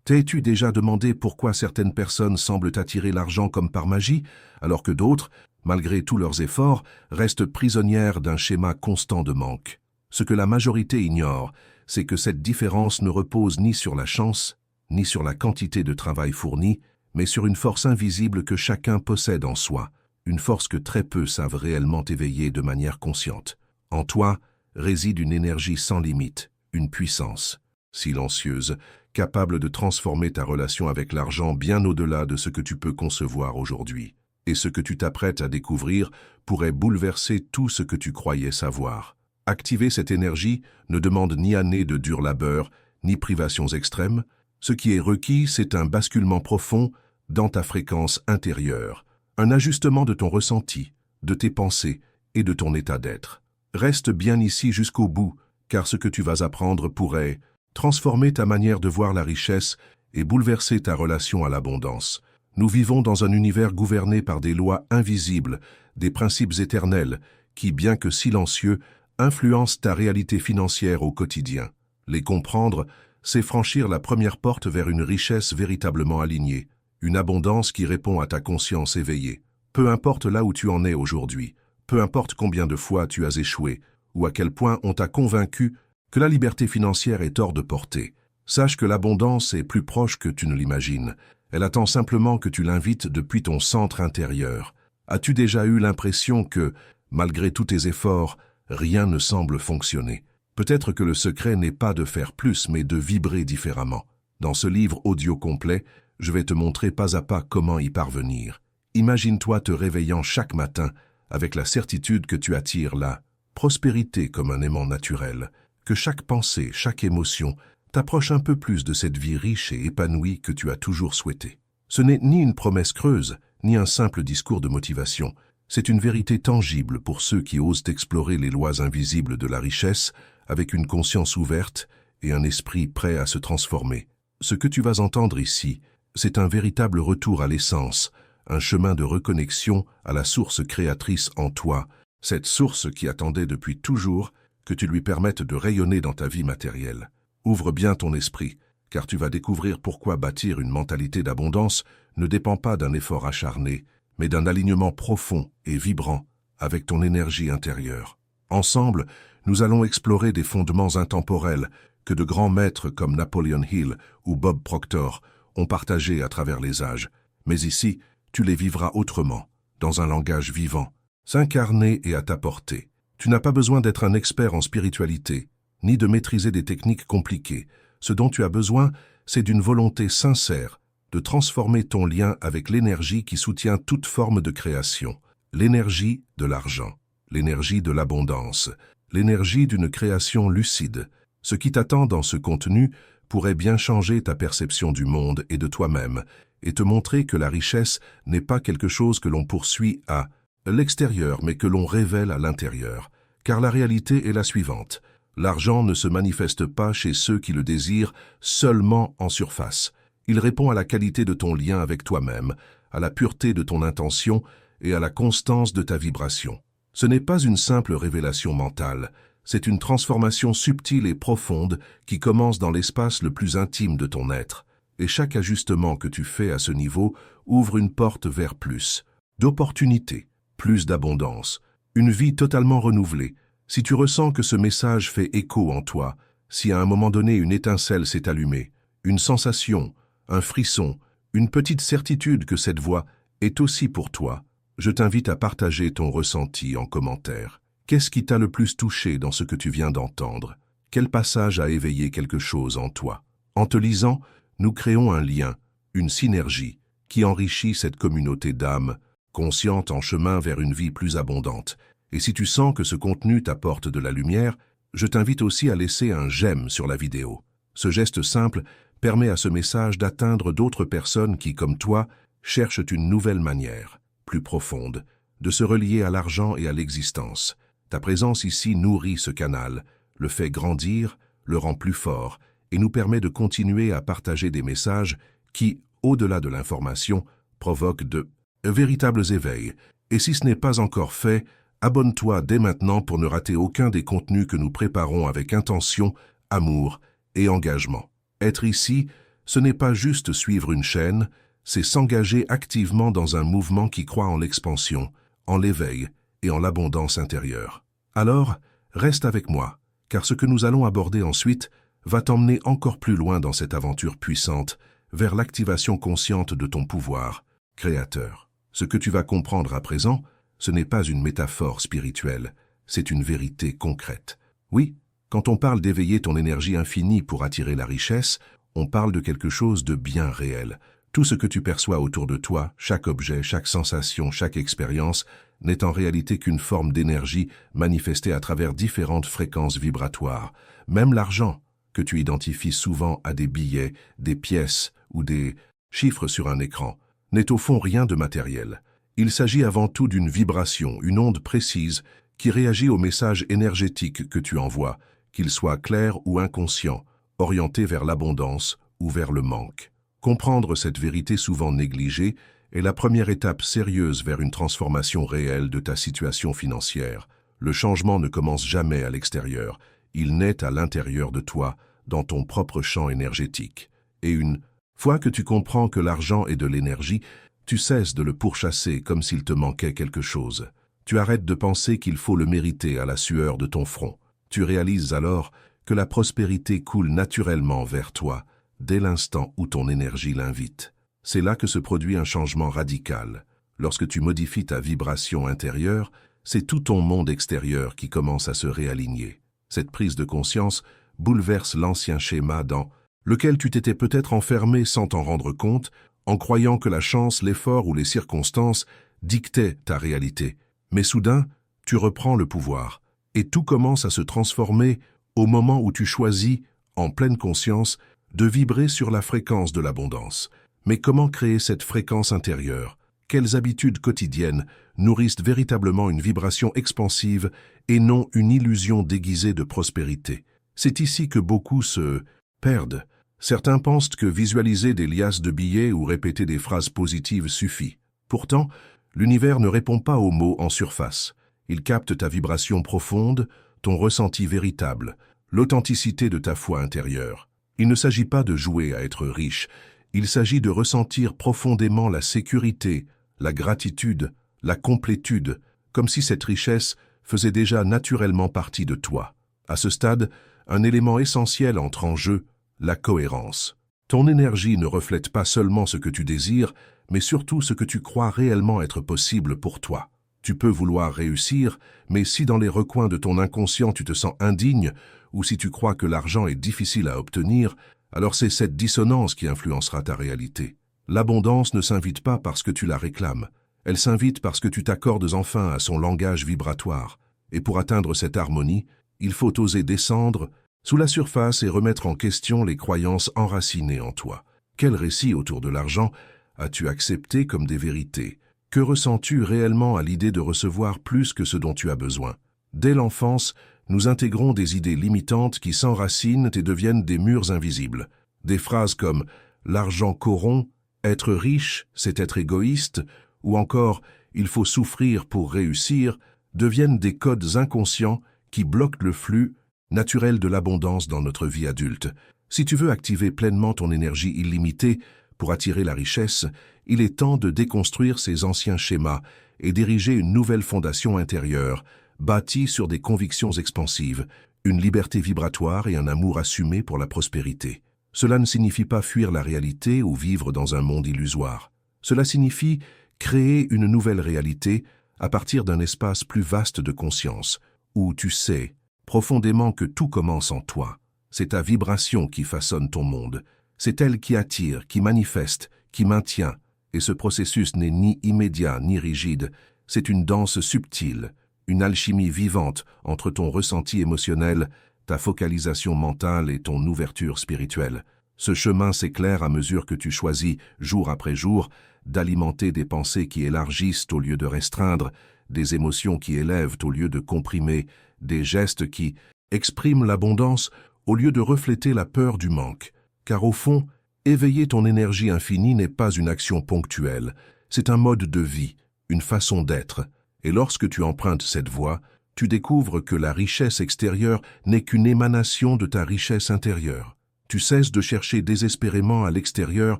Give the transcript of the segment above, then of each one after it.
T'es-tu déjà demandé pourquoi certaines personnes semblent attirer l'argent comme par magie, alors que d'autres, malgré tous leurs efforts, restent prisonnières d'un schéma constant de manque? Ce que la majorité ignore, c'est que cette différence ne repose ni sur la chance, ni sur la quantité de travail fourni, mais sur une force invisible que chacun possède en soi, une force que très peu savent réellement éveiller de manière consciente. En toi réside une énergie sans limite, une puissance silencieuse, capable de transformer ta relation avec l'argent bien au-delà de ce que tu peux concevoir aujourd'hui. Et ce que tu t'apprêtes à découvrir pourrait bouleverser tout ce que tu croyais savoir. Activer cette énergie ne demande ni années de dur labeur, ni privations extrêmes. Ce qui est requis, c'est un basculement profond dans ta fréquence intérieure, un ajustement de ton ressenti, de tes pensées et de ton état d'être. Reste bien ici jusqu'au bout, car ce que tu vas apprendre pourrait transformer ta manière de voir la richesse et bouleverser ta relation à l'abondance. Nous vivons dans un univers gouverné par des lois invisibles, des principes éternels qui, bien que silencieux, influencent ta réalité financière au quotidien. Les comprendre, c'est franchir la première porte vers une richesse véritablement alignée, une abondance qui répond à ta conscience éveillée. Peu importe là où tu en es aujourd'hui, peu importe combien de fois tu as échoué, ou à quel point on t'a convaincu que la liberté financière est hors de portée. Sache que l'abondance est plus proche que tu ne l'imagines. Elle attend simplement que tu l'invites depuis ton centre intérieur. As-tu déjà eu l'impression que, malgré tous tes efforts, rien ne semble fonctionner? Peut-être que le secret n'est pas de faire plus, mais de vibrer différemment. Dans ce livre audio complet, je vais te montrer pas à pas comment y parvenir. Imagine-toi te réveillant chaque matin avec la certitude que tu attires la prospérité comme un aimant naturel, que chaque pensée, chaque émotion t'approche un peu plus de cette vie riche et épanouie que tu as toujours souhaitée. Ce n'est ni une promesse creuse, ni un simple discours de motivation. C'est une vérité tangible pour ceux qui osent explorer les lois invisibles de la richesse avec une conscience ouverte et un esprit prêt à se transformer. Ce que tu vas entendre ici, c'est un véritable retour à l'essence, un chemin de reconnexion à la source créatrice en toi, cette source qui attendait depuis toujours que tu lui permettes de rayonner dans ta vie matérielle. Ouvre bien ton esprit, car tu vas découvrir pourquoi bâtir une mentalité d'abondance ne dépend pas d'un effort acharné, mais d'un alignement profond et vibrant avec ton énergie intérieure. Ensemble, nous allons explorer des fondements intemporels que de grands maîtres comme Napoleon Hill ou Bob Proctor ont partagés à travers les âges. Mais ici, tu les vivras autrement, dans un langage vivant, s'incarner et à ta portée. Tu n'as pas besoin d'être un expert en spiritualité, ni de maîtriser des techniques compliquées. Ce dont tu as besoin, c'est d'une volonté sincère de transformer ton lien avec l'énergie qui soutient toute forme de création, l'énergie de l'argent, l'énergie de l'abondance, l'énergie d'une création lucide. Ce qui t'attend dans ce contenu pourrait bien changer ta perception du monde et de toi-même, et te montrer que la richesse n'est pas quelque chose que l'on poursuit à l'extérieur, mais que l'on révèle à l'intérieur. Car la réalité est la suivante. L'argent ne se manifeste pas chez ceux qui le désirent seulement en surface. Il répond à la qualité de ton lien avec toi-même, à la pureté de ton intention et à la constance de ta vibration. Ce n'est pas une simple révélation mentale, c'est une transformation subtile et profonde qui commence dans l'espace le plus intime de ton être. Et chaque ajustement que tu fais à ce niveau ouvre une porte vers plus d'opportunités, plus d'abondance, une vie totalement renouvelée. Si tu ressens que ce message fait écho en toi, si à un moment donné une étincelle s'est allumée, une sensation, un frisson, une petite certitude que cette voix est aussi pour toi, je t'invite à partager ton ressenti en commentaire. Qu'est-ce qui t'a le plus touché dans ce que tu viens d'entendre? Quel passage a éveillé quelque chose en toi? En te lisant, nous créons un lien, une synergie, qui enrichit cette communauté d'âmes, conscientes en chemin vers une vie plus abondante. Et si tu sens que ce contenu t'apporte de la lumière, je t'invite aussi à laisser un j'aime sur la vidéo. Ce geste simple permet à ce message d'atteindre d'autres personnes qui, comme toi, cherchent une nouvelle manière, plus profonde, de se relier à l'argent et à l'existence. Ta présence ici nourrit ce canal, le fait grandir, le rend plus fort et nous permet de continuer à partager des messages qui, au-delà de l'information, provoquent de véritables éveils. Et si ce n'est pas encore fait, abonne-toi dès maintenant pour ne rater aucun des contenus que nous préparons avec intention, amour et engagement. Être ici, ce n'est pas juste suivre une chaîne, c'est s'engager activement dans un mouvement qui croit en l'expansion, en l'éveil et en l'abondance intérieure. Alors, reste avec moi, car ce que nous allons aborder ensuite va t'emmener encore plus loin dans cette aventure puissante, vers l'activation consciente de ton pouvoir créateur. Ce que tu vas comprendre à présent, ce n'est pas une métaphore spirituelle, c'est une vérité concrète. Oui, quand on parle d'éveiller ton énergie infinie pour attirer la richesse, on parle de quelque chose de bien réel. Tout ce que tu perçois autour de toi, chaque objet, chaque sensation, chaque expérience, n'est en réalité qu'une forme d'énergie manifestée à travers différentes fréquences vibratoires. Même l'argent, que tu identifies souvent à des billets, des pièces ou des chiffres sur un écran, n'est au fond rien de matériel. Il s'agit avant tout d'une vibration, une onde précise qui réagit au message énergétique que tu envoies, qu'il soit clair ou inconscient, orienté vers l'abondance ou vers le manque. Comprendre cette vérité souvent négligée est la première étape sérieuse vers une transformation réelle de ta situation financière. Le changement ne commence jamais à l'extérieur, il naît à l'intérieur de toi, dans ton propre champ énergétique. Et une fois que tu comprends que l'argent est de l'énergie, tu cesses de le pourchasser comme s'il te manquait quelque chose. Tu arrêtes de penser qu'il faut le mériter à la sueur de ton front. Tu réalises alors que la prospérité coule naturellement vers toi, dès l'instant où ton énergie l'invite. C'est là que se produit un changement radical. Lorsque tu modifies ta vibration intérieure, c'est tout ton monde extérieur qui commence à se réaligner. Cette prise de conscience bouleverse l'ancien schéma dans lequel tu t'étais peut-être enfermé sans t'en rendre compte, en croyant que la chance, l'effort ou les circonstances dictaient ta réalité. Mais soudain, tu reprends le pouvoir, et tout commence à se transformer au moment où tu choisis, en pleine conscience, de vibrer sur la fréquence de l'abondance. Mais comment créer cette fréquence intérieure? Quelles habitudes quotidiennes nourrissent véritablement une vibration expansive et non une illusion déguisée de prospérité? C'est ici que beaucoup se perdent. Certains pensent que visualiser des liasses de billets ou répéter des phrases positives suffit. Pourtant, l'univers ne répond pas aux mots en surface. Il capte ta vibration profonde, ton ressenti véritable, l'authenticité de ta foi intérieure. Il ne s'agit pas de jouer à être riche, il s'agit de ressentir profondément la sécurité, la gratitude, la complétude, comme si cette richesse faisait déjà naturellement partie de toi. À ce stade, un élément essentiel entre en jeu, la cohérence. Ton énergie ne reflète pas seulement ce que tu désires, mais surtout ce que tu crois réellement être possible pour toi. Tu peux vouloir réussir, mais si dans les recoins de ton inconscient tu te sens indigne, ou si tu crois que l'argent est difficile à obtenir, alors c'est cette dissonance qui influencera ta réalité. L'abondance ne s'invite pas parce que tu la réclames, elle s'invite parce que tu t'accordes enfin à son langage vibratoire. Et pour atteindre cette harmonie, il faut oser descendre sous la surface et remettre en question les croyances enracinées en toi. Quel récit autour de l'argent as-tu accepté comme des vérités? Que ressens-tu réellement à l'idée de recevoir plus que ce dont tu as besoin? Dès l'enfance, nous intégrons des idées limitantes qui s'enracinent et deviennent des murs invisibles. Des phrases comme « l'argent corrompt »,« être riche, c'est être égoïste » ou encore « il faut souffrir pour réussir » deviennent des codes inconscients qui bloquent le flux naturel de l'abondance dans notre vie adulte. Si tu veux activer pleinement ton énergie illimitée pour attirer la richesse, il est temps de déconstruire ces anciens schémas et d'ériger une nouvelle fondation intérieure, bâtie sur des convictions expansives, une liberté vibratoire et un amour assumé pour la prospérité. Cela ne signifie pas fuir la réalité ou vivre dans un monde illusoire. Cela signifie créer une nouvelle réalité à partir d'un espace plus vaste de conscience, où tu sais profondément que tout commence en toi. C'est ta vibration qui façonne ton monde. C'est elle qui attire, qui manifeste, qui maintient. Et ce processus n'est ni immédiat ni rigide. C'est une danse subtile, une alchimie vivante entre ton ressenti émotionnel, ta focalisation mentale et ton ouverture spirituelle. Ce chemin s'éclaire à mesure que tu choisis, jour après jour, d'alimenter des pensées qui élargissent au lieu de restreindre, des émotions qui élèvent au lieu de comprimer, des gestes qui expriment l'abondance au lieu de refléter la peur du manque. Car au fond, éveiller ton énergie infinie n'est pas une action ponctuelle, c'est un mode de vie, une façon d'être. Et lorsque tu empruntes cette voie, tu découvres que la richesse extérieure n'est qu'une émanation de ta richesse intérieure. Tu cesses de chercher désespérément à l'extérieur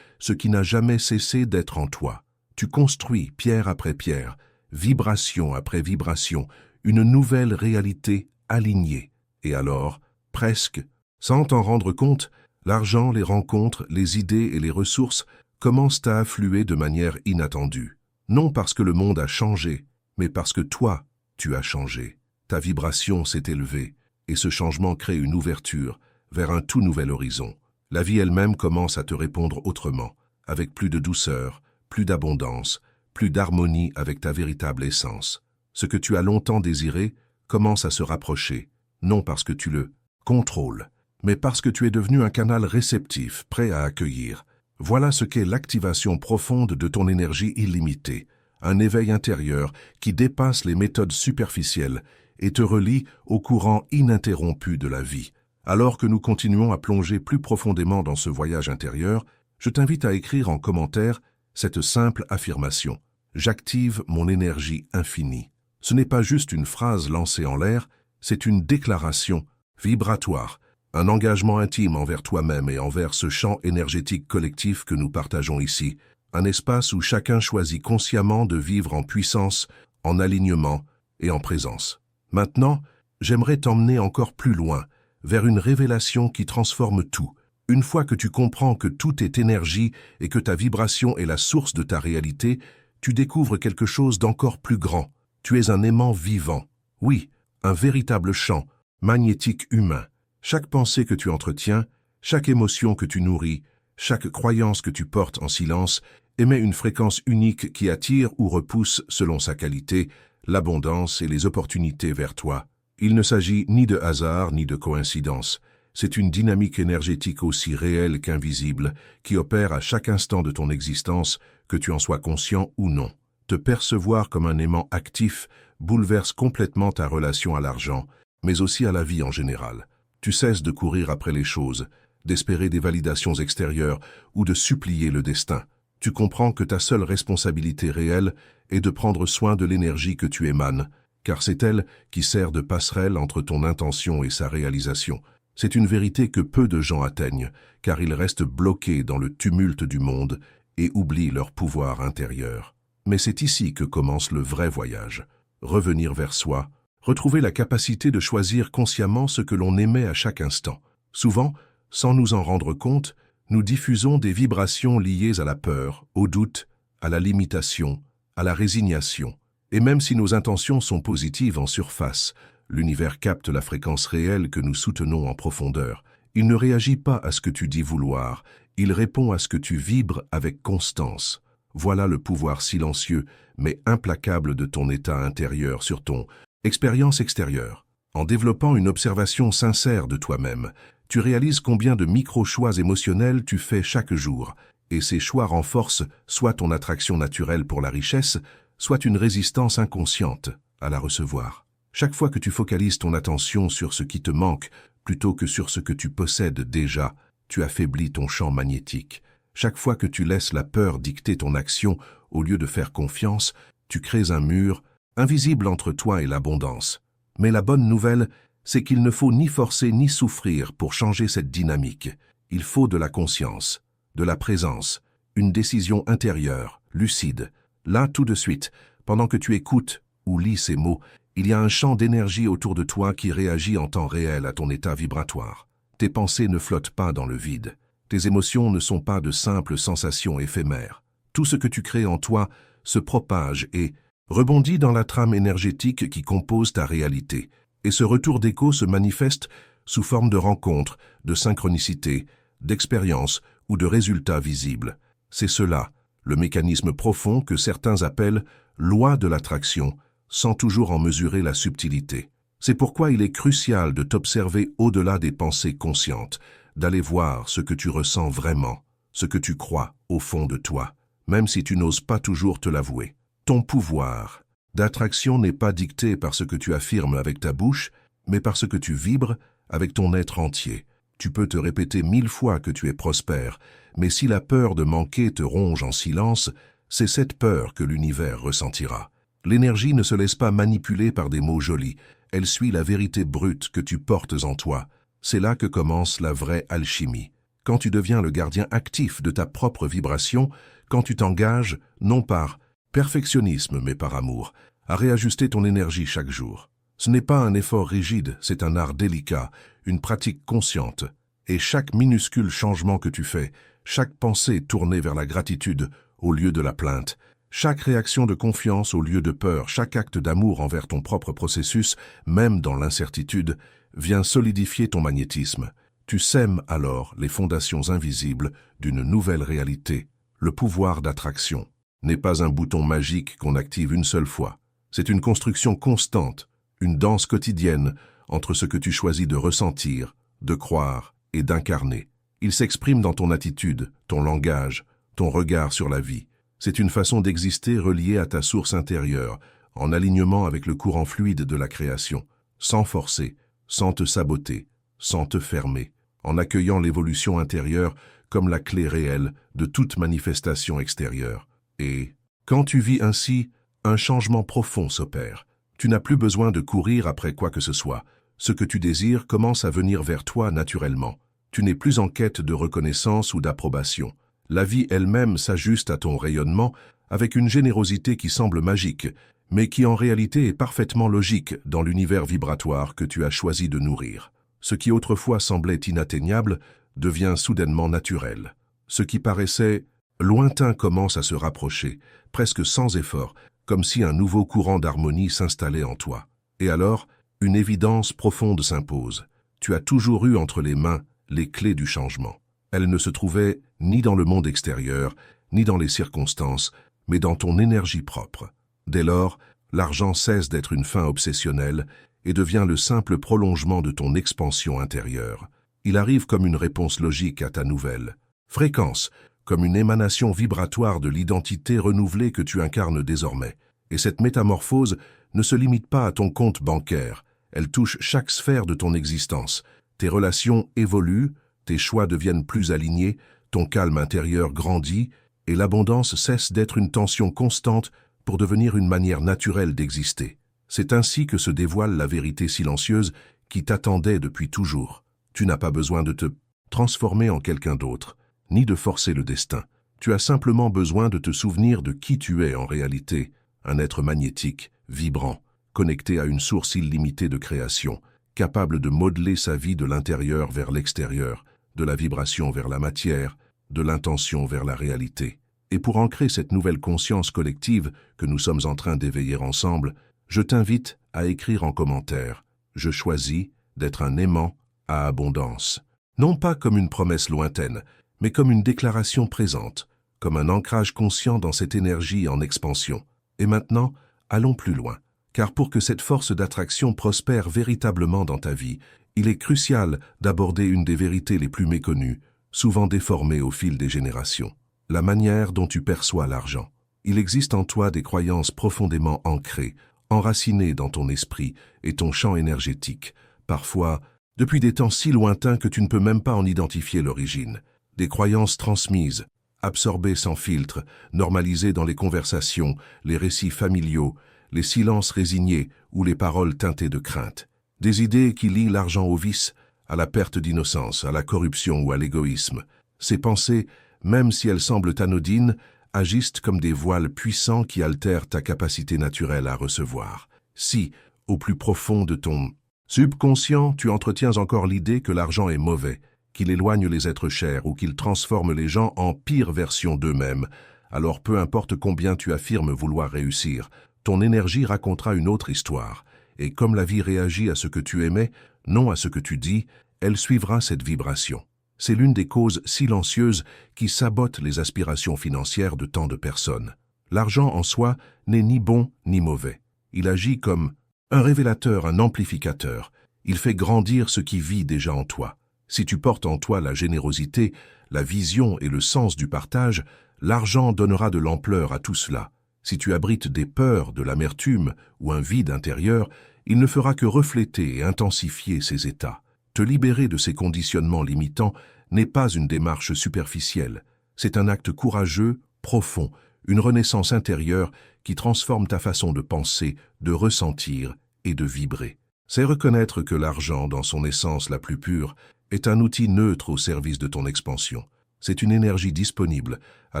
ce qui n'a jamais cessé d'être en toi. Tu construis, pierre après pierre, vibration après vibration, une nouvelle réalité alignée. Et alors, presque, sans t'en rendre compte, l'argent, les rencontres, les idées et les ressources commencent à affluer de manière inattendue. Non parce que le monde a changé, mais parce que toi, tu as changé. Ta vibration s'est élevée, et ce changement crée une ouverture vers un tout nouvel horizon. La vie elle-même commence à te répondre autrement, avec plus de douceur, plus d'abondance, plus d'harmonie avec ta véritable essence. Ce que tu as longtemps désiré commence à se rapprocher, non parce que tu le contrôles, mais parce que tu es devenu un canal réceptif, prêt à accueillir. Voilà ce qu'est l'activation profonde de ton énergie illimitée, un éveil intérieur qui dépasse les méthodes superficielles et te relie au courant ininterrompu de la vie. Alors que nous continuons à plonger plus profondément dans ce voyage intérieur, je t'invite à écrire en commentaire cette simple affirmation. J'active mon énergie infinie. Ce n'est pas juste une phrase lancée en l'air, c'est une déclaration vibratoire, un engagement intime envers toi-même et envers ce champ énergétique collectif que nous partageons ici, un espace où chacun choisit consciemment de vivre en puissance, en alignement et en présence. Maintenant, j'aimerais t'emmener encore plus loin, vers une révélation qui transforme tout. Une fois que tu comprends que tout est énergie et que ta vibration est la source de ta réalité, tu découvres quelque chose d'encore plus grand. Tu es un aimant vivant. Oui, un véritable champ, magnétique humain. Chaque pensée que tu entretiens, chaque émotion que tu nourris, chaque croyance que tu portes en silence émet une fréquence unique qui attire ou repousse selon sa qualité, l'abondance et les opportunités vers toi. Il ne s'agit ni de hasard ni de coïncidence. C'est une dynamique énergétique aussi réelle qu'invisible qui opère à chaque instant de ton existence, que tu en sois conscient ou non. Te percevoir comme un aimant actif bouleverse complètement ta relation à l'argent, mais aussi à la vie en général. Tu cesses de courir après les choses, d'espérer des validations extérieures ou de supplier le destin. Tu comprends que ta seule responsabilité réelle est de prendre soin de l'énergie que tu émanes, car c'est elle qui sert de passerelle entre ton intention et sa réalisation. C'est une vérité que peu de gens atteignent, car ils restent bloqués dans le tumulte du monde et oublient leur pouvoir intérieur. Mais c'est ici que commence le vrai voyage. Revenir vers soi, retrouver la capacité de choisir consciemment ce que l'on émet à chaque instant. Souvent, sans nous en rendre compte, nous diffusons des vibrations liées à la peur, au doute, à la limitation, à la résignation. Et même si nos intentions sont positives en surface, l'univers capte la fréquence réelle que nous soutenons en profondeur. Il ne réagit pas à ce que tu dis vouloir, il répond à ce que tu vibres avec constance. Voilà le pouvoir silencieux, mais implacable de ton état intérieur sur ton expérience extérieure. En développant une observation sincère de toi-même, tu réalises combien de micro-choix émotionnels tu fais chaque jour, et ces choix renforcent soit ton attraction naturelle pour la richesse, soit une résistance inconsciente à la recevoir. Chaque fois que tu focalises ton attention sur ce qui te manque, plutôt que sur ce que tu possèdes déjà, tu affaiblis ton champ magnétique. Chaque fois que tu laisses la peur dicter ton action au lieu de faire confiance, tu crées un mur invisible entre toi et l'abondance. Mais la bonne nouvelle, c'est qu'il ne faut ni forcer ni souffrir pour changer cette dynamique. Il faut de la conscience, de la présence, une décision intérieure, lucide. Là, tout de suite, pendant que tu écoutes ou lis ces mots, il y a un champ d'énergie autour de toi qui réagit en temps réel à ton état vibratoire. Tes pensées ne flottent pas dans le vide. Tes émotions ne sont pas de simples sensations éphémères. Tout ce que tu crées en toi se propage et rebondit dans la trame énergétique qui compose ta réalité. Et ce retour d'écho se manifeste sous forme de rencontres, de synchronicité, d'expériences ou de résultats visibles. C'est cela, le mécanisme profond que certains appellent « loi de l'attraction », sans toujours en mesurer la subtilité. C'est pourquoi il est crucial de t'observer au-delà des pensées conscientes, d'aller voir ce que tu ressens vraiment, ce que tu crois au fond de toi, même si tu n'oses pas toujours te l'avouer. Ton pouvoir d'attraction n'est pas dicté par ce que tu affirmes avec ta bouche, mais par ce que tu vibres avec ton être entier. Tu peux te répéter 1000 fois que tu es prospère, mais si la peur de manquer te ronge en silence, c'est cette peur que l'univers ressentira. L'énergie ne se laisse pas manipuler par des mots jolis, elle suit la vérité brute que tu portes en toi. C'est là que commence la vraie alchimie. Quand tu deviens le gardien actif de ta propre vibration, quand tu t'engages, non par perfectionnisme mais par amour, à réajuster ton énergie chaque jour. Ce n'est pas un effort rigide, c'est un art délicat, une pratique consciente. Et chaque minuscule changement que tu fais, chaque pensée tournée vers la gratitude au lieu de la plainte, chaque réaction de confiance au lieu de peur, chaque acte d'amour envers ton propre processus, même dans l'incertitude, vient solidifier ton magnétisme. Tu sèmes alors les fondations invisibles d'une nouvelle réalité. Le pouvoir d'attraction n'est pas un bouton magique qu'on active une seule fois. C'est une construction constante, une danse quotidienne entre ce que tu choisis de ressentir, de croire et d'incarner. Il s'exprime dans ton attitude, ton langage, ton regard sur la vie. C'est une façon d'exister reliée à ta source intérieure, en alignement avec le courant fluide de la création, sans forcer, sans te saboter, sans te fermer, en accueillant l'évolution intérieure comme la clé réelle de toute manifestation extérieure. Et, quand tu vis ainsi, un changement profond s'opère. Tu n'as plus besoin de courir après quoi que ce soit. Ce que tu désires commence à venir vers toi naturellement. Tu n'es plus en quête de reconnaissance ou d'approbation. La vie elle-même s'ajuste à ton rayonnement avec une générosité qui semble magique, mais qui en réalité est parfaitement logique dans l'univers vibratoire que tu as choisi de nourrir. Ce qui autrefois semblait inatteignable devient soudainement naturel. Ce qui paraissait lointain commence à se rapprocher, presque sans effort, comme si un nouveau courant d'harmonie s'installait en toi. Et alors, une évidence profonde s'impose. Tu as toujours eu entre les mains les clés du changement. Elles ne se trouvaient ni dans le monde extérieur, ni dans les circonstances, mais dans ton énergie propre. Dès lors, l'argent cesse d'être une fin obsessionnelle et devient le simple prolongement de ton expansion intérieure. Il arrive comme une réponse logique à ta nouvelle fréquence, comme une émanation vibratoire de l'identité renouvelée que tu incarnes désormais. Et cette métamorphose ne se limite pas à ton compte bancaire, elle touche chaque sphère de ton existence. Tes relations évoluent, tes choix deviennent plus alignés, ton calme intérieur grandit, et l'abondance cesse d'être une tension constante pour devenir une manière naturelle d'exister. C'est ainsi que se dévoile la vérité silencieuse qui t'attendait depuis toujours. Tu n'as pas besoin de te transformer en quelqu'un d'autre, ni de forcer le destin. Tu as simplement besoin de te souvenir de qui tu es en réalité, un être magnétique, vibrant, connecté à une source illimitée de création, capable de modeler sa vie de l'intérieur vers l'extérieur, de la vibration vers la matière, de l'intention vers la réalité. Et pour ancrer cette nouvelle conscience collective que nous sommes en train d'éveiller ensemble, je t'invite à écrire en commentaire « Je choisis d'être un aimant à abondance ». Non pas comme une promesse lointaine, mais comme une déclaration présente, comme un ancrage conscient dans cette énergie en expansion. Et maintenant, allons plus loin, car pour que cette force d'attraction prospère véritablement dans ta vie, il est crucial d'aborder une des vérités les plus méconnues, souvent déformées au fil des générations. La manière dont tu perçois l'argent. Il existe en toi des croyances profondément ancrées, enracinées dans ton esprit et ton champ énergétique, parfois depuis des temps si lointains que tu ne peux même pas en identifier l'origine. Des croyances transmises, absorbées sans filtre, normalisées dans les conversations, les récits familiaux, les silences résignés ou les paroles teintées de crainte. Des idées qui lient l'argent au vice, à la perte d'innocence, à la corruption ou à l'égoïsme. Ces pensées, même si elles semblent anodines, agissent comme des voiles puissants qui altèrent ta capacité naturelle à recevoir. Si, au plus profond de ton subconscient, tu entretiens encore l'idée que l'argent est mauvais, qu'il éloigne les êtres chers ou qu'il transforme les gens en pire version d'eux-mêmes, alors peu importe combien tu affirmes vouloir réussir, ton énergie racontera une autre histoire, et comme la vie réagit à ce que tu émets, non à ce que tu dis, elle suivra cette vibration. C'est l'une des causes silencieuses qui sabotent les aspirations financières de tant de personnes. L'argent en soi n'est ni bon ni mauvais. Il agit comme un révélateur, un amplificateur. Il fait grandir ce qui vit déjà en toi. Si tu portes en toi la générosité, la vision et le sens du partage, l'argent donnera de l'ampleur à tout cela. Si tu abrites des peurs, de l'amertume ou un vide intérieur, il ne fera que refléter et intensifier ces états. Te libérer de ces conditionnements limitants n'est pas une démarche superficielle. C'est un acte courageux, profond, une renaissance intérieure qui transforme ta façon de penser, de ressentir et de vibrer. C'est reconnaître que l'argent, dans son essence la plus pure, est un outil neutre au service de ton expansion. C'est une énergie disponible à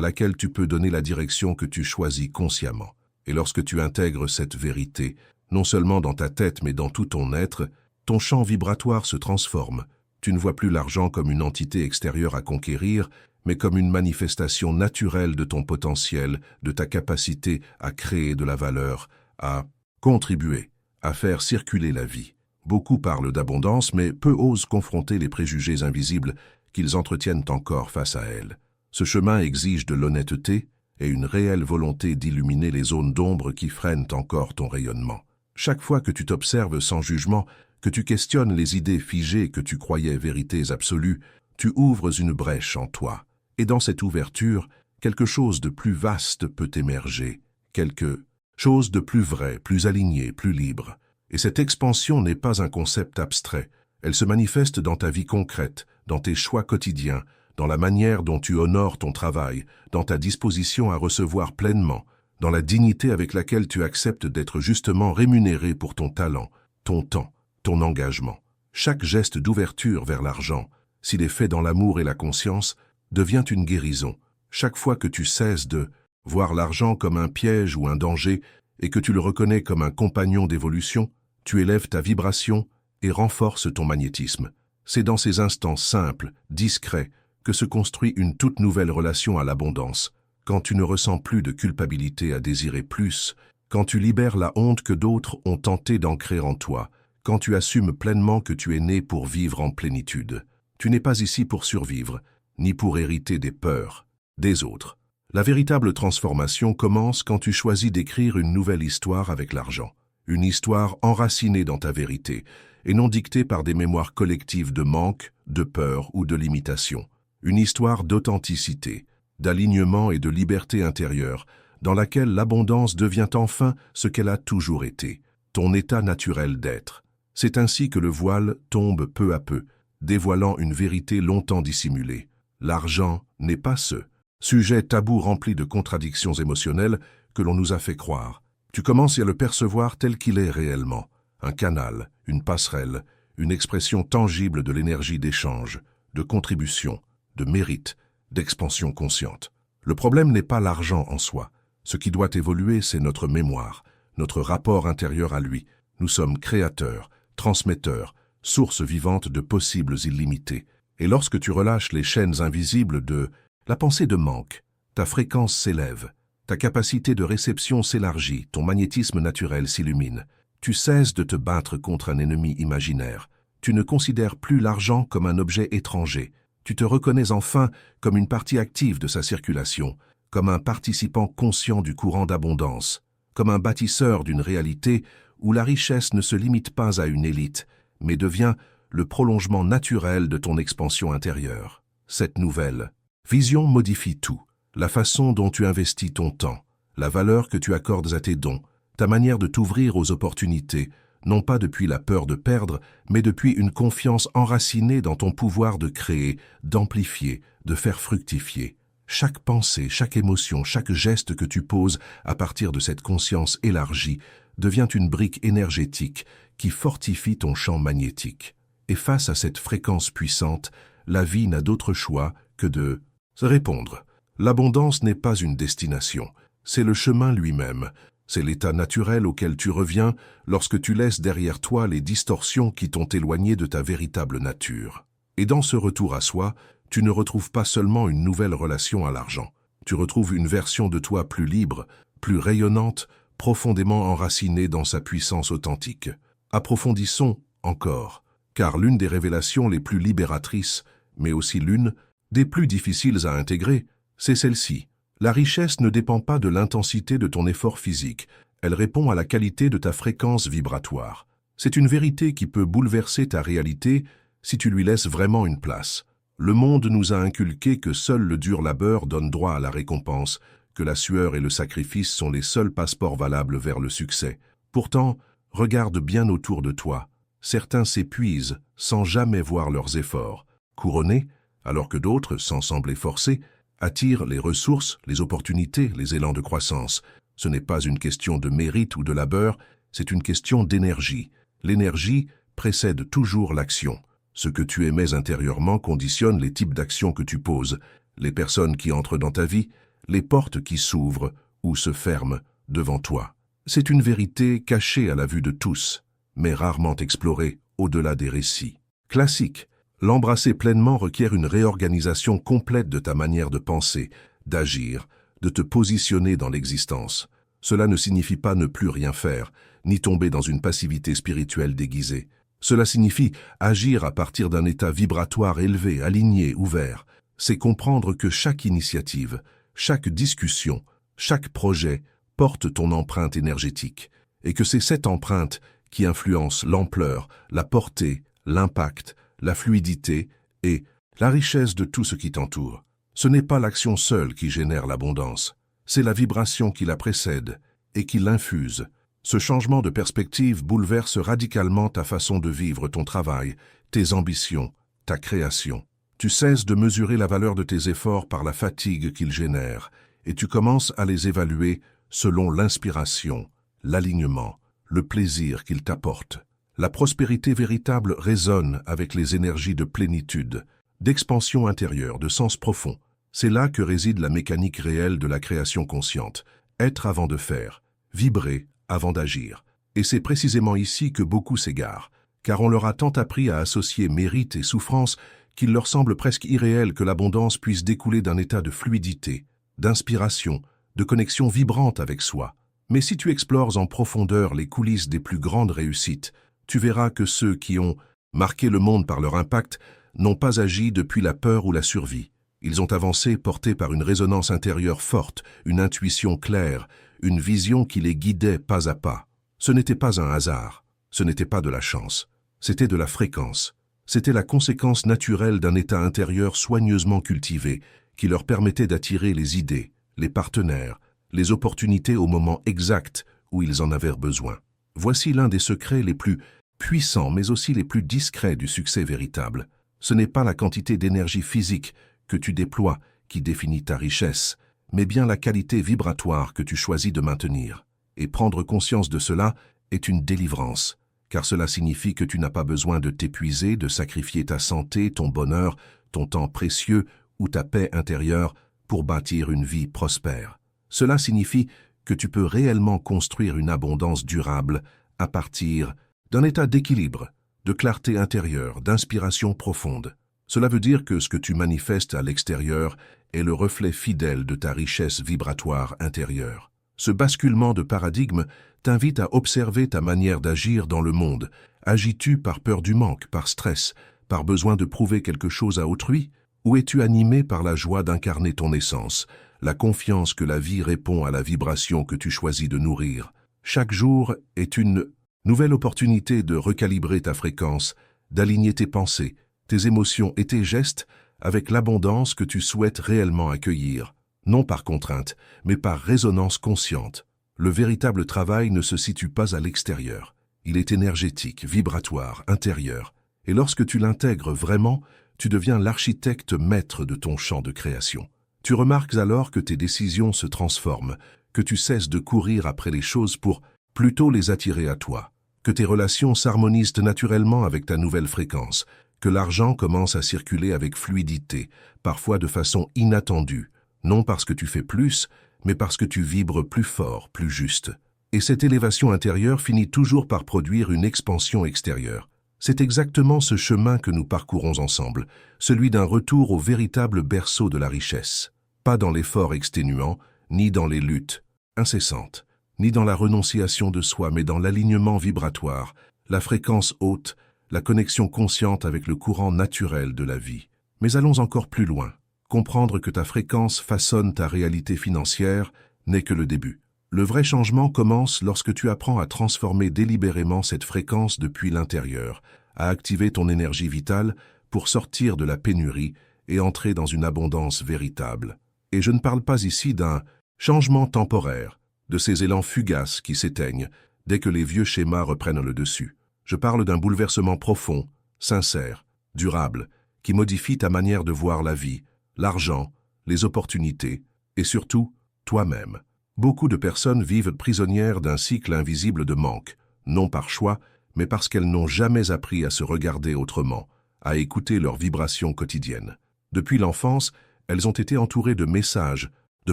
laquelle tu peux donner la direction que tu choisis consciemment. Et lorsque tu intègres cette vérité, non seulement dans ta tête mais dans tout ton être, ton champ vibratoire se transforme. Tu ne vois plus l'argent comme une entité extérieure à conquérir, mais comme une manifestation naturelle de ton potentiel, de ta capacité à créer de la valeur, à contribuer, à faire circuler la vie. Beaucoup parlent d'abondance, mais peu osent confronter les préjugés invisibles qu'ils entretiennent encore face à elle. Ce chemin exige de l'honnêteté et une réelle volonté d'illuminer les zones d'ombre qui freinent encore ton rayonnement. Chaque fois que tu t'observes sans jugement, que tu questionnes les idées figées que tu croyais vérités absolues, tu ouvres une brèche en toi. Et dans cette ouverture, quelque chose de plus vaste peut émerger, quelque chose de plus vrai, plus aligné, plus libre. Et cette expansion n'est pas un concept abstrait, elle se manifeste dans ta vie concrète, dans tes choix quotidiens, dans la manière dont tu honores ton travail, dans ta disposition à recevoir pleinement, dans la dignité avec laquelle tu acceptes d'être justement rémunéré pour ton talent, ton temps, ton engagement. Chaque geste d'ouverture vers l'argent, s'il est fait dans l'amour et la conscience, devient une guérison. Chaque fois que tu cesses de voir l'argent comme un piège ou un danger et que tu le reconnais comme un compagnon d'évolution, tu élèves ta vibration et renforces ton magnétisme. C'est dans ces instants simples, discrets, que se construit une toute nouvelle relation à l'abondance, quand tu ne ressens plus de culpabilité à désirer plus, quand tu libères la honte que d'autres ont tenté d'ancrer en toi, quand tu assumes pleinement que tu es né pour vivre en plénitude. Tu n'es pas ici pour survivre, ni pour hériter des peurs des autres. La véritable transformation commence quand tu choisis d'écrire une nouvelle histoire avec l'argent, une histoire enracinée dans ta vérité, et non dictée par des mémoires collectives de manque, de peur ou de limitation. Une histoire d'authenticité, d'alignement et de liberté intérieure, dans laquelle l'abondance devient enfin ce qu'elle a toujours été, ton état naturel d'être. C'est ainsi que le voile tombe peu à peu, dévoilant une vérité longtemps dissimulée. L'argent n'est pas ce sujet tabou rempli de contradictions émotionnelles que l'on nous a fait croire. Tu commences à le percevoir tel qu'il est réellement, un canal, une passerelle, une expression tangible de l'énergie d'échange, de contribution, de mérite, d'expansion consciente. Le problème n'est pas l'argent en soi. Ce qui doit évoluer, c'est notre mémoire, notre rapport intérieur à lui. Nous sommes créateurs, transmetteurs, sources vivantes de possibles illimités. Et lorsque tu relâches les chaînes invisibles de la pensée de manque, ta fréquence s'élève, ta capacité de réception s'élargit, ton magnétisme naturel s'illumine. Tu cesses de te battre contre un ennemi imaginaire. Tu ne considères plus l'argent comme un objet étranger. Tu te reconnais enfin comme une partie active de sa circulation, comme un participant conscient du courant d'abondance, comme un bâtisseur d'une réalité où la richesse ne se limite pas à une élite, mais devient le prolongement naturel de ton expansion intérieure. Cette nouvelle vision modifie tout, la façon dont tu investis ton temps, la valeur que tu accordes à tes dons, ta manière de t'ouvrir aux opportunités, non pas depuis la peur de perdre, mais depuis une confiance enracinée dans ton pouvoir de créer, d'amplifier, de faire fructifier. Chaque pensée, chaque émotion, chaque geste que tu poses à partir de cette conscience élargie devient une brique énergétique qui fortifie ton champ magnétique. Et face à cette fréquence puissante, la vie n'a d'autre choix que de se répondre. L'abondance n'est pas une destination, c'est le chemin lui-même. C'est l'état naturel auquel tu reviens lorsque tu laisses derrière toi les distorsions qui t'ont éloigné de ta véritable nature. Et dans ce retour à soi, tu ne retrouves pas seulement une nouvelle relation à l'argent. Tu retrouves une version de toi plus libre, plus rayonnante, profondément enracinée dans sa puissance authentique. Approfondissons encore, car l'une des révélations les plus libératrices, mais aussi l'une des plus difficiles à intégrer, c'est celle-ci. La richesse ne dépend pas de l'intensité de ton effort physique, elle répond à la qualité de ta fréquence vibratoire. C'est une vérité qui peut bouleverser ta réalité si tu lui laisses vraiment une place. Le monde nous a inculqué que seul le dur labeur donne droit à la récompense, que la sueur et le sacrifice sont les seuls passeports valables vers le succès. Pourtant, regarde bien autour de toi. Certains s'épuisent sans jamais voir leurs efforts, couronnés, alors que d'autres, sans sembler forcés, attirent les ressources, les opportunités, les élans de croissance. Ce n'est pas une question de mérite ou de labeur, c'est une question d'énergie. L'énergie précède toujours l'action. Ce que tu émets intérieurement conditionne les types d'actions que tu poses, les personnes qui entrent dans ta vie, les portes qui s'ouvrent ou se ferment devant toi. C'est une vérité cachée à la vue de tous, mais rarement explorée au-delà des récits. Classique, l'embrasser pleinement requiert une réorganisation complète de ta manière de penser, d'agir, de te positionner dans l'existence. Cela ne signifie pas ne plus rien faire, ni tomber dans une passivité spirituelle déguisée. Cela signifie agir à partir d'un état vibratoire élevé, aligné, ouvert. C'est comprendre que chaque initiative, chaque discussion, chaque projet porte ton empreinte énergétique, et que c'est cette empreinte qui influence l'ampleur, la portée, l'impact, la fluidité et la richesse de tout ce qui t'entoure. Ce n'est pas l'action seule qui génère l'abondance, c'est la vibration qui la précède et qui l'infuse. Ce changement de perspective bouleverse radicalement ta façon de vivre ton travail, tes ambitions, ta création. Tu cesses de mesurer la valeur de tes efforts par la fatigue qu'ils génèrent, et tu commences à les évaluer selon l'inspiration, l'alignement, le plaisir qu'ils t'apportent. La prospérité véritable résonne avec les énergies de plénitude, d'expansion intérieure, de sens profond. C'est là que réside la mécanique réelle de la création consciente. Être avant de faire, vibrer avant d'agir. Et c'est précisément ici que beaucoup s'égarent, car on leur a tant appris à associer mérite et souffrance qu'il leur semble presque irréel que l'abondance puisse découler d'un état de fluidité, d'inspiration, de connexion vibrante avec soi. Mais si tu explores en profondeur les coulisses des plus grandes réussites, tu verras que ceux qui ont marqué le monde par leur impact n'ont pas agi depuis la peur ou la survie. Ils ont avancé portés par une résonance intérieure forte, une intuition claire, une vision qui les guidait pas à pas. Ce n'était pas un hasard, ce n'était pas de la chance, c'était de la fréquence. C'était la conséquence naturelle d'un état intérieur soigneusement cultivé qui leur permettait d'attirer les idées, les partenaires, les opportunités au moment exact où ils en avaient besoin. Voici l'un des secrets les plus puissants mais aussi les plus discrets du succès véritable. Ce n'est pas la quantité d'énergie physique que tu déploies qui définit ta richesse, mais bien la qualité vibratoire que tu choisis de maintenir. Et prendre conscience de cela est une délivrance, car cela signifie que tu n'as pas besoin de t'épuiser, de sacrifier ta santé, ton bonheur, ton temps précieux ou ta paix intérieure pour bâtir une vie prospère. Cela signifie que tu peux réellement construire une abondance durable à partir d'un état d'équilibre, de clarté intérieure, d'inspiration profonde. Cela veut dire que ce que tu manifestes à l'extérieur est le reflet fidèle de ta richesse vibratoire intérieure. Ce basculement de paradigme t'invite à observer ta manière d'agir dans le monde. Agis-tu par peur du manque, par stress, par besoin de prouver quelque chose à autrui? Ou es-tu animé par la joie d'incarner ton essence, la confiance que la vie répond à la vibration que tu choisis de nourrir? Chaque jour est une nouvelle opportunité de recalibrer ta fréquence, d'aligner tes pensées, tes émotions et tes gestes avec l'abondance que tu souhaites réellement accueillir, non par contrainte, mais par résonance consciente. Le véritable travail ne se situe pas à l'extérieur. Il est énergétique, vibratoire, intérieur. Et lorsque tu l'intègres vraiment, tu deviens l'architecte maître de ton champ de création. Tu remarques alors que tes décisions se transforment, que tu cesses de courir après les choses pour plutôt les attirer à toi, que tes relations s'harmonisent naturellement avec ta nouvelle fréquence, que l'argent commence à circuler avec fluidité, parfois de façon inattendue, non parce que tu fais plus, mais parce que tu vibres plus fort, plus juste. Et cette élévation intérieure finit toujours par produire une expansion extérieure. C'est exactement ce chemin que nous parcourons ensemble, celui d'un retour au véritable berceau de la richesse. Pas dans l'effort exténuant, ni dans les luttes incessantes, ni dans la renonciation de soi, mais dans l'alignement vibratoire, la fréquence haute, la connexion consciente avec le courant naturel de la vie. Mais allons encore plus loin. Comprendre que ta fréquence façonne ta réalité financière n'est que le début. Le vrai changement commence lorsque tu apprends à transformer délibérément cette fréquence depuis l'intérieur, à activer ton énergie vitale pour sortir de la pénurie et entrer dans une abondance véritable. Et je ne parle pas ici d'un changement temporaire, de ces élans fugaces qui s'éteignent dès que les vieux schémas reprennent le dessus. Je parle d'un bouleversement profond, sincère, durable, qui modifie ta manière de voir la vie, l'argent, les opportunités et surtout toi-même. Beaucoup de personnes vivent prisonnières d'un cycle invisible de manque, non par choix, mais parce qu'elles n'ont jamais appris à se regarder autrement, à écouter leurs vibrations quotidiennes. Depuis l'enfance, elles ont été entourées de messages, de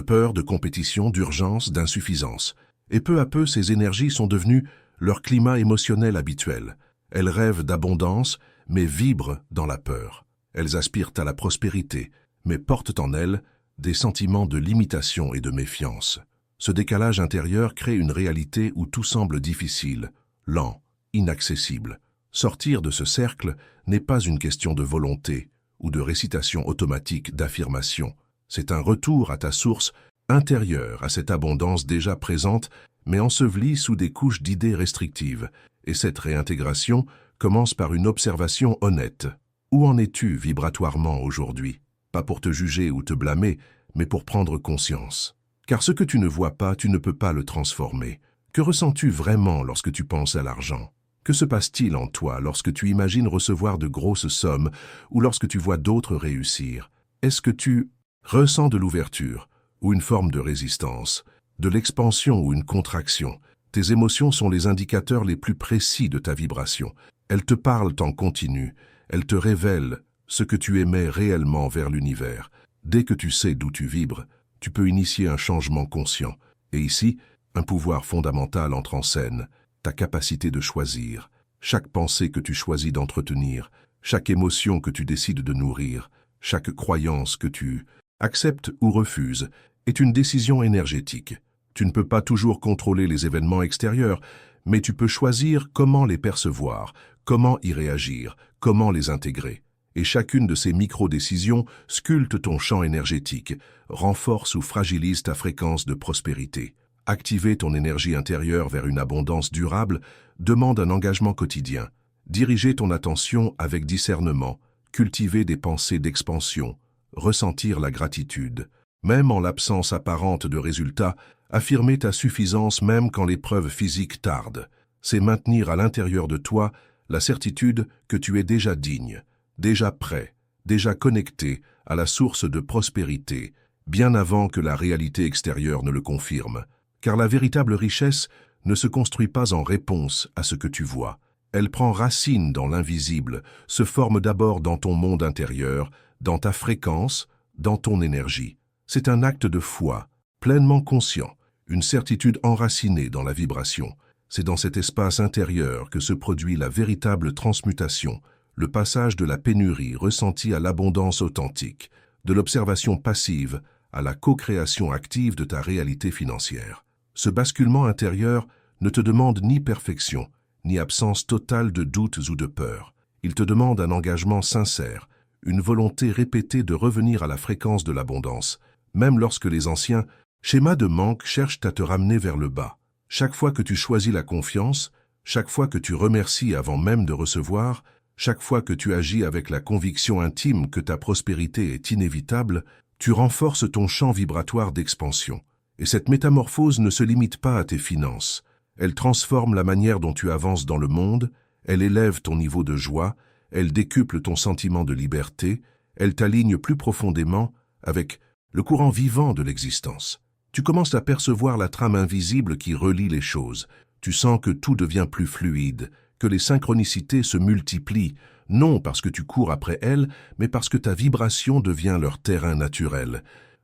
peur, de compétition, d'urgence, d'insuffisance. Et peu à peu, ces énergies sont devenues leur climat émotionnel habituel. Elles rêvent d'abondance, mais vibrent dans la peur. Elles aspirent à la prospérité, mais portent en elles des sentiments de limitation et de méfiance. Ce décalage intérieur crée une réalité où tout semble difficile, lent, inaccessible. Sortir de ce cercle n'est pas une question de volonté ou de récitation automatique d'affirmation. C'est un retour à ta source intérieure, à cette abondance déjà présente, mais ensevelie sous des couches d'idées restrictives. Et cette réintégration commence par une observation honnête. Où en es-tu vibratoirement aujourd'hui? Pas pour te juger ou te blâmer, mais pour prendre conscience. Car ce que tu ne vois pas, tu ne peux pas le transformer. Que ressens-tu vraiment lorsque tu penses à l'argent? Que se passe-t-il en toi lorsque tu imagines recevoir de grosses sommes ou lorsque tu vois d'autres réussir? Est-ce que tu ressens de l'ouverture ou une forme de résistance, de l'expansion ou une contraction? Tes émotions sont les indicateurs les plus précis de ta vibration. Elles te parlent en continu, elles te révèlent ce que tu émets réellement vers l'univers. Dès que tu sais d'où tu vibres, tu peux initier un changement conscient. Et ici, un pouvoir fondamental entre en scène, ta capacité de choisir. Chaque pensée que tu choisis d'entretenir, chaque émotion que tu décides de nourrir, chaque croyance que tu acceptes ou refuses, est une décision énergétique. Tu ne peux pas toujours contrôler les événements extérieurs, mais tu peux choisir comment les percevoir, comment y réagir, comment les intégrer. Et chacune de ces micro-décisions sculpte ton champ énergétique, renforce ou fragilise ta fréquence de prospérité. Activer ton énergie intérieure vers une abondance durable demande un engagement quotidien. Diriger ton attention avec discernement, cultiver des pensées d'expansion, ressentir la gratitude. Même en l'absence apparente de résultats, affirmer ta suffisance même quand l'épreuve physique tarde. C'est maintenir à l'intérieur de toi la certitude que tu es déjà digne, déjà prêt, déjà connecté à la source de prospérité, bien avant que la réalité extérieure ne le confirme. Car la véritable richesse ne se construit pas en réponse à ce que tu vois. Elle prend racine dans l'invisible, se forme d'abord dans ton monde intérieur, dans ta fréquence, dans ton énergie. C'est un acte de foi, pleinement conscient, une certitude enracinée dans la vibration. C'est dans cet espace intérieur que se produit la véritable transmutation, le passage de la pénurie ressentie à l'abondance authentique, de l'observation passive à la co-création active de ta réalité financière. Ce basculement intérieur ne te demande ni perfection, ni absence totale de doutes ou de peurs. Il te demande un engagement sincère, une volonté répétée de revenir à la fréquence de l'abondance, même lorsque les anciens schémas de manque cherchent à te ramener vers le bas. Chaque fois que tu choisis la confiance, chaque fois que tu remercies avant même de recevoir, chaque fois que tu agis avec la conviction intime que ta prospérité est inévitable, tu renforces ton champ vibratoire d'expansion. Et cette métamorphose ne se limite pas à tes finances. Elle transforme la manière dont tu avances dans le monde, elle élève ton niveau de joie, elle décuple ton sentiment de liberté, elle t'aligne plus profondément avec le courant vivant de l'existence. Tu commences à percevoir la trame invisible qui relie les choses. Tu sens que tout devient plus fluide, que les synchronicités se multiplient, non parce que tu cours après elles, mais parce que ta vibration devient leur terrain naturel.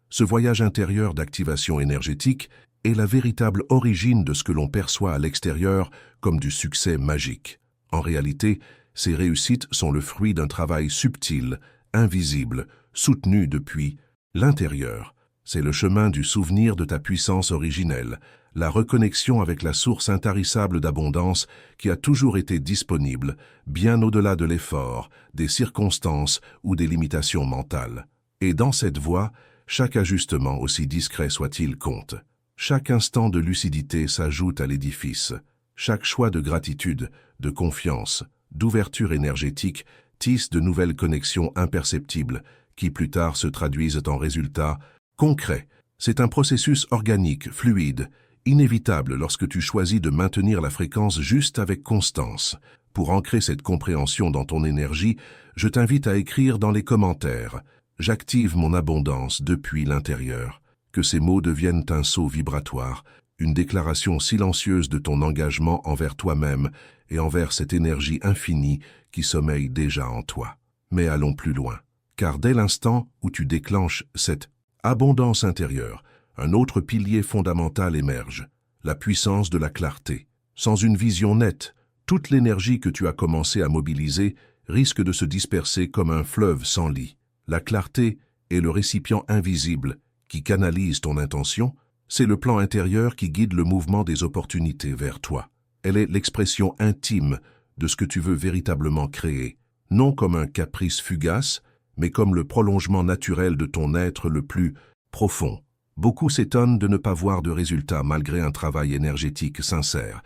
Ce voyage intérieur d'activation énergétique est la véritable origine de ce que l'on perçoit à l'extérieur comme du succès magique. En réalité, ces réussites sont le fruit d'un travail subtil, invisible, soutenu depuis l'intérieur. C'est le chemin du souvenir de ta puissance originelle, la reconnexion avec la source intarissable d'abondance qui a toujours été disponible, bien au-delà de l'effort, des circonstances ou des limitations mentales. Et dans cette voie, chaque ajustement, aussi discret soit-il, compte. Chaque instant de lucidité s'ajoute à l'édifice. Chaque choix de gratitude, de confiance, d'ouverture énergétique tisse de nouvelles connexions imperceptibles qui plus tard se traduisent en résultats concrets. C'est un processus organique, fluide, inévitable lorsque tu choisis de maintenir la fréquence juste avec constance. Pour ancrer cette compréhension dans ton énergie, je t'invite à écrire dans les commentaires « J'active mon abondance depuis l'intérieur ». Que ces mots deviennent un sceau vibratoire, une déclaration silencieuse de ton engagement envers toi-même et envers cette énergie infinie qui sommeille déjà en toi. Mais allons plus loin, car dès l'instant où tu déclenches cette abondance intérieure, un autre pilier fondamental émerge, la puissance de la clarté. Sans une vision nette, toute l'énergie que tu as commencé à mobiliser risque de se disperser comme un fleuve sans lit. La clarté est le récipient invisible qui canalise ton intention, c'est le plan intérieur qui guide le mouvement des opportunités vers toi. Elle est l'expression intime de ce que tu veux véritablement créer, non comme un caprice fugace, mais comme le prolongement naturel de ton être le plus profond. Beaucoup s'étonnent de ne pas voir de résultats malgré un travail énergétique sincère,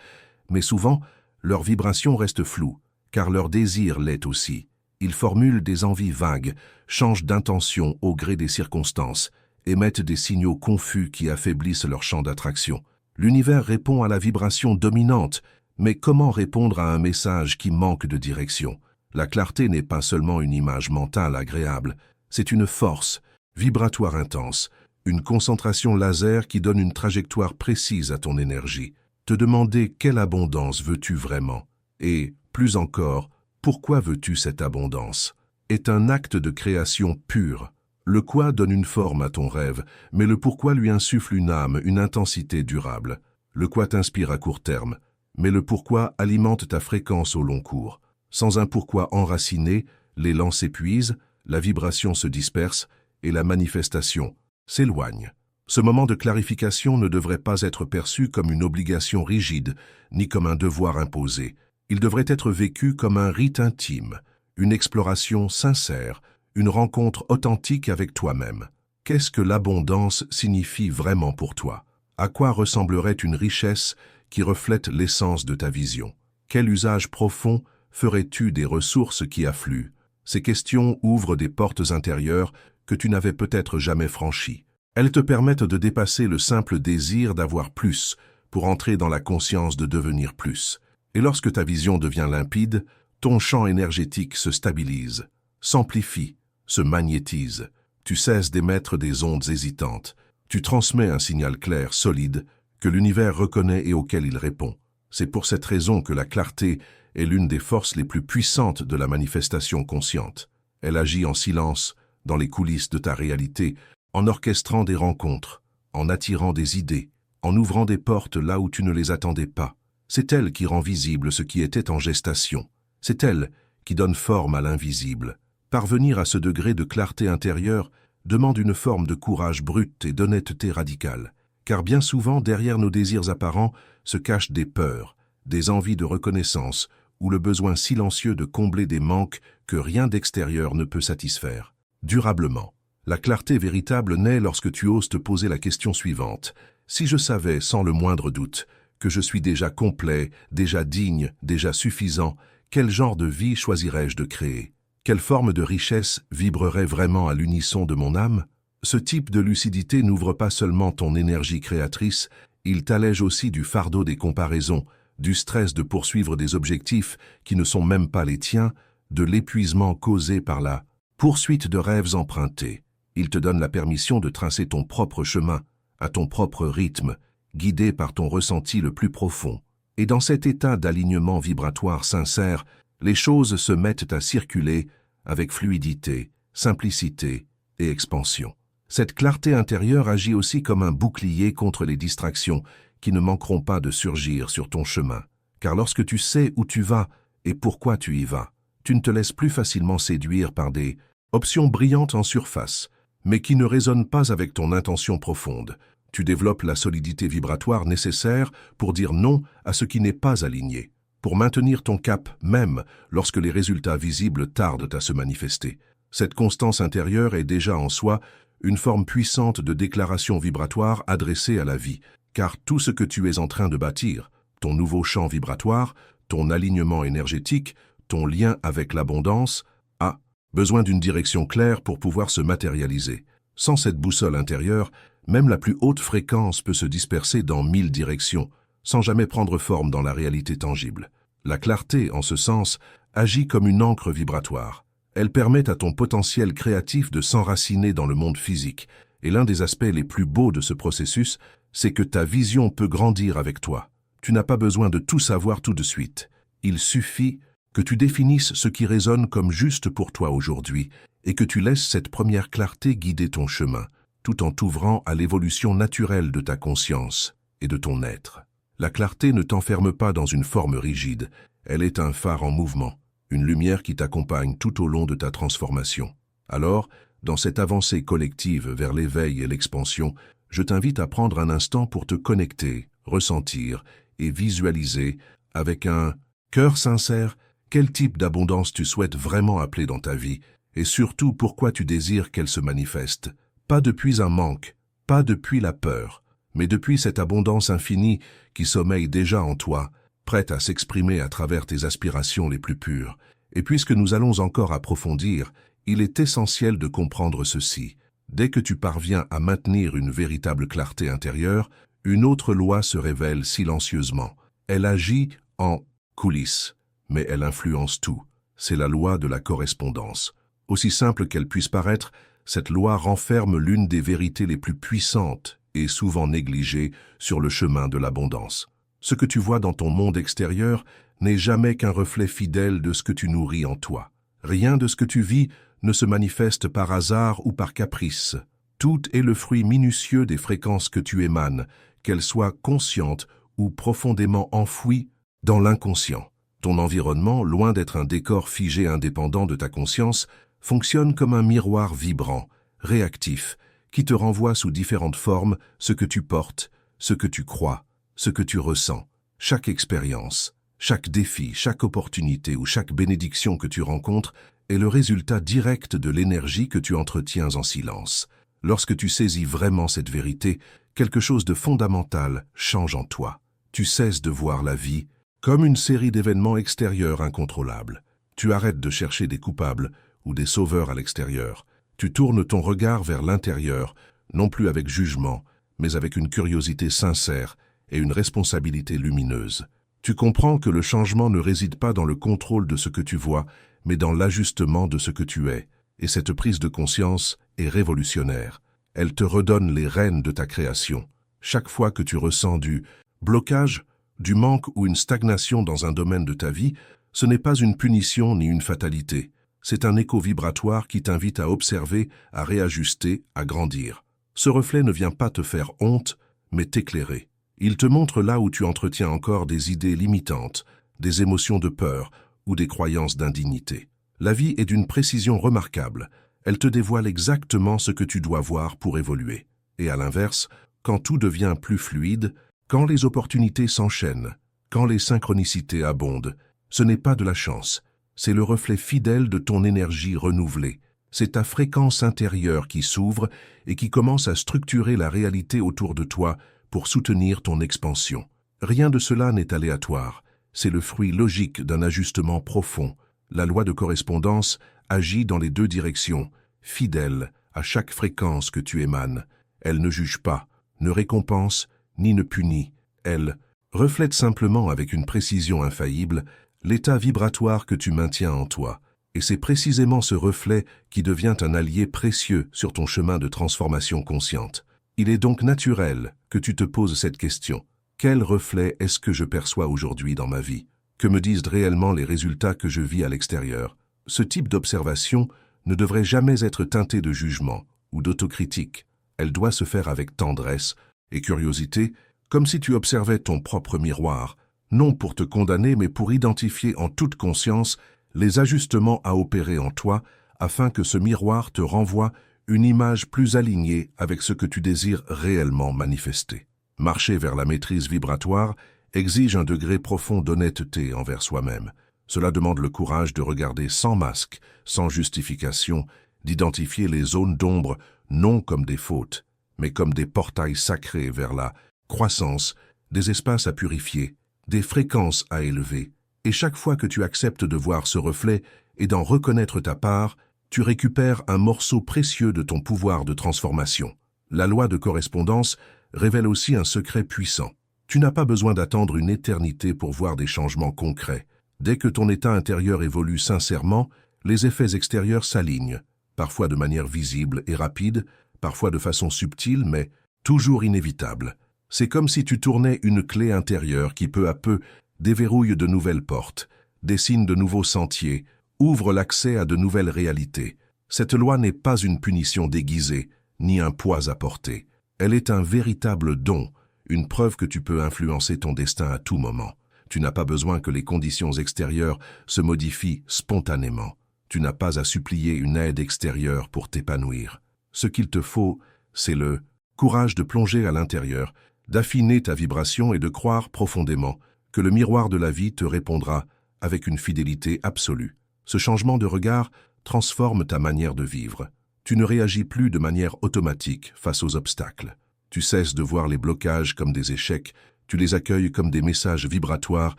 mais souvent, leur vibration reste floue, car leur désir l'est aussi. Ils formulent des envies vagues, changent d'intention au gré des circonstances, émettent des signaux confus qui affaiblissent leur champ d'attraction. L'univers répond à la vibration dominante, mais comment répondre à un message qui manque de direction? La clarté n'est pas seulement une image mentale agréable, c'est une force vibratoire intense, une concentration laser qui donne une trajectoire précise à ton énergie. Te demander quelle abondance veux-tu vraiment? Et, plus encore, pourquoi veux-tu cette abondance? Est un acte de création pure. Le quoi donne une forme à ton rêve, mais le pourquoi lui insuffle une âme, une intensité durable. Le quoi t'inspire à court terme, mais le pourquoi alimente ta fréquence au long cours. Sans un pourquoi enraciné, l'élan s'épuise, la vibration se disperse et la manifestation s'éloigne. Ce moment de clarification ne devrait pas être perçu comme une obligation rigide, ni comme un devoir imposé. Il devrait être vécu comme un rite intime, une exploration sincère, une rencontre authentique avec toi-même. Qu'est-ce que l'abondance signifie vraiment pour toi? À quoi ressemblerait une richesse qui reflète l'essence de ta vision? Quel usage profond ferais-tu des ressources qui affluent? Ces questions ouvrent des portes intérieures que tu n'avais peut-être jamais franchies. Elles te permettent de dépasser le simple désir d'avoir plus pour entrer dans la conscience de devenir plus. Et lorsque ta vision devient limpide, ton champ énergétique se stabilise, s'amplifie, se magnétise. Tu cesses d'émettre des ondes hésitantes. Tu transmets un signal clair, solide, que l'univers reconnaît et auquel il répond. C'est pour cette raison que la clarté est l'une des forces les plus puissantes de la manifestation consciente. Elle agit en silence, dans les coulisses de ta réalité, en orchestrant des rencontres, en attirant des idées, en ouvrant des portes là où tu ne les attendais pas. C'est elle qui rend visible ce qui était en gestation. C'est elle qui donne forme à l'invisible. Parvenir à ce degré de clarté intérieure demande une forme de courage brut et d'honnêteté radicale, car bien souvent, derrière nos désirs apparents, se cachent des peurs, des envies de reconnaissance ou le besoin silencieux de combler des manques que rien d'extérieur ne peut satisfaire. Durablement. La clarté véritable naît lorsque tu oses te poser la question suivante. Si je savais, sans le moindre doute, que je suis déjà complet, déjà digne, déjà suffisant, quel genre de vie choisirais-je de créer? Quelle forme de richesse vibrerait vraiment à l'unisson de mon âme? Ce type de lucidité n'ouvre pas seulement ton énergie créatrice, il t'allège aussi du fardeau des comparaisons, du stress de poursuivre des objectifs qui ne sont même pas les tiens, de l'épuisement causé par la poursuite de rêves empruntés. Il te donne la permission de tracer ton propre chemin, à ton propre rythme, guidé par ton ressenti le plus profond. Et dans cet état d'alignement vibratoire sincère, les choses se mettent à circuler avec fluidité, simplicité et expansion. Cette clarté intérieure agit aussi comme un bouclier contre les distractions qui ne manqueront pas de surgir sur ton chemin. Car lorsque tu sais où tu vas et pourquoi tu y vas, tu ne te laisses plus facilement séduire par des options brillantes en surface, mais qui ne résonnent pas avec ton intention profonde. Tu développes la solidité vibratoire nécessaire pour dire non à ce qui n'est pas aligné, pour maintenir ton cap même lorsque les résultats visibles tardent à se manifester. Cette constance intérieure est déjà en soi une forme puissante de déclaration vibratoire adressée à la vie, car tout ce que tu es en train de bâtir, ton nouveau champ vibratoire, ton alignement énergétique, ton lien avec l'abondance, a besoin d'une direction claire pour pouvoir se matérialiser. Sans cette boussole intérieure, même la plus haute fréquence peut se disperser dans 1000 directions, sans jamais prendre forme dans la réalité tangible. La clarté, en ce sens, agit comme une encre vibratoire. Elle permet à ton potentiel créatif de s'enraciner dans le monde physique, et l'un des aspects les plus beaux de ce processus, c'est que ta vision peut grandir avec toi. Tu n'as pas besoin de tout savoir tout de suite. Il suffit que tu définisses ce qui résonne comme juste pour toi aujourd'hui et que tu laisses cette première clarté guider ton chemin, tout en t'ouvrant à l'évolution naturelle de ta conscience et de ton être. La clarté ne t'enferme pas dans une forme rigide, elle est un phare en mouvement, une lumière qui t'accompagne tout au long de ta transformation. Alors, dans cette avancée collective vers l'éveil et l'expansion, je t'invite à prendre un instant pour te connecter, ressentir et visualiser avec un cœur sincère quel type d'abondance tu souhaites vraiment appeler dans ta vie et surtout pourquoi tu désires qu'elle se manifeste. Pas depuis un manque, pas depuis la peur, mais depuis cette abondance infinie qui sommeille déjà en toi, prête à s'exprimer à travers tes aspirations les plus pures. Et puisque nous allons encore approfondir, il est essentiel de comprendre ceci. Dès que tu parviens à maintenir une véritable clarté intérieure, une autre loi se révèle silencieusement. Elle agit en coulisses, mais elle influence tout. C'est la loi de la correspondance. Aussi simple qu'elle puisse paraître, cette loi renferme l'une des vérités les plus puissantes et souvent négligées sur le chemin de l'abondance. Ce que tu vois dans ton monde extérieur n'est jamais qu'un reflet fidèle de ce que tu nourris en toi. Rien de ce que tu vis ne se manifeste par hasard ou par caprice. Tout est le fruit minutieux des fréquences que tu émanes, qu'elles soient conscientes ou profondément enfouies dans l'inconscient. Ton environnement, loin d'être un décor figé indépendant de ta conscience, fonctionne comme un miroir vibrant, réactif, qui te renvoie sous différentes formes ce que tu portes, ce que tu crois, ce que tu ressens. Chaque expérience, chaque défi, chaque opportunité ou chaque bénédiction que tu rencontres est le résultat direct de l'énergie que tu entretiens en silence. Lorsque tu saisis vraiment cette vérité, quelque chose de fondamental change en toi. Tu cesses de voir la vie comme une série d'événements extérieurs incontrôlables. Tu arrêtes de chercher des coupables ou des sauveurs à l'extérieur. Tu tournes ton regard vers l'intérieur, non plus avec jugement, mais avec une curiosité sincère et une responsabilité lumineuse. Tu comprends que le changement ne réside pas dans le contrôle de ce que tu vois, mais dans l'ajustement de ce que tu es. Et cette prise de conscience est révolutionnaire. Elle te redonne les rênes de ta création. Chaque fois que tu ressens du blocage, du manque ou une stagnation dans un domaine de ta vie, ce n'est pas une punition ni une fatalité. C'est un écho vibratoire qui t'invite à observer, à réajuster, à grandir. Ce reflet ne vient pas te faire honte, mais t'éclairer. Il te montre là où tu entretiens encore des idées limitantes, des émotions de peur ou des croyances d'indignité. La vie est d'une précision remarquable. Elle te dévoile exactement ce que tu dois voir pour évoluer. Et à l'inverse, quand tout devient plus fluide, quand les opportunités s'enchaînent, quand les synchronicités abondent, ce n'est pas de la chance, c'est le reflet fidèle de ton énergie renouvelée. C'est ta fréquence intérieure qui s'ouvre et qui commence à structurer la réalité autour de toi pour soutenir ton expansion. Rien de cela n'est aléatoire, c'est le fruit logique d'un ajustement profond. La loi de correspondance agit dans les deux directions, fidèle à chaque fréquence que tu émanes. Elle ne juge pas, ne récompense, ni ne punit. Elle reflète simplement avec une précision infaillible l'état vibratoire que tu maintiens en toi. Et c'est précisément ce reflet qui devient un allié précieux sur ton chemin de transformation consciente. Il est donc naturel que tu te poses cette question. Quel reflet est-ce que je perçois aujourd'hui dans ma vie? Que me disent réellement les résultats que je vis à l'extérieur? Ce type d'observation ne devrait jamais être teinté de jugement ou d'autocritique. Elle doit se faire avec tendresse et curiosité, comme si tu observais ton propre miroir, non pour te condamner mais pour identifier en toute conscience les ajustements à opérer en toi afin que ce miroir te renvoie une image plus alignée avec ce que tu désires réellement manifester. Marcher vers la maîtrise vibratoire exige un degré profond d'honnêteté envers soi-même. Cela demande le courage de regarder sans masque, sans justification, d'identifier les zones d'ombre non comme des fautes, mais comme des portails sacrés vers la croissance, des espaces à purifier, des fréquences à élever. Et chaque fois que tu acceptes de voir ce reflet et d'en reconnaître ta part, tu récupères un morceau précieux de ton pouvoir de transformation. La loi de correspondance révèle aussi un secret puissant. Tu n'as pas besoin d'attendre une éternité pour voir des changements concrets. Dès que ton état intérieur évolue sincèrement, les effets extérieurs s'alignent, parfois de manière visible et rapide, parfois de façon subtile, mais toujours inévitable. C'est comme si tu tournais une clé intérieure qui peu à peu déverrouille de nouvelles portes, dessine de nouveaux sentiers, ouvre l'accès à de nouvelles réalités. Cette loi n'est pas une punition déguisée, ni un poids à porter. Elle est un véritable don, une preuve que tu peux influencer ton destin à tout moment. Tu n'as pas besoin que les conditions extérieures se modifient spontanément. Tu n'as pas à supplier une aide extérieure pour t'épanouir. Ce qu'il te faut, c'est le courage de plonger à l'intérieur, d'affiner ta vibration et de croire profondément que le miroir de la vie te répondra avec une fidélité absolue. Ce changement de regard transforme ta manière de vivre. Tu ne réagis plus de manière automatique face aux obstacles. Tu cesses de voir les blocages comme des échecs, tu les accueilles comme des messages vibratoires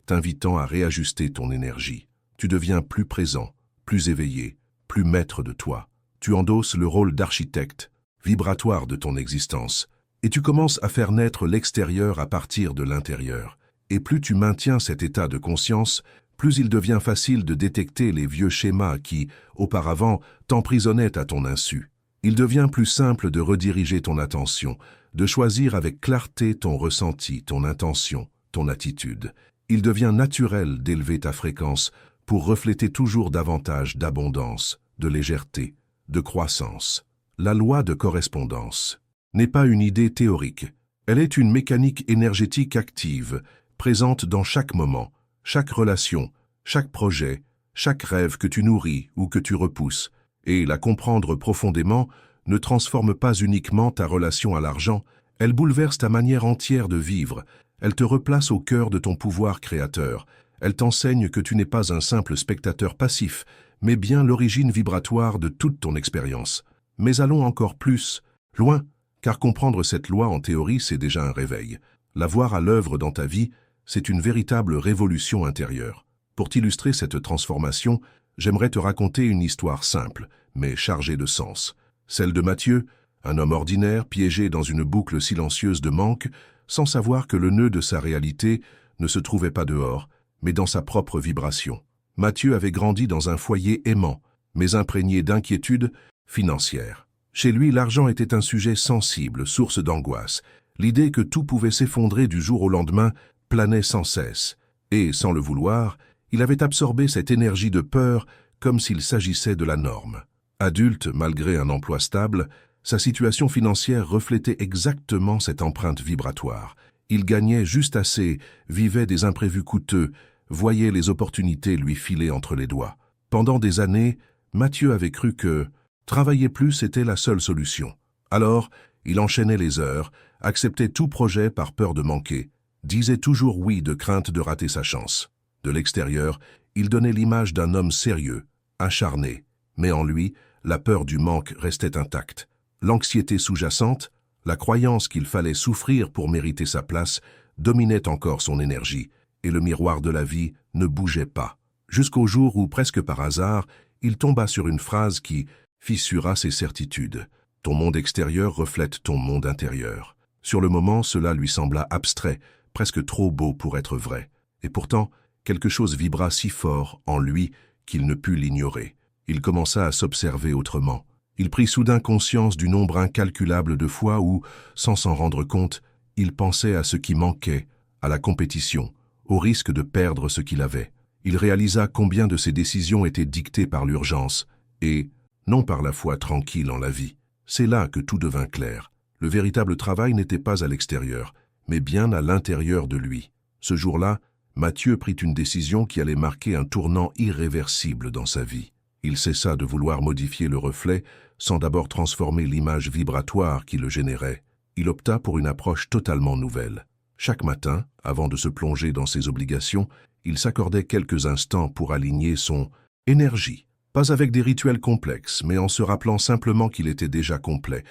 t'invitant à réajuster ton énergie. Tu deviens plus présent, plus éveillé, plus maître de toi. Tu endosses le rôle d'architecte, vibratoire de ton existence, et tu commences à faire naître l'extérieur à partir de l'intérieur. Et plus tu maintiens cet état de conscience, plus il devient facile de détecter les vieux schémas qui, auparavant, t'emprisonnaient à ton insu. Il devient plus simple de rediriger ton attention, de choisir avec clarté ton ressenti, ton intention, ton attitude. Il devient naturel d'élever ta fréquence pour refléter toujours davantage d'abondance, de légèreté, de croissance. La loi de correspondance n'est pas une idée théorique. Elle est une mécanique énergétique active, présente dans chaque moment, chaque relation, chaque projet, chaque rêve que tu nourris ou que tu repousses. Et la comprendre profondément ne transforme pas uniquement ta relation à l'argent, elle bouleverse ta manière entière de vivre, elle te replace au cœur de ton pouvoir créateur, elle t'enseigne que tu n'es pas un simple spectateur passif, mais bien l'origine vibratoire de toute ton expérience. Mais allons encore plus loin, car comprendre cette loi en théorie, c'est déjà un réveil. La voir à l'œuvre dans ta vie, c'est une véritable révolution intérieure. Pour t'illustrer cette transformation, j'aimerais te raconter une histoire simple, mais chargée de sens. Celle de Mathieu, un homme ordinaire piégé dans une boucle silencieuse de manque, sans savoir que le nœud de sa réalité ne se trouvait pas dehors, mais dans sa propre vibration. Mathieu avait grandi dans un foyer aimant, mais imprégné d'inquiétudes financières. Chez lui, l'argent était un sujet sensible, source d'angoisse. L'idée que tout pouvait s'effondrer du jour au lendemain planait sans cesse, et, sans le vouloir, il avait absorbé cette énergie de peur comme s'il s'agissait de la norme. Adulte, malgré un emploi stable, sa situation financière reflétait exactement cette empreinte vibratoire. Il gagnait juste assez, vivait des imprévus coûteux, voyait les opportunités lui filer entre les doigts. Pendant des années, Mathieu avait cru que travailler plus était la seule solution. Alors, il enchaînait les heures, acceptait tout projet par peur de manquer, disait toujours oui de crainte de rater sa chance. De l'extérieur, il donnait l'image d'un homme sérieux, acharné, mais en lui, la peur du manque restait intacte. L'anxiété sous-jacente, la croyance qu'il fallait souffrir pour mériter sa place, dominait encore son énergie, et le miroir de la vie ne bougeait pas. Jusqu'au jour où, presque par hasard, il tomba sur une phrase qui fissura ses certitudes. « Ton monde extérieur reflète ton monde intérieur ». Sur le moment, cela lui sembla abstrait, presque trop beau pour être vrai. Et pourtant, quelque chose vibra si fort en lui qu'il ne put l'ignorer. Il commença à s'observer autrement. Il prit soudain conscience du nombre incalculable de fois où, sans s'en rendre compte, il pensait à ce qui manquait, à la compétition, au risque de perdre ce qu'il avait. Il réalisa combien de ses décisions étaient dictées par l'urgence, et non par la foi tranquille en la vie. C'est là que tout devint clair. Le véritable travail n'était pas à l'extérieur, mais bien à l'intérieur de lui. Ce jour-là, Mathieu prit une décision qui allait marquer un tournant irréversible dans sa vie. Il cessa de vouloir modifier le reflet sans d'abord transformer l'image vibratoire qui le générait. Il opta pour une approche totalement nouvelle. Chaque matin, avant de se plonger dans ses obligations, il s'accordait quelques instants pour aligner son énergie. Pas avec des rituels complexes, mais en se rappelant simplement qu'il était déjà complet,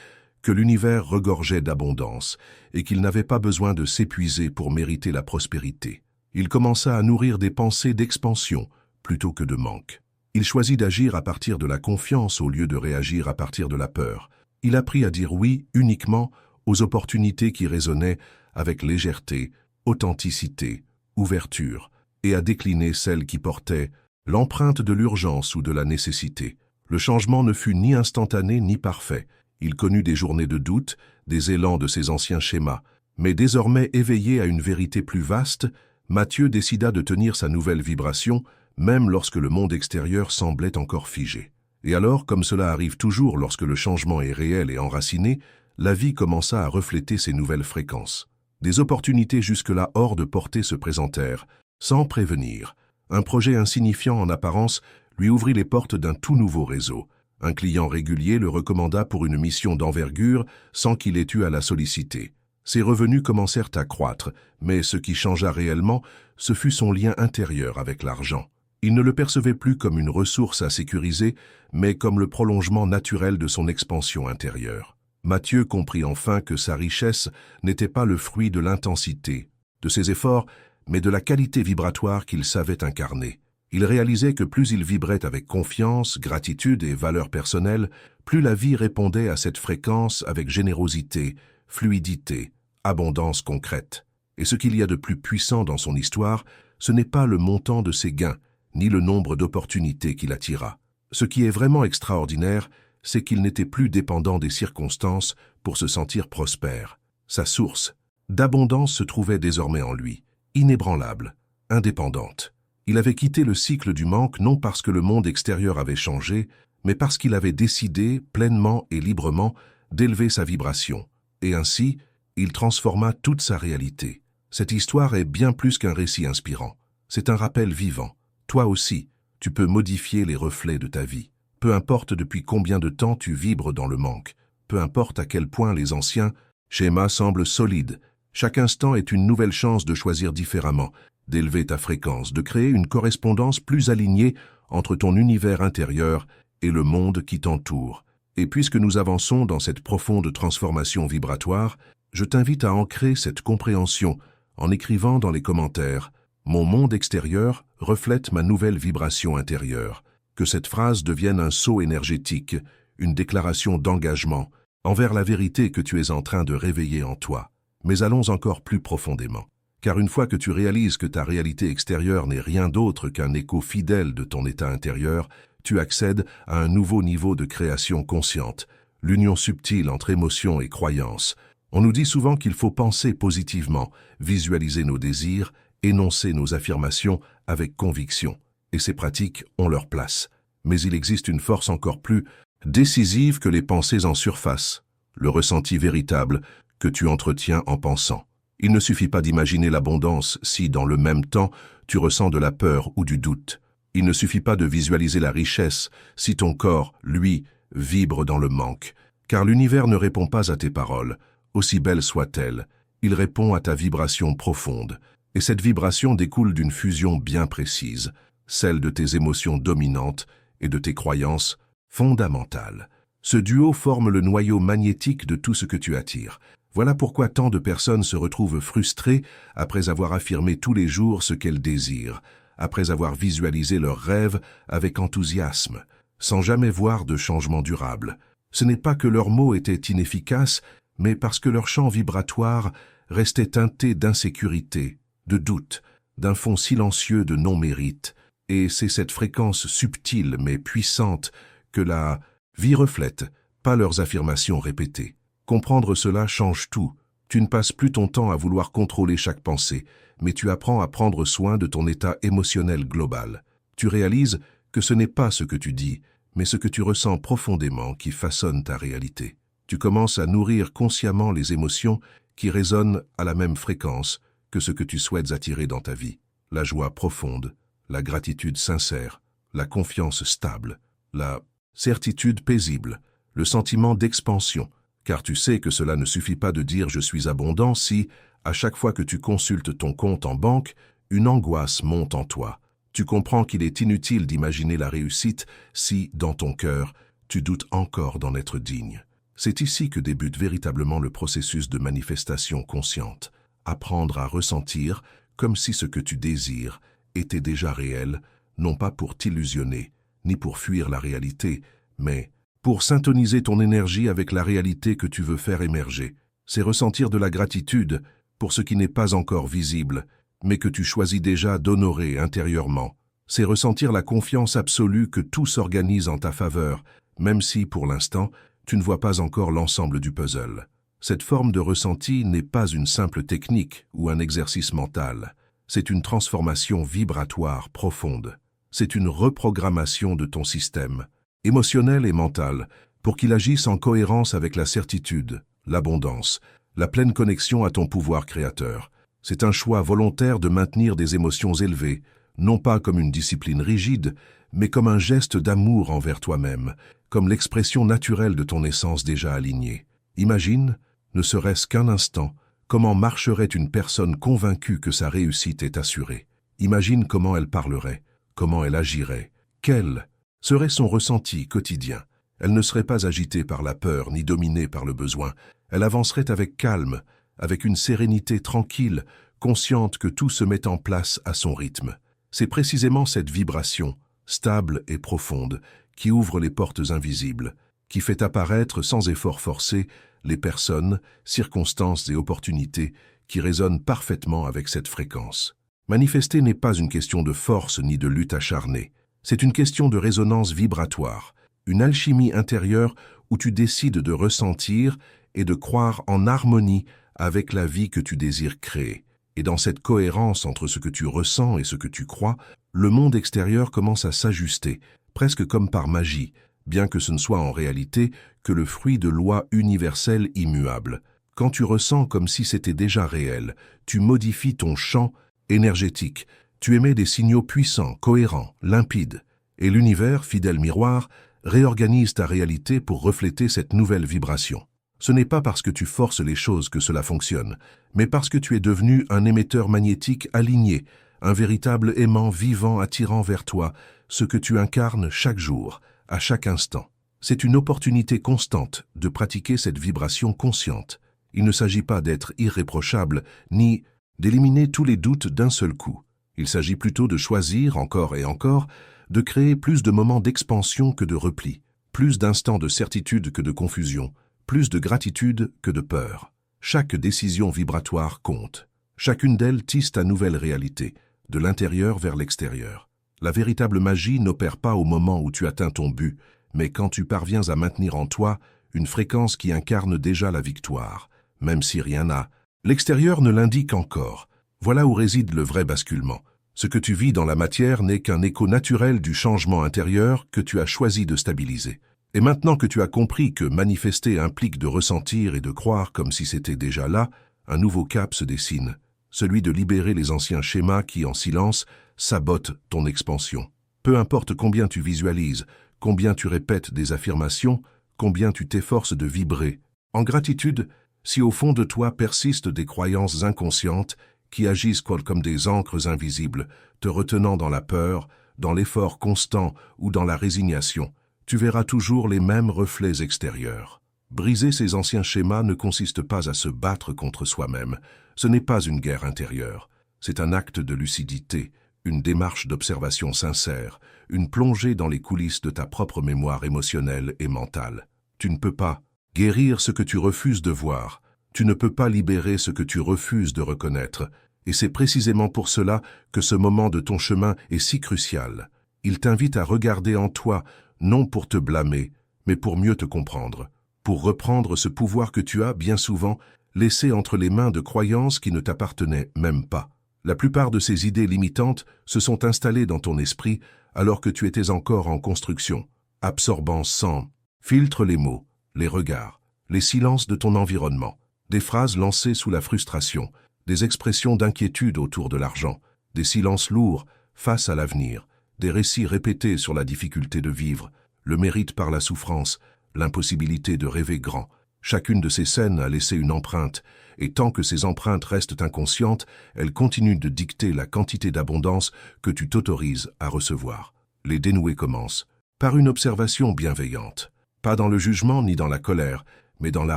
que l'univers regorgeait d'abondance et qu'il n'avait pas besoin de s'épuiser pour mériter la prospérité. Il commença à nourrir des pensées d'expansion plutôt que de manque. Il choisit d'agir à partir de la confiance au lieu de réagir à partir de la peur. Il apprit à dire oui uniquement aux opportunités qui résonnaient avec légèreté, authenticité, ouverture, et à décliner celles qui portaient l'empreinte de l'urgence ou de la nécessité. Le changement ne fut ni instantané ni parfait. Il connut des journées de doute, des élans de ses anciens schémas, mais désormais éveillé à une vérité plus vaste, Mathieu décida de tenir sa nouvelle vibration, même lorsque le monde extérieur semblait encore figé. Et alors, comme cela arrive toujours lorsque le changement est réel et enraciné, la vie commença à refléter ces nouvelles fréquences. Des opportunités jusque-là hors de portée se présentèrent, sans prévenir. Un projet insignifiant en apparence lui ouvrit les portes d'un tout nouveau réseau. Un client régulier le recommanda pour une mission d'envergure sans qu'il ait eu à la solliciter. Ses revenus commencèrent à croître, mais ce qui changea réellement, ce fut son lien intérieur avec l'argent. Il ne le percevait plus comme une ressource à sécuriser, mais comme le prolongement naturel de son expansion intérieure. Mathieu comprit enfin que sa richesse n'était pas le fruit de l'intensité, de ses efforts, mais de la qualité vibratoire qu'il savait incarner. Il réalisait que plus il vibrait avec confiance, gratitude et valeur personnelle, plus la vie répondait à cette fréquence avec générosité, fluidité, abondance concrète. Et ce qu'il y a de plus puissant dans son histoire, ce n'est pas le montant de ses gains, ni le nombre d'opportunités qu'il attira. Ce qui est vraiment extraordinaire, c'est qu'il n'était plus dépendant des circonstances pour se sentir prospère. Sa source d'abondance se trouvait désormais en lui, inébranlable, indépendante. Il avait quitté le cycle du manque non parce que le monde extérieur avait changé, mais parce qu'il avait décidé, pleinement et librement, d'élever sa vibration. Et ainsi, il transforma toute sa réalité. Cette histoire est bien plus qu'un récit inspirant. C'est un rappel vivant. Toi aussi, tu peux modifier les reflets de ta vie. Peu importe depuis combien de temps tu vibres dans le manque, peu importe à quel point les anciens schémas semblent solides, chaque instant est une nouvelle chance de choisir différemment, d'élever ta fréquence, de créer une correspondance plus alignée entre ton univers intérieur et le monde qui t'entoure. Et puisque nous avançons dans cette profonde transformation vibratoire, je t'invite à ancrer cette compréhension en écrivant dans les commentaires « Mon monde extérieur reflète ma nouvelle vibration intérieure ». Que cette phrase devienne un sceau énergétique, une déclaration d'engagement envers la vérité que tu es en train de réveiller en toi. Mais allons encore plus profondément. Car une fois que tu réalises que ta réalité extérieure n'est rien d'autre qu'un écho fidèle de ton état intérieur, tu accèdes à un nouveau niveau de création consciente, l'union subtile entre émotion et croyance. On nous dit souvent qu'il faut penser positivement, visualiser nos désirs, énoncer nos affirmations avec conviction. Et ces pratiques ont leur place. Mais il existe une force encore plus décisive que les pensées en surface, le ressenti véritable que tu entretiens en pensant. Il ne suffit pas d'imaginer l'abondance si, dans le même temps, tu ressens de la peur ou du doute. Il ne suffit pas de visualiser la richesse si ton corps, lui, vibre dans le manque. Car l'univers ne répond pas à tes paroles, aussi belles soient-elles. Il répond à ta vibration profonde. Et cette vibration découle d'une fusion bien précise, celle de tes émotions dominantes et de tes croyances fondamentales. Ce duo forme le noyau magnétique de tout ce que tu attires. Voilà pourquoi tant de personnes se retrouvent frustrées après avoir affirmé tous les jours ce qu'elles désirent, après avoir visualisé leurs rêves avec enthousiasme, sans jamais voir de changement durable. Ce n'est pas que leurs mots étaient inefficaces, mais parce que leur champ vibratoire restait teinté d'insécurité, de doute, d'un fond silencieux de non-mérite. Et c'est cette fréquence subtile mais puissante que la vie reflète, pas leurs affirmations répétées. Comprendre cela change tout. Tu ne passes plus ton temps à vouloir contrôler chaque pensée, mais tu apprends à prendre soin de ton état émotionnel global. Tu réalises que ce n'est pas ce que tu dis, mais ce que tu ressens profondément qui façonne ta réalité. Tu commences à nourrir consciemment les émotions qui résonnent à la même fréquence que ce que tu souhaites attirer dans ta vie. La joie profonde, la gratitude sincère, la confiance stable, la certitude paisible, le sentiment d'expansion, car tu sais que cela ne suffit pas de dire « je suis abondant » si, à chaque fois que tu consultes ton compte en banque, une angoisse monte en toi. Tu comprends qu'il est inutile d'imaginer la réussite si, dans ton cœur, tu doutes encore d'en être digne. C'est ici que débute véritablement le processus de manifestation consciente. Apprendre à ressentir comme si ce que tu désires était déjà réel, non pas pour t'illusionner, ni pour fuir la réalité, mais pour syntoniser ton énergie avec la réalité que tu veux faire émerger. C'est ressentir de la gratitude pour ce qui n'est pas encore visible, mais que tu choisis déjà d'honorer intérieurement. C'est ressentir la confiance absolue que tout s'organise en ta faveur, même si, pour l'instant, tu ne vois pas encore l'ensemble du puzzle. Cette forme de ressenti n'est pas une simple technique ou un exercice mental. c'est une transformation vibratoire profonde. C'est une reprogrammation de ton système, émotionnel et mental, pour qu'il agisse en cohérence avec la certitude, l'abondance, la pleine connexion à ton pouvoir créateur. C'est un choix volontaire de maintenir des émotions élevées, non pas comme une discipline rigide, mais comme un geste d'amour envers toi-même, comme l'expression naturelle de ton essence déjà alignée. Imagine, ne serait-ce qu'un instant, comment marcherait une personne convaincue que sa réussite est assurée. Imagine comment elle parlerait, comment elle agirait, quel serait son ressenti quotidien. Elle ne serait pas agitée par la peur ni dominée par le besoin. Elle avancerait avec calme, avec une sérénité tranquille, consciente que tout se met en place à son rythme. C'est précisément cette vibration, stable et profonde, qui ouvre les portes invisibles, qui fait apparaître sans effort forcé les personnes, circonstances et opportunités qui résonnent parfaitement avec cette fréquence. Manifester n'est pas une question de force ni de lutte acharnée. C'est une question de résonance vibratoire, une alchimie intérieure où tu décides de ressentir et de croire en harmonie avec la vie que tu désires créer. Et dans cette cohérence entre ce que tu ressens et ce que tu crois, le monde extérieur commence à s'ajuster, presque comme par magie, bien que ce ne soit en réalité que le fruit de lois universelles immuables. Quand tu ressens comme si c'était déjà réel, tu modifies ton champ énergétique, tu émets des signaux puissants, cohérents, limpides, et l'univers, fidèle miroir, réorganise ta réalité pour refléter cette nouvelle vibration. Ce n'est pas parce que tu forces les choses que cela fonctionne, mais parce que tu es devenu un émetteur magnétique aligné, un véritable aimant vivant attirant vers toi ce que tu incarnes chaque jour, à chaque instant. C'est une opportunité constante de pratiquer cette vibration consciente. Il ne s'agit pas d'être irréprochable, ni d'éliminer tous les doutes d'un seul coup. Il s'agit plutôt de choisir, encore et encore, de créer plus de moments d'expansion que de repli, plus d'instants de certitude que de confusion, plus de gratitude que de peur. Chaque décision vibratoire compte. Chacune d'elles tisse ta nouvelle réalité, de l'intérieur vers l'extérieur. La véritable magie n'opère pas au moment où tu atteins ton but, mais quand tu parviens à maintenir en toi une fréquence qui incarne déjà la victoire, même si rien n'a. L'extérieur ne l'indique encore. Voilà où réside le vrai basculement. Ce que tu vis dans la matière n'est qu'un écho naturel du changement intérieur que tu as choisi de stabiliser. Et maintenant que tu as compris que manifester implique de ressentir et de croire comme si c'était déjà là, un nouveau cap se dessine, celui de libérer les anciens schémas qui, en silence, sabotent ton expansion. Peu importe combien tu visualises, combien tu répètes des affirmations, combien tu t'efforces de vibrer. En gratitude, si au fond de toi persistent des croyances inconscientes qui agissent comme des ancres invisibles, te retenant dans la peur, dans l'effort constant ou dans la résignation, tu verras toujours les mêmes reflets extérieurs. Briser ces anciens schémas ne consiste pas à se battre contre soi-même. Ce n'est pas une guerre intérieure. C'est un acte de lucidité, une démarche d'observation sincère, une plongée dans les coulisses de ta propre mémoire émotionnelle et mentale. Tu ne peux pas guérir ce que tu refuses de voir. Tu ne peux pas libérer ce que tu refuses de reconnaître. Et c'est précisément pour cela que ce moment de ton chemin est si crucial. Il t'invite à regarder en toi, non pour te blâmer, mais pour mieux te comprendre, pour reprendre ce pouvoir que tu as, bien souvent, laissé entre les mains de croyances qui ne t'appartenaient même pas. La plupart de ces idées limitantes se sont installées dans ton esprit alors que tu étais encore en construction, absorbant sans filtre les mots, les regards, les silences de ton environnement, des phrases lancées sous la frustration, des expressions d'inquiétude autour de l'argent, des silences lourds face à l'avenir, des récits répétés sur la difficulté de vivre, le mérite par la souffrance, l'impossibilité de rêver grand. Chacune de ces scènes a laissé une empreinte, et tant que ces empreintes restent inconscientes, elles continuent de dicter la quantité d'abondance que tu t'autorises à recevoir. Les dénouer commencent, par une observation bienveillante, pas dans le jugement ni dans la colère, mais dans la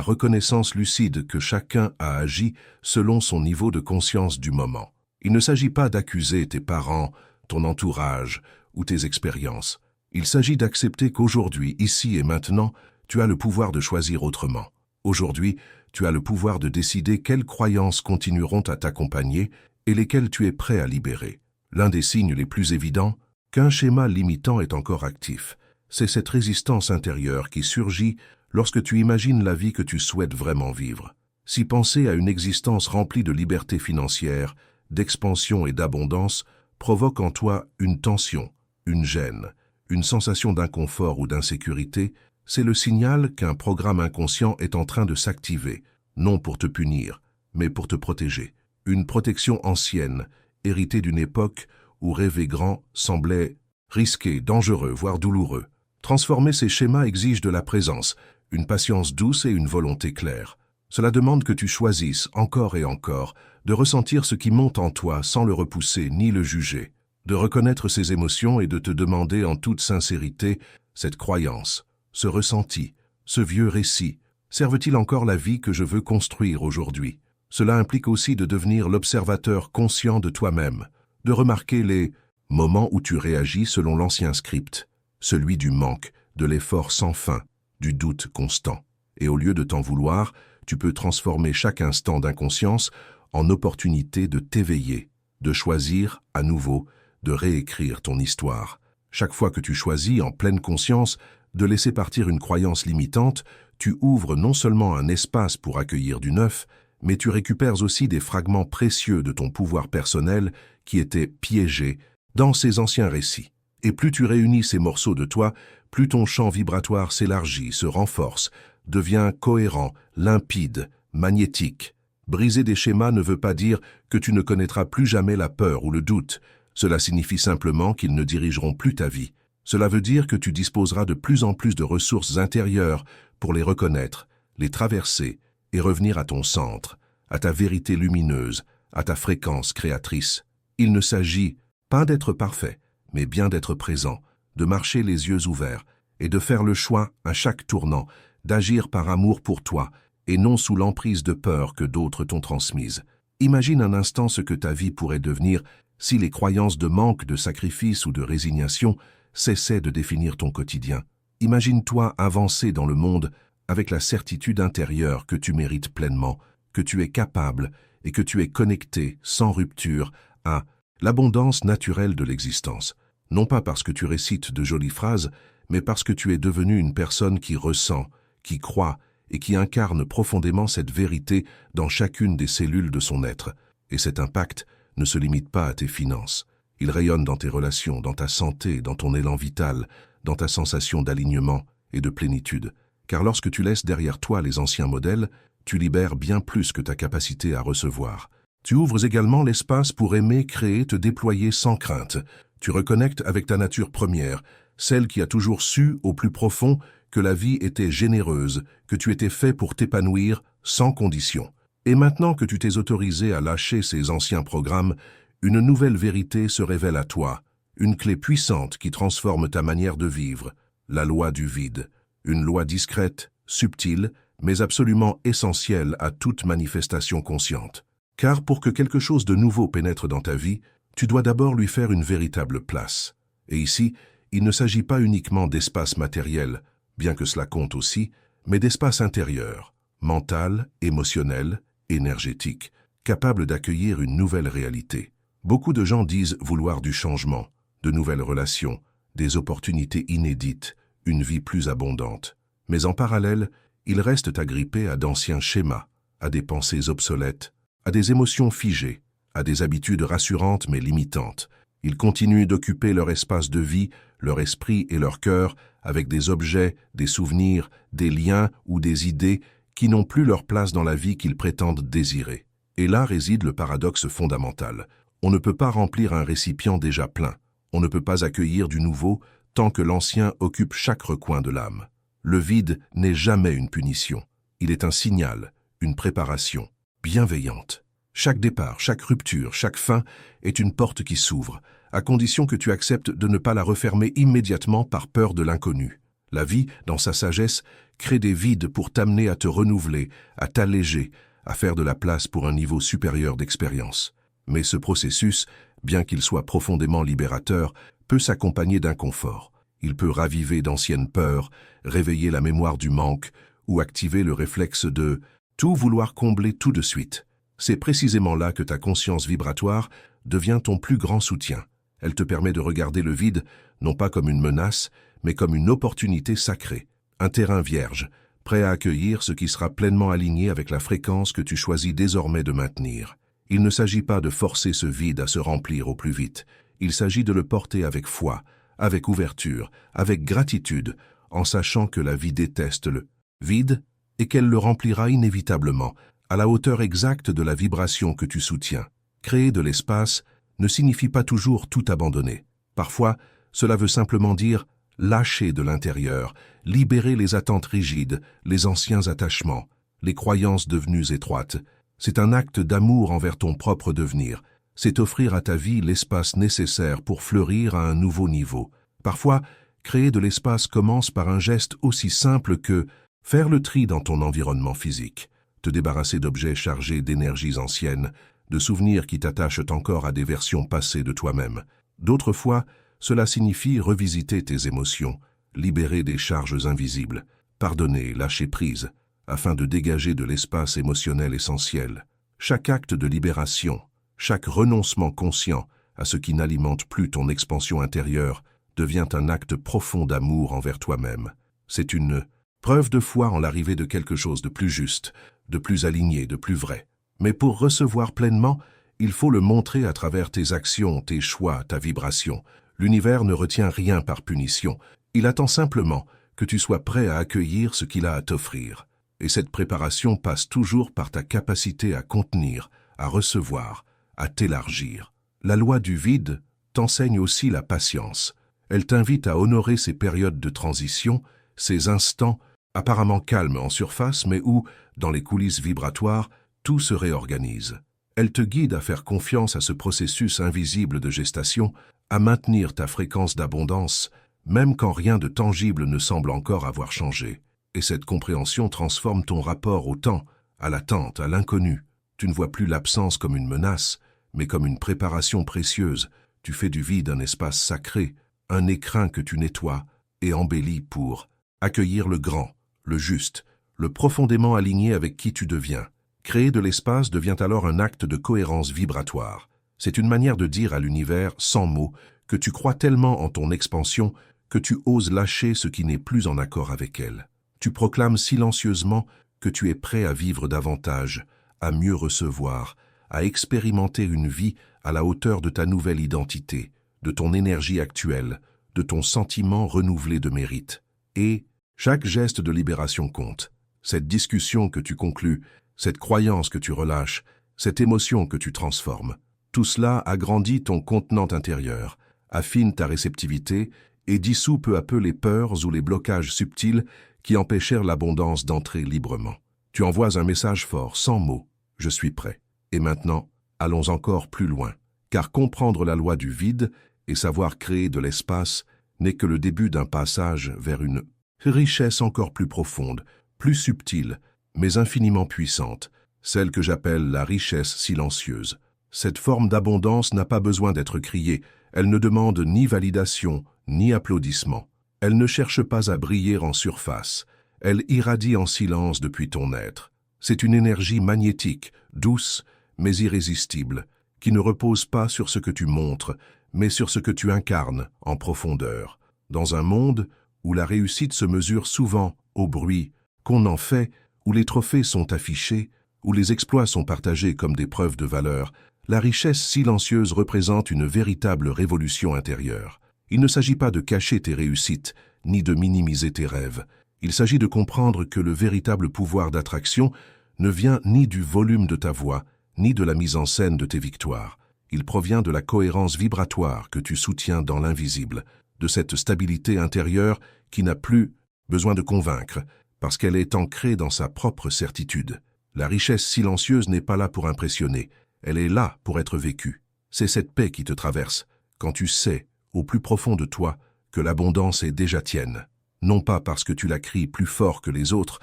reconnaissance lucide que chacun a agi selon son niveau de conscience du moment. Il ne s'agit pas d'accuser tes parents, ton entourage ou tes expériences. Il s'agit d'accepter qu'aujourd'hui, ici et maintenant, tu as le pouvoir de choisir autrement. Aujourd'hui, tu as le pouvoir de décider quelles croyances continueront à t'accompagner et lesquelles tu es prêt à libérer. L'un des signes les plus évidents qu'un schéma limitant est encore actif, c'est cette résistance intérieure qui surgit lorsque tu imagines la vie que tu souhaites vraiment vivre. Si penser à une existence remplie de liberté financière, d'expansion et d'abondance provoquent en toi une tension, une gêne, une sensation d'inconfort ou d'insécurité, c'est le signal qu'un programme inconscient est en train de s'activer, non pour te punir, mais pour te protéger. Une protection ancienne, héritée d'une époque où rêver grand semblait risqué, dangereux, voire douloureux. Transformer ces schémas exige de la présence, une patience douce et une volonté claire. Cela demande que tu choisisses, encore et encore, de ressentir ce qui monte en toi sans le repousser ni le juger, de reconnaître ses émotions et de te demander en toute sincérité cette croyance, ce ressenti, ce vieux récit, servent-ils encore la vie que je veux construire aujourd'hui? Cela implique aussi de devenir l'observateur conscient de toi-même, de remarquer les moments où tu réagis selon l'ancien script, celui du manque, de l'effort sans fin, du doute constant. Et au lieu de t'en vouloir, tu peux transformer chaque instant d'inconscience en opportunité de t'éveiller, de choisir à nouveau, de réécrire ton histoire. Chaque fois que tu choisis, en pleine conscience, de laisser partir une croyance limitante, tu ouvres non seulement un espace pour accueillir du neuf, mais tu récupères aussi des fragments précieux de ton pouvoir personnel qui étaient piégés dans ces anciens récits. Et plus tu réunis ces morceaux de toi, plus ton champ vibratoire s'élargit, se renforce, devient cohérent, limpide, magnétique. Briser des schémas ne veut pas dire que tu ne connaîtras plus jamais la peur ou le doute. Cela signifie simplement qu'ils ne dirigeront plus ta vie. Cela veut dire que tu disposeras de plus en plus de ressources intérieures pour les reconnaître, les traverser et revenir à ton centre, à ta vérité lumineuse, à ta fréquence créatrice. Il ne s'agit pas d'être parfait, mais bien d'être présent, de marcher les yeux ouverts et de faire le choix, à chaque tournant, d'agir par amour pour toi et non sous l'emprise de peur que d'autres t'ont transmise. Imagine un instant ce que ta vie pourrait devenir si les croyances de manque, de sacrifice ou de résignation cessaient de définir ton quotidien. Imagine-toi avancer dans le monde avec la certitude intérieure que tu mérites pleinement, que tu es capable et que tu es connecté, sans rupture, à l'abondance naturelle de l'existence. Non pas parce que tu récites de jolies phrases, mais parce que tu es devenu une personne qui ressent, qui croit et qui incarne profondément cette vérité dans chacune des cellules de son être. Et cet impact ne se limite pas à tes finances. Il rayonne dans tes relations, dans ta santé, dans ton élan vital, dans ta sensation d'alignement et de plénitude. Car lorsque tu laisses derrière toi les anciens modèles, tu libères bien plus que ta capacité à recevoir. Tu ouvres également l'espace pour aimer, créer, te déployer sans crainte. Tu reconnectes avec ta nature première, celle qui a toujours su, au plus profond, que la vie était généreuse, que tu étais fait pour t'épanouir sans condition. Et maintenant que tu t'es autorisé à lâcher ces anciens programmes, une nouvelle vérité se révèle à toi, une clé puissante qui transforme ta manière de vivre, la loi du vide, une loi discrète, subtile, mais absolument essentielle à toute manifestation consciente. Car pour que quelque chose de nouveau pénètre dans ta vie, tu dois d'abord lui faire une véritable place. Et ici, il ne s'agit pas uniquement d'espace matériel, bien que cela compte aussi, mais d'espace intérieur, mental, émotionnel, énergétique, capable d'accueillir une nouvelle réalité. Beaucoup de gens disent vouloir du changement, de nouvelles relations, des opportunités inédites, une vie plus abondante. Mais en parallèle, ils restent agrippés à d'anciens schémas, à des pensées obsolètes, à des émotions figées, à des habitudes rassurantes mais limitantes. Ils continuent d'occuper leur espace de vie, leur esprit et leur cœur avec des objets, des souvenirs, des liens ou des idées qui n'ont plus leur place dans la vie qu'ils prétendent désirer. Et là réside le paradoxe fondamental. On ne peut pas remplir un récipient déjà plein. On ne peut pas accueillir du nouveau tant que l'ancien occupe chaque recoin de l'âme. Le vide n'est jamais une punition. Il est un signal, une préparation, bienveillante. Chaque départ, chaque rupture, chaque fin est une porte qui s'ouvre, à condition que tu acceptes de ne pas la refermer immédiatement par peur de l'inconnu. La vie, dans sa sagesse, crée des vides pour t'amener à te renouveler, à t'alléger, à faire de la place pour un niveau supérieur d'expérience. Mais ce processus, bien qu'il soit profondément libérateur, peut s'accompagner d'inconfort. Il peut raviver d'anciennes peurs, réveiller la mémoire du manque ou activer le réflexe de tout vouloir combler tout de suite. C'est précisément là que ta conscience vibratoire devient ton plus grand soutien. Elle te permet de regarder le vide, non pas comme une menace, mais comme une opportunité sacrée, un terrain vierge, prêt à accueillir ce qui sera pleinement aligné avec la fréquence que tu choisis désormais de maintenir. Il ne s'agit pas de forcer ce vide à se remplir au plus vite. Il s'agit de le porter avec foi, avec ouverture, avec gratitude, en sachant que la vie déteste le vide et qu'elle le remplira inévitablement, à la hauteur exacte de la vibration que tu soutiens. Créer de l'espace ne signifie pas toujours tout abandonner. Parfois, cela veut simplement dire lâcher de l'intérieur, libérer les attentes rigides, les anciens attachements, les croyances devenues étroites. C'est un acte d'amour envers ton propre devenir. C'est offrir à ta vie l'espace nécessaire pour fleurir à un nouveau niveau. Parfois, créer de l'espace commence par un geste aussi simple que faire le tri dans ton environnement physique, te débarrasser d'objets chargés d'énergies anciennes, de souvenirs qui t'attachent encore à des versions passées de toi-même. D'autres fois, cela signifie revisiter tes émotions, libérer des charges invisibles, pardonner, lâcher prise, afin de dégager de l'espace émotionnel essentiel. Chaque acte de libération, chaque renoncement conscient à ce qui n'alimente plus ton expansion intérieure devient un acte profond d'amour envers toi-même. C'est une preuve de foi en l'arrivée de quelque chose de plus juste, de plus aligné, de plus vrai. Mais pour recevoir pleinement, il faut le montrer à travers tes actions, tes choix, ta vibration. L'univers ne retient rien par punition. Il attend simplement que tu sois prêt à accueillir ce qu'il a à t'offrir. Et cette préparation passe toujours par ta capacité à contenir, à recevoir, à t'élargir. La loi du vide t'enseigne aussi la patience. Elle t'invite à honorer ces périodes de transition, ces instants apparemment calmes en surface, mais où, dans les coulisses vibratoires, tout se réorganise. Elle te guide à faire confiance à ce processus invisible de gestation, à maintenir ta fréquence d'abondance, même quand rien de tangible ne semble encore avoir changé. Et cette compréhension transforme ton rapport au temps, à l'attente, à l'inconnu. Tu ne vois plus l'absence comme une menace, mais comme une préparation précieuse. Tu fais du vide un espace sacré, un écrin que tu nettoies et embellis pour accueillir le grand, le juste, le profondément aligné avec qui tu deviens. Créer de l'espace devient alors un acte de cohérence vibratoire. C'est une manière de dire à l'univers, sans mots, que tu crois tellement en ton expansion que tu oses lâcher ce qui n'est plus en accord avec elle. Tu proclames silencieusement que tu es prêt à vivre davantage, à mieux recevoir, à expérimenter une vie à la hauteur de ta nouvelle identité, de ton énergie actuelle, de ton sentiment renouvelé de mérite. Et chaque geste de libération compte. Cette discussion que tu conclus, cette croyance que tu relâches, cette émotion que tu transformes. Tout cela agrandit ton contenant intérieur, affine ta réceptivité et dissout peu à peu les peurs ou les blocages subtils qui empêchèrent l'abondance d'entrer librement. Tu envoies un message fort, sans mots. Je suis prêt. Et maintenant, allons encore plus loin. Car comprendre la loi du vide et savoir créer de l'espace n'est que le début d'un passage vers une richesse encore plus profonde, plus subtile, mais infiniment puissante, celle que j'appelle la richesse silencieuse. Cette forme d'abondance n'a pas besoin d'être criée, elle ne demande ni validation, ni applaudissement. Elle ne cherche pas à briller en surface, elle irradie en silence depuis ton être. C'est une énergie magnétique, douce, mais irrésistible, qui ne repose pas sur ce que tu montres, mais sur ce que tu incarnes en profondeur. Dans un monde où la réussite se mesure souvent au bruit qu'on en fait, où les trophées sont affichés, où les exploits sont partagés comme des preuves de valeur, la richesse silencieuse représente une véritable révolution intérieure. Il ne s'agit pas de cacher tes réussites, ni de minimiser tes rêves. Il s'agit de comprendre que le véritable pouvoir d'attraction ne vient ni du volume de ta voix, ni de la mise en scène de tes victoires. Il provient de la cohérence vibratoire que tu soutiens dans l'invisible, de cette stabilité intérieure qui n'a plus besoin de convaincre, parce qu'elle est ancrée dans sa propre certitude. La richesse silencieuse n'est pas là pour impressionner, elle est là pour être vécue. C'est cette paix qui te traverse, quand tu sais, au plus profond de toi, que l'abondance est déjà tienne. Non pas parce que tu la cries plus fort que les autres,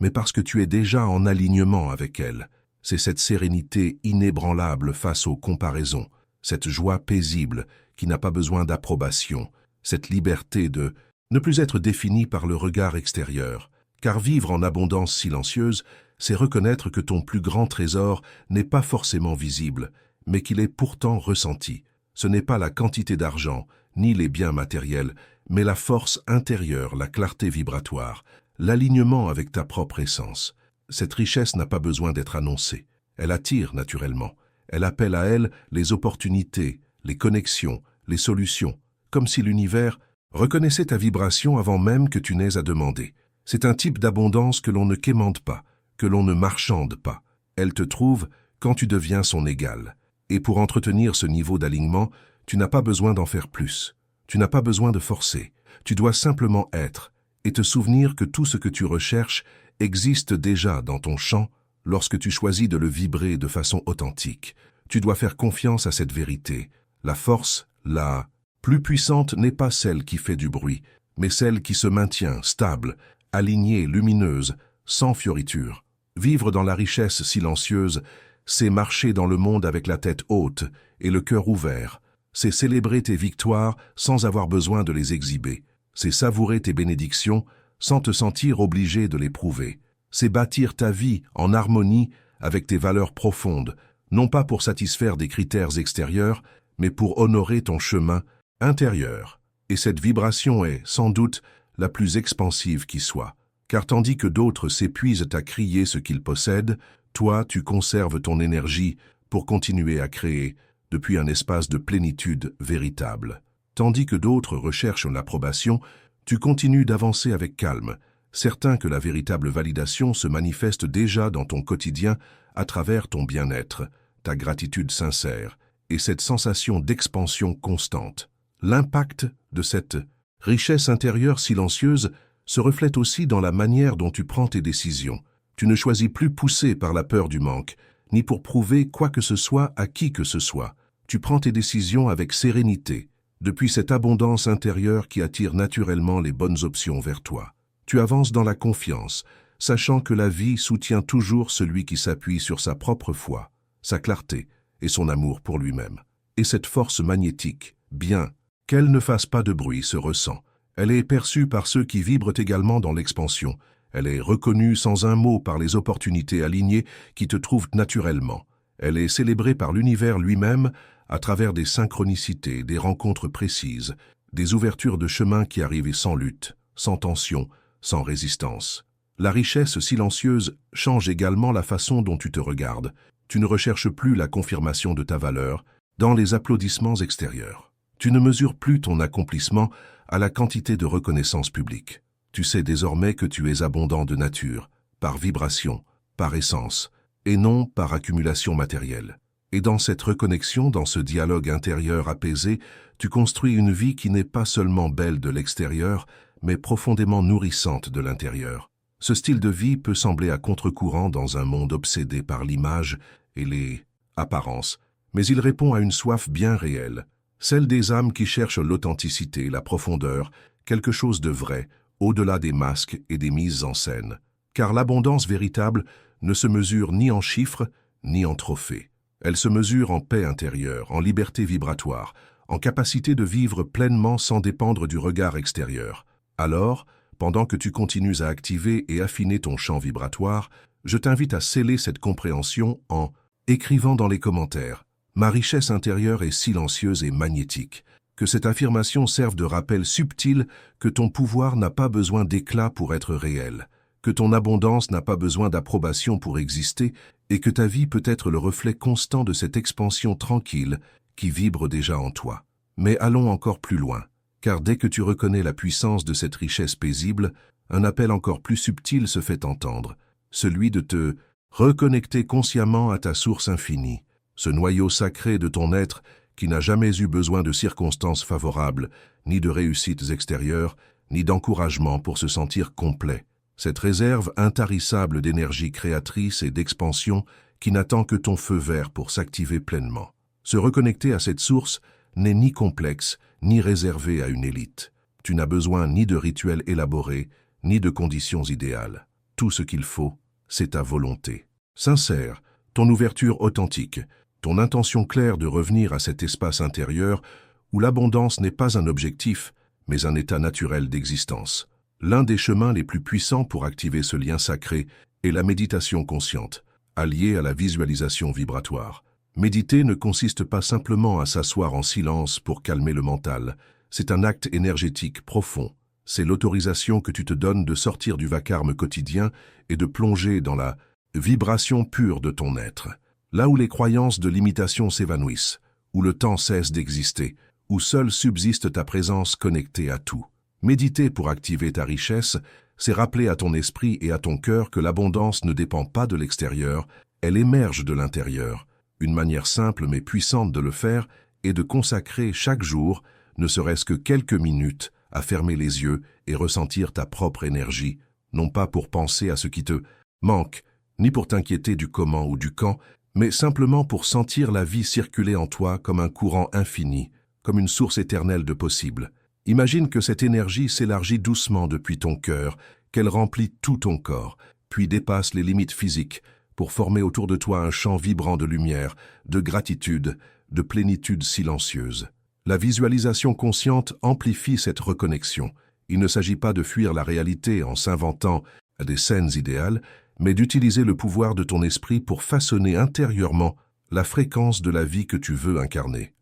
mais parce que tu es déjà en alignement avec elle. C'est cette sérénité inébranlable face aux comparaisons, cette joie paisible qui n'a pas besoin d'approbation, cette liberté de ne plus être définie par le regard extérieur. Car vivre en abondance silencieuse, c'est reconnaître que ton plus grand trésor n'est pas forcément visible, mais qu'il est pourtant ressenti. Ce n'est pas la quantité d'argent, ni les biens matériels, mais la force intérieure, la clarté vibratoire, l'alignement avec ta propre essence. Cette richesse n'a pas besoin d'être annoncée. Elle attire naturellement, Elle appelle à elle les opportunités, les connexions, les solutions, comme si l'univers reconnaissait ta vibration avant même que tu n'aies à demander. C'est un type d'abondance que l'on ne quémande pas, que l'on ne marchande pas. Elle te trouve quand tu deviens son égal. Et pour entretenir ce niveau d'alignement, tu n'as pas besoin d'en faire plus. Tu n'as pas besoin de forcer. Tu dois simplement être et te souvenir que tout ce que tu recherches existe déjà dans ton champ lorsque tu choisis de le vibrer de façon authentique. Tu dois faire confiance à cette vérité. La force, la plus puissante n'est pas celle qui fait du bruit, mais celle qui se maintient stable, alignée, lumineuse, sans fioriture. Vivre dans la richesse silencieuse, c'est marcher dans le monde avec la tête haute et le cœur ouvert. C'est célébrer tes victoires sans avoir besoin de les exhiber. C'est savourer tes bénédictions sans te sentir obligé de les prouver. C'est bâtir ta vie en harmonie avec tes valeurs profondes, non pas pour satisfaire des critères extérieurs, mais pour honorer ton chemin intérieur. Et cette vibration est, sans doute, la plus expansive qui soit. Car tandis que d'autres s'épuisent à crier ce qu'ils possèdent, toi, tu conserves ton énergie pour continuer à créer depuis un espace de plénitude véritable. Tandis que d'autres recherchent l'approbation, tu continues d'avancer avec calme, certain que la véritable validation se manifeste déjà dans ton quotidien à travers ton bien-être, ta gratitude sincère et cette sensation d'expansion constante. L'impact de cette richesse intérieure silencieuse se reflète aussi dans la manière dont tu prends tes décisions. Tu ne choisis plus poussé par la peur du manque, ni pour prouver quoi que ce soit à qui que ce soit. Tu prends tes décisions avec sérénité, depuis cette abondance intérieure qui attire naturellement les bonnes options vers toi. Tu avances dans la confiance, sachant que la vie soutient toujours celui qui s'appuie sur sa propre foi, sa clarté et son amour pour lui-même. Et cette force magnétique, bien qu'elle ne fasse pas de bruit, se ressent. Elle est perçue par ceux qui vibrent également dans l'expansion. Elle est reconnue sans un mot par les opportunités alignées qui te trouvent naturellement. Elle est célébrée par l'univers lui-même à travers des synchronicités, des rencontres précises, des ouvertures de chemin qui arrivent sans lutte, sans tension, sans résistance. La richesse silencieuse change également la façon dont tu te regardes. Tu ne recherches plus la confirmation de ta valeur dans les applaudissements extérieurs. Tu ne mesures plus ton accomplissement à la quantité de reconnaissance publique. Tu sais désormais que tu es abondant de nature, par vibration, par essence, et non par accumulation matérielle. Et dans cette reconnexion, dans ce dialogue intérieur apaisé, tu construis une vie qui n'est pas seulement belle de l'extérieur, mais profondément nourrissante de l'intérieur. Ce style de vie peut sembler à contre-courant dans un monde obsédé par l'image et les apparences, mais il répond à une soif bien réelle, celle des âmes qui cherchent l'authenticité, la profondeur, quelque chose de vrai, au-delà des masques et des mises en scène. Car l'abondance véritable ne se mesure ni en chiffres, ni en trophées. Elle se mesure en paix intérieure, en liberté vibratoire, en capacité de vivre pleinement sans dépendre du regard extérieur. Alors, pendant que tu continues à activer et affiner ton champ vibratoire, je t'invite à sceller cette compréhension en écrivant dans les commentaires « Ma richesse intérieure est silencieuse et magnétique ». Que cette affirmation serve de rappel subtil que ton pouvoir n'a pas besoin d'éclat pour être réel, que ton abondance n'a pas besoin d'approbation pour exister et que ta vie peut être le reflet constant de cette expansion tranquille qui vibre déjà en toi. Mais allons encore plus loin, car dès que tu reconnais la puissance de cette richesse paisible, un appel encore plus subtil se fait entendre, celui de te reconnecter consciemment à ta source infinie, ce noyau sacré de ton être qui n'a jamais eu besoin de circonstances favorables, ni de réussites extérieures, ni d'encouragement pour se sentir complet. Cette réserve intarissable d'énergie créatrice et d'expansion qui n'attend que ton feu vert pour s'activer pleinement. Se reconnecter à cette source n'est ni complexe, ni réservé à une élite. Tu n'as besoin ni de rituels élaborés, ni de conditions idéales. Tout ce qu'il faut, c'est ta volonté. Sincère, ton ouverture authentique, ton intention claire de revenir à cet espace intérieur où l'abondance n'est pas un objectif, mais un état naturel d'existence. L'un des chemins les plus puissants pour activer ce lien sacré est la méditation consciente, alliée à la visualisation vibratoire. Méditer ne consiste pas simplement à s'asseoir en silence pour calmer le mental, c'est un acte énergétique profond. C'est l'autorisation que tu te donnes de sortir du vacarme quotidien et de plonger dans la vibration pure de ton être. là où les croyances de limitation s'évanouissent, où le temps cesse d'exister, où seule subsiste ta présence connectée à tout. Méditer pour activer ta richesse, c'est rappeler à ton esprit et à ton cœur que l'abondance ne dépend pas de l'extérieur, elle émerge de l'intérieur. Une manière simple mais puissante de le faire est de consacrer chaque jour, ne serait-ce que quelques minutes, à fermer les yeux et ressentir ta propre énergie, non pas pour penser à ce qui te manque, ni pour t'inquiéter du comment ou du quand, mais simplement pour sentir la vie circuler en toi comme un courant infini, comme une source éternelle de possibles. Imagine que cette énergie s'élargit doucement depuis ton cœur, qu'elle remplit tout ton corps, puis dépasse les limites physiques, pour former autour de toi un champ vibrant de lumière, de gratitude, de plénitude silencieuse. La visualisation consciente amplifie cette reconnexion. Il ne s'agit pas de fuir la réalité en s'inventant des scènes idéales, mais d'utiliser le pouvoir de ton esprit pour façonner intérieurement la fréquence de la vie que tu veux incarner.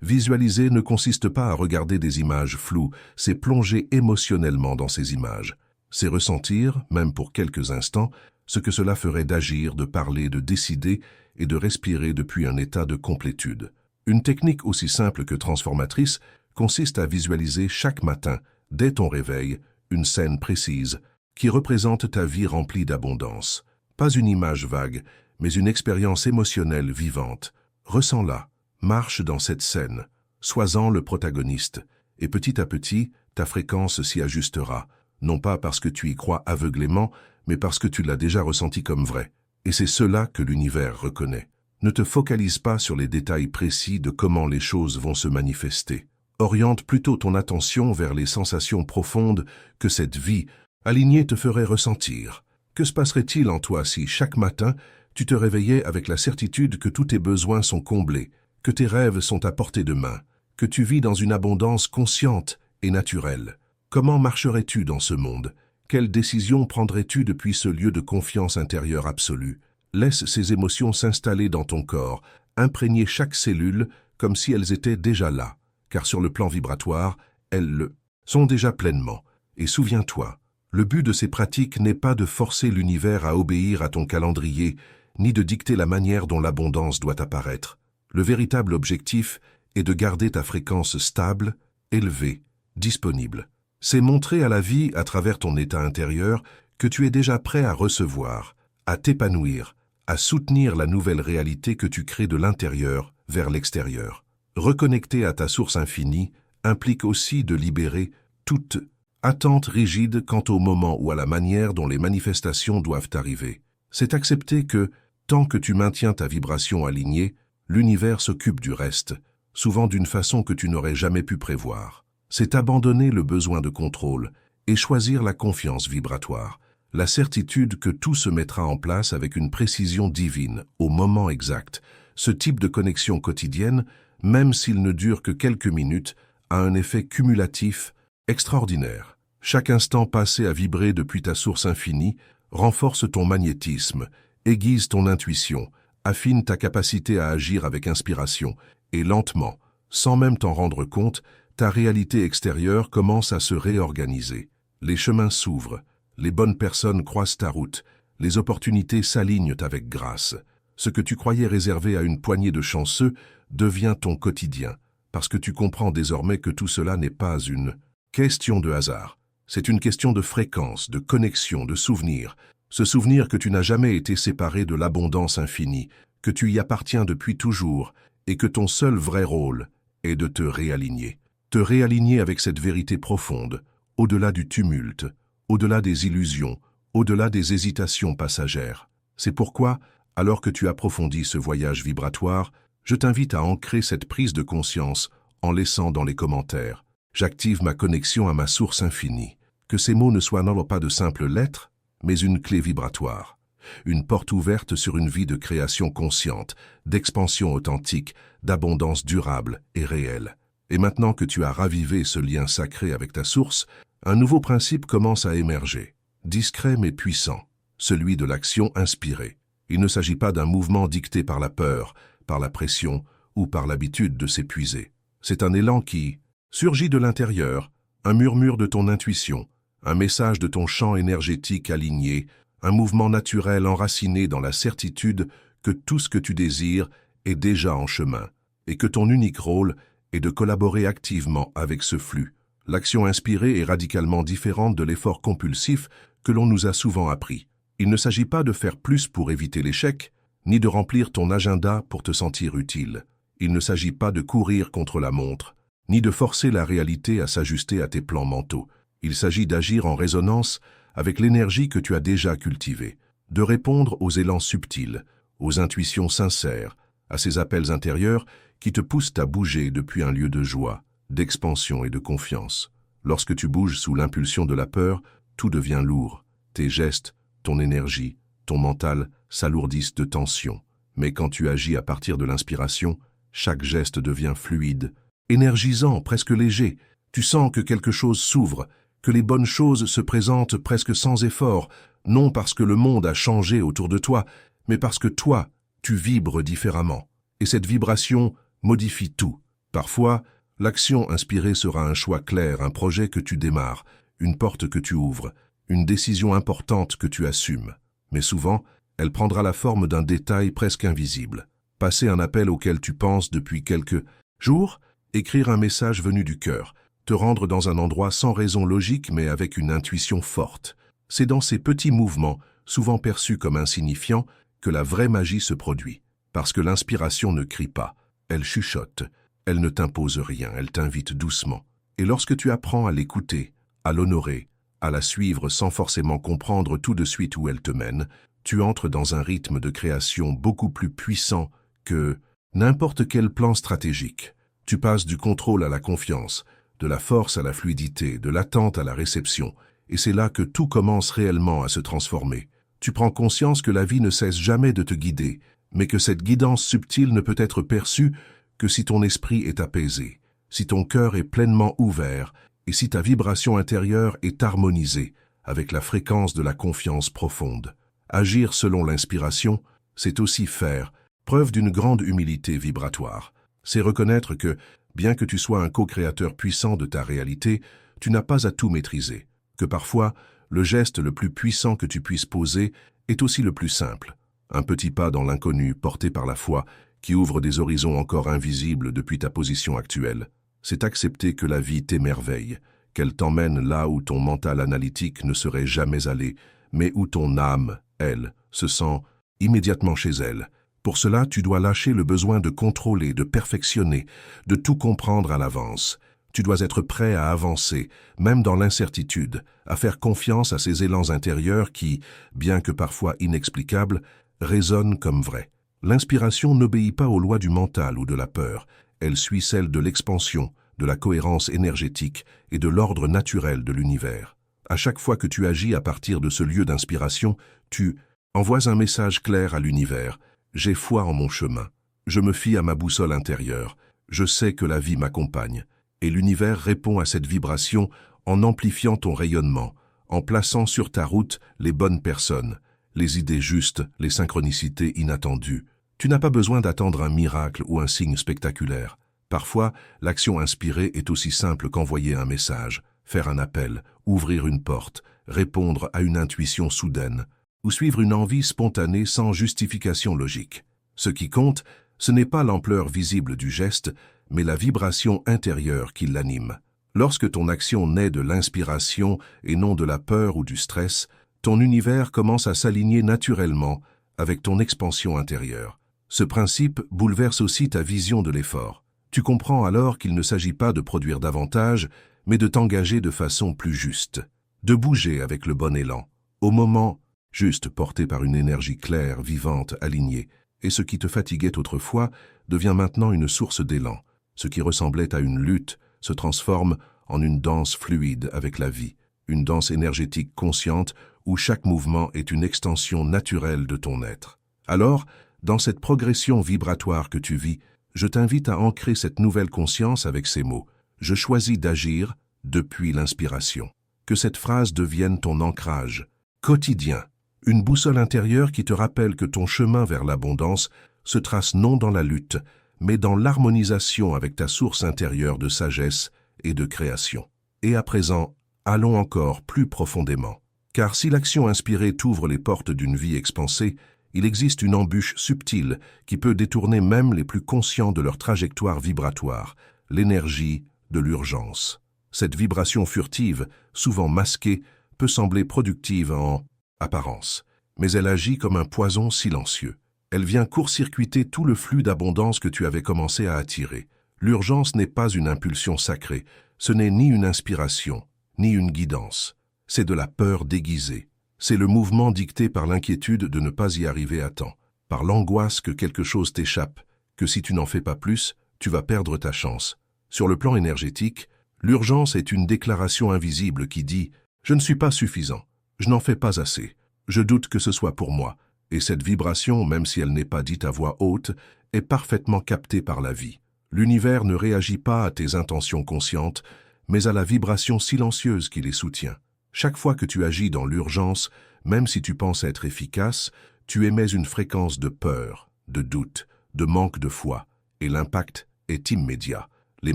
Visualiser ne consiste pas à regarder des images floues, c'est plonger émotionnellement dans ces images. C'est ressentir, même pour quelques instants, ce que cela ferait d'agir, de parler, de décider et de respirer depuis un état de complétude. Une technique aussi simple que transformatrice consiste à visualiser chaque matin, dès ton réveil, une scène précise qui représente ta vie remplie d'abondance. Pas une image vague, mais une expérience émotionnelle vivante. Ressens-la, marche dans cette scène, sois-en le protagoniste, et petit à petit, ta fréquence s'y ajustera, non pas parce que tu y crois aveuglément, mais parce que tu l'as déjà ressenti comme vrai. Et c'est cela que l'univers reconnaît. Ne te focalise pas sur les détails précis de comment les choses vont se manifester. Oriente plutôt ton attention vers les sensations profondes que cette vie alignée te ferait ressentir. Que se passerait-il en toi si, chaque matin, tu te réveillais avec la certitude que tous tes besoins sont comblés, que tes rêves sont à portée de main, que tu vis dans une abondance consciente et naturelle? Comment marcherais-tu dans ce monde? Quelles décisions prendrais-tu depuis ce lieu de confiance intérieure absolue? Laisse ces émotions s'installer dans ton corps, imprégner chaque cellule comme si elles étaient déjà là, car sur le plan vibratoire, elles le sont déjà pleinement. Et souviens-toi, le but de ces pratiques n'est pas de forcer l'univers à obéir à ton calendrier, ni de dicter la manière dont l'abondance doit apparaître. Le véritable objectif est de garder ta fréquence stable, élevée, disponible. C'est montrer à la vie, à travers ton état intérieur, que tu es déjà prêt à recevoir, à t'épanouir, à soutenir la nouvelle réalité que tu crées de l'intérieur vers l'extérieur. Reconnecter à ta source infinie implique aussi de libérer toute attente rigide quant au moment ou à la manière dont les manifestations doivent arriver. C'est accepter que, tant que tu maintiens ta vibration alignée, l'univers s'occupe du reste, souvent d'une façon que tu n'aurais jamais pu prévoir. C'est abandonner le besoin de contrôle et choisir la confiance vibratoire, la certitude que tout se mettra en place avec une précision divine, au moment exact. Ce type de connexion quotidienne, même s'il ne dure que quelques minutes, a un effet cumulatif extraordinaire. Chaque instant passé à vibrer depuis ta source infinie renforce ton magnétisme, aiguise ton intuition, affine ta capacité à agir avec inspiration, et lentement, sans même t'en rendre compte, ta réalité extérieure commence à se réorganiser. Les chemins s'ouvrent, les bonnes personnes croisent ta route, les opportunités s'alignent avec grâce. Ce que tu croyais réservé à une poignée de chanceux devient ton quotidien, parce que tu comprends désormais que tout cela n'est pas une question de hasard. C'est une question de fréquence, de connexion, de souvenir. Ce souvenir que tu n'as jamais été séparé de l'abondance infinie, que tu y appartiens depuis toujours, et que ton seul vrai rôle est de te réaligner. Te réaligner avec cette vérité profonde, au-delà du tumulte, au-delà des illusions, au-delà des hésitations passagères. C'est pourquoi, alors que tu approfondis ce voyage vibratoire, je t'invite à ancrer cette prise de conscience en laissant dans les commentaires « J'active ma connexion à ma source infinie ». Que ces mots ne soient non pas de simples lettres, mais une clé vibratoire. Une porte ouverte sur une vie de création consciente, d'expansion authentique, d'abondance durable et réelle. Et maintenant que tu as ravivé ce lien sacré avec ta source, un nouveau principe commence à émerger, discret mais puissant, celui de l'action inspirée. Il ne s'agit pas d'un mouvement dicté par la peur, par la pression ou par l'habitude de s'épuiser. C'est un élan qui surgit de l'intérieur, un murmure de ton intuition, un message de ton champ énergétique aligné, un mouvement naturel enraciné dans la certitude que tout ce que tu désires est déjà en chemin, et que ton unique rôle est de collaborer activement avec ce flux. L'action inspirée est radicalement différente de l'effort compulsif que l'on nous a souvent appris. Il ne s'agit pas de faire plus pour éviter l'échec, ni de remplir ton agenda pour te sentir utile. Il ne s'agit pas de courir contre la montre, ni de forcer la réalité à s'ajuster à tes plans mentaux. Il s'agit d'agir en résonance avec l'énergie que tu as déjà cultivée, de répondre aux élans subtils, aux intuitions sincères, à ces appels intérieurs qui te poussent à bouger depuis un lieu de joie, d'expansion et de confiance. Lorsque tu bouges sous l'impulsion de la peur, tout devient lourd. Tes gestes, ton énergie, ton mental s'alourdissent de tension. Mais quand tu agis à partir de l'inspiration, chaque geste devient fluide, énergisant, presque léger. Tu sens que quelque chose s'ouvre, que les bonnes choses se présentent presque sans effort, non parce que le monde a changé autour de toi, mais parce que toi, tu vibres différemment. Et cette vibration modifie tout. Parfois, l'action inspirée sera un choix clair, un projet que tu démarres, une porte que tu ouvres, une décision importante que tu assumes. Mais souvent, elle prendra la forme d'un détail presque invisible. Passer un appel auquel tu penses depuis quelques jours, écrire un message venu du cœur, te rendre dans un endroit sans raison logique mais avec une intuition forte. C'est dans ces petits mouvements, souvent perçus comme insignifiants, que la vraie magie se produit. Parce que l'inspiration ne crie pas, elle chuchote, elle ne t'impose rien, elle t'invite doucement. Et lorsque tu apprends à l'écouter, à l'honorer, à la suivre sans forcément comprendre tout de suite où elle te mène, tu entres dans un rythme de création beaucoup plus puissant que n'importe quel plan stratégique. Tu passes du contrôle à la confiance, de la force à la fluidité, de l'attente à la réception, et c'est là que tout commence réellement à se transformer. Tu prends conscience que la vie ne cesse jamais de te guider, mais que cette guidance subtile ne peut être perçue que si ton esprit est apaisé, si ton cœur est pleinement ouvert et si ta vibration intérieure est harmonisée avec la fréquence de la confiance profonde. Agir selon l'inspiration, c'est aussi faire preuve d'une grande humilité vibratoire. C'est reconnaître que, bien que tu sois un co-créateur puissant de ta réalité, tu n'as pas à tout maîtriser, que parfois, le geste le plus puissant que tu puisses poser est aussi le plus simple. Un petit pas dans l'inconnu porté par la foi qui ouvre des horizons encore invisibles depuis ta position actuelle. C'est accepter que la vie t'émerveille, qu'elle t'emmène là où ton mental analytique ne serait jamais allé, mais où ton âme, elle, se sent immédiatement chez elle. Pour cela, tu dois lâcher le besoin de contrôler, de perfectionner, de tout comprendre à l'avance. Tu dois être prêt à avancer, même dans l'incertitude, à faire confiance à ces élans intérieurs qui, bien que parfois inexplicables, résonnent comme vrais. L'inspiration n'obéit pas aux lois du mental ou de la peur, elle suit celle de l'expansion, de la cohérence énergétique et de l'ordre naturel de l'univers. À chaque fois que tu agis à partir de ce lieu d'inspiration, tu envoies un message clair à l'univers. J'ai foi en mon chemin. Je me fie à ma boussole intérieure. Je sais que la vie m'accompagne. Et l'univers répond à cette vibration en amplifiant ton rayonnement, en plaçant sur ta route les bonnes personnes, les idées justes, les synchronicités inattendues. Tu n'as pas besoin d'attendre un miracle ou un signe spectaculaire. Parfois, l'action inspirée est aussi simple qu'envoyer un message, faire un appel, ouvrir une porte, répondre à une intuition soudaine, ou suivre une envie spontanée sans justification logique. Ce qui compte, ce n'est pas l'ampleur visible du geste, mais la vibration intérieure qui l'anime. Lorsque ton action naît de l'inspiration et non de la peur ou du stress, ton univers commence à s'aligner naturellement avec ton expansion intérieure. Ce principe bouleverse aussi ta vision de l'effort. Tu comprends alors qu'il ne s'agit pas de produire davantage, mais de t'engager de façon plus juste, de bouger avec le bon élan, au moment juste porté par une énergie claire, vivante, alignée, et ce qui te fatiguait autrefois devient maintenant une source d'élan. Ce qui ressemblait à une lutte se transforme en une danse fluide avec la vie, une danse énergétique consciente où chaque mouvement est une extension naturelle de ton être. Alors, dans cette progression vibratoire que tu vis, je t'invite à ancrer cette nouvelle conscience avec ces mots. Je choisis d'agir depuis l'inspiration. Que cette phrase devienne ton ancrage quotidien, une boussole intérieure qui te rappelle que ton chemin vers l'abondance se trace non dans la lutte, mais dans l'harmonisation avec ta source intérieure de sagesse et de création. Et à présent, allons encore plus profondément. Car si l'action inspirée t'ouvre les portes d'une vie expansée, Il existe une embûche subtile qui peut détourner même les plus conscients de leur trajectoire vibratoire, l'énergie de l'urgence. Cette vibration furtive, souvent masquée, peut sembler productive en apparence, mais elle agit comme un poison silencieux. Elle vient court-circuiter tout le flux d'abondance que tu avais commencé à attirer. L'urgence n'est pas une impulsion sacrée, ce n'est ni une inspiration, ni une guidance. C'est de la peur déguisée. C'est le mouvement dicté par l'inquiétude de ne pas y arriver à temps, par l'angoisse que quelque chose t'échappe, que si tu n'en fais pas plus, tu vas perdre ta chance. Sur le plan énergétique, l'urgence est une déclaration invisible qui dit « Je ne suis pas suffisant, je n'en fais pas assez, je doute que ce soit pour moi ». Et cette vibration, même si elle n'est pas dite à voix haute, est parfaitement captée par la vie. L'univers ne réagit pas à tes intentions conscientes, mais à la vibration silencieuse qui les soutient. Chaque fois que tu agis dans l'urgence, même si tu penses être efficace, tu émets une fréquence de peur, de doute, de manque de foi, et l'impact est immédiat. Les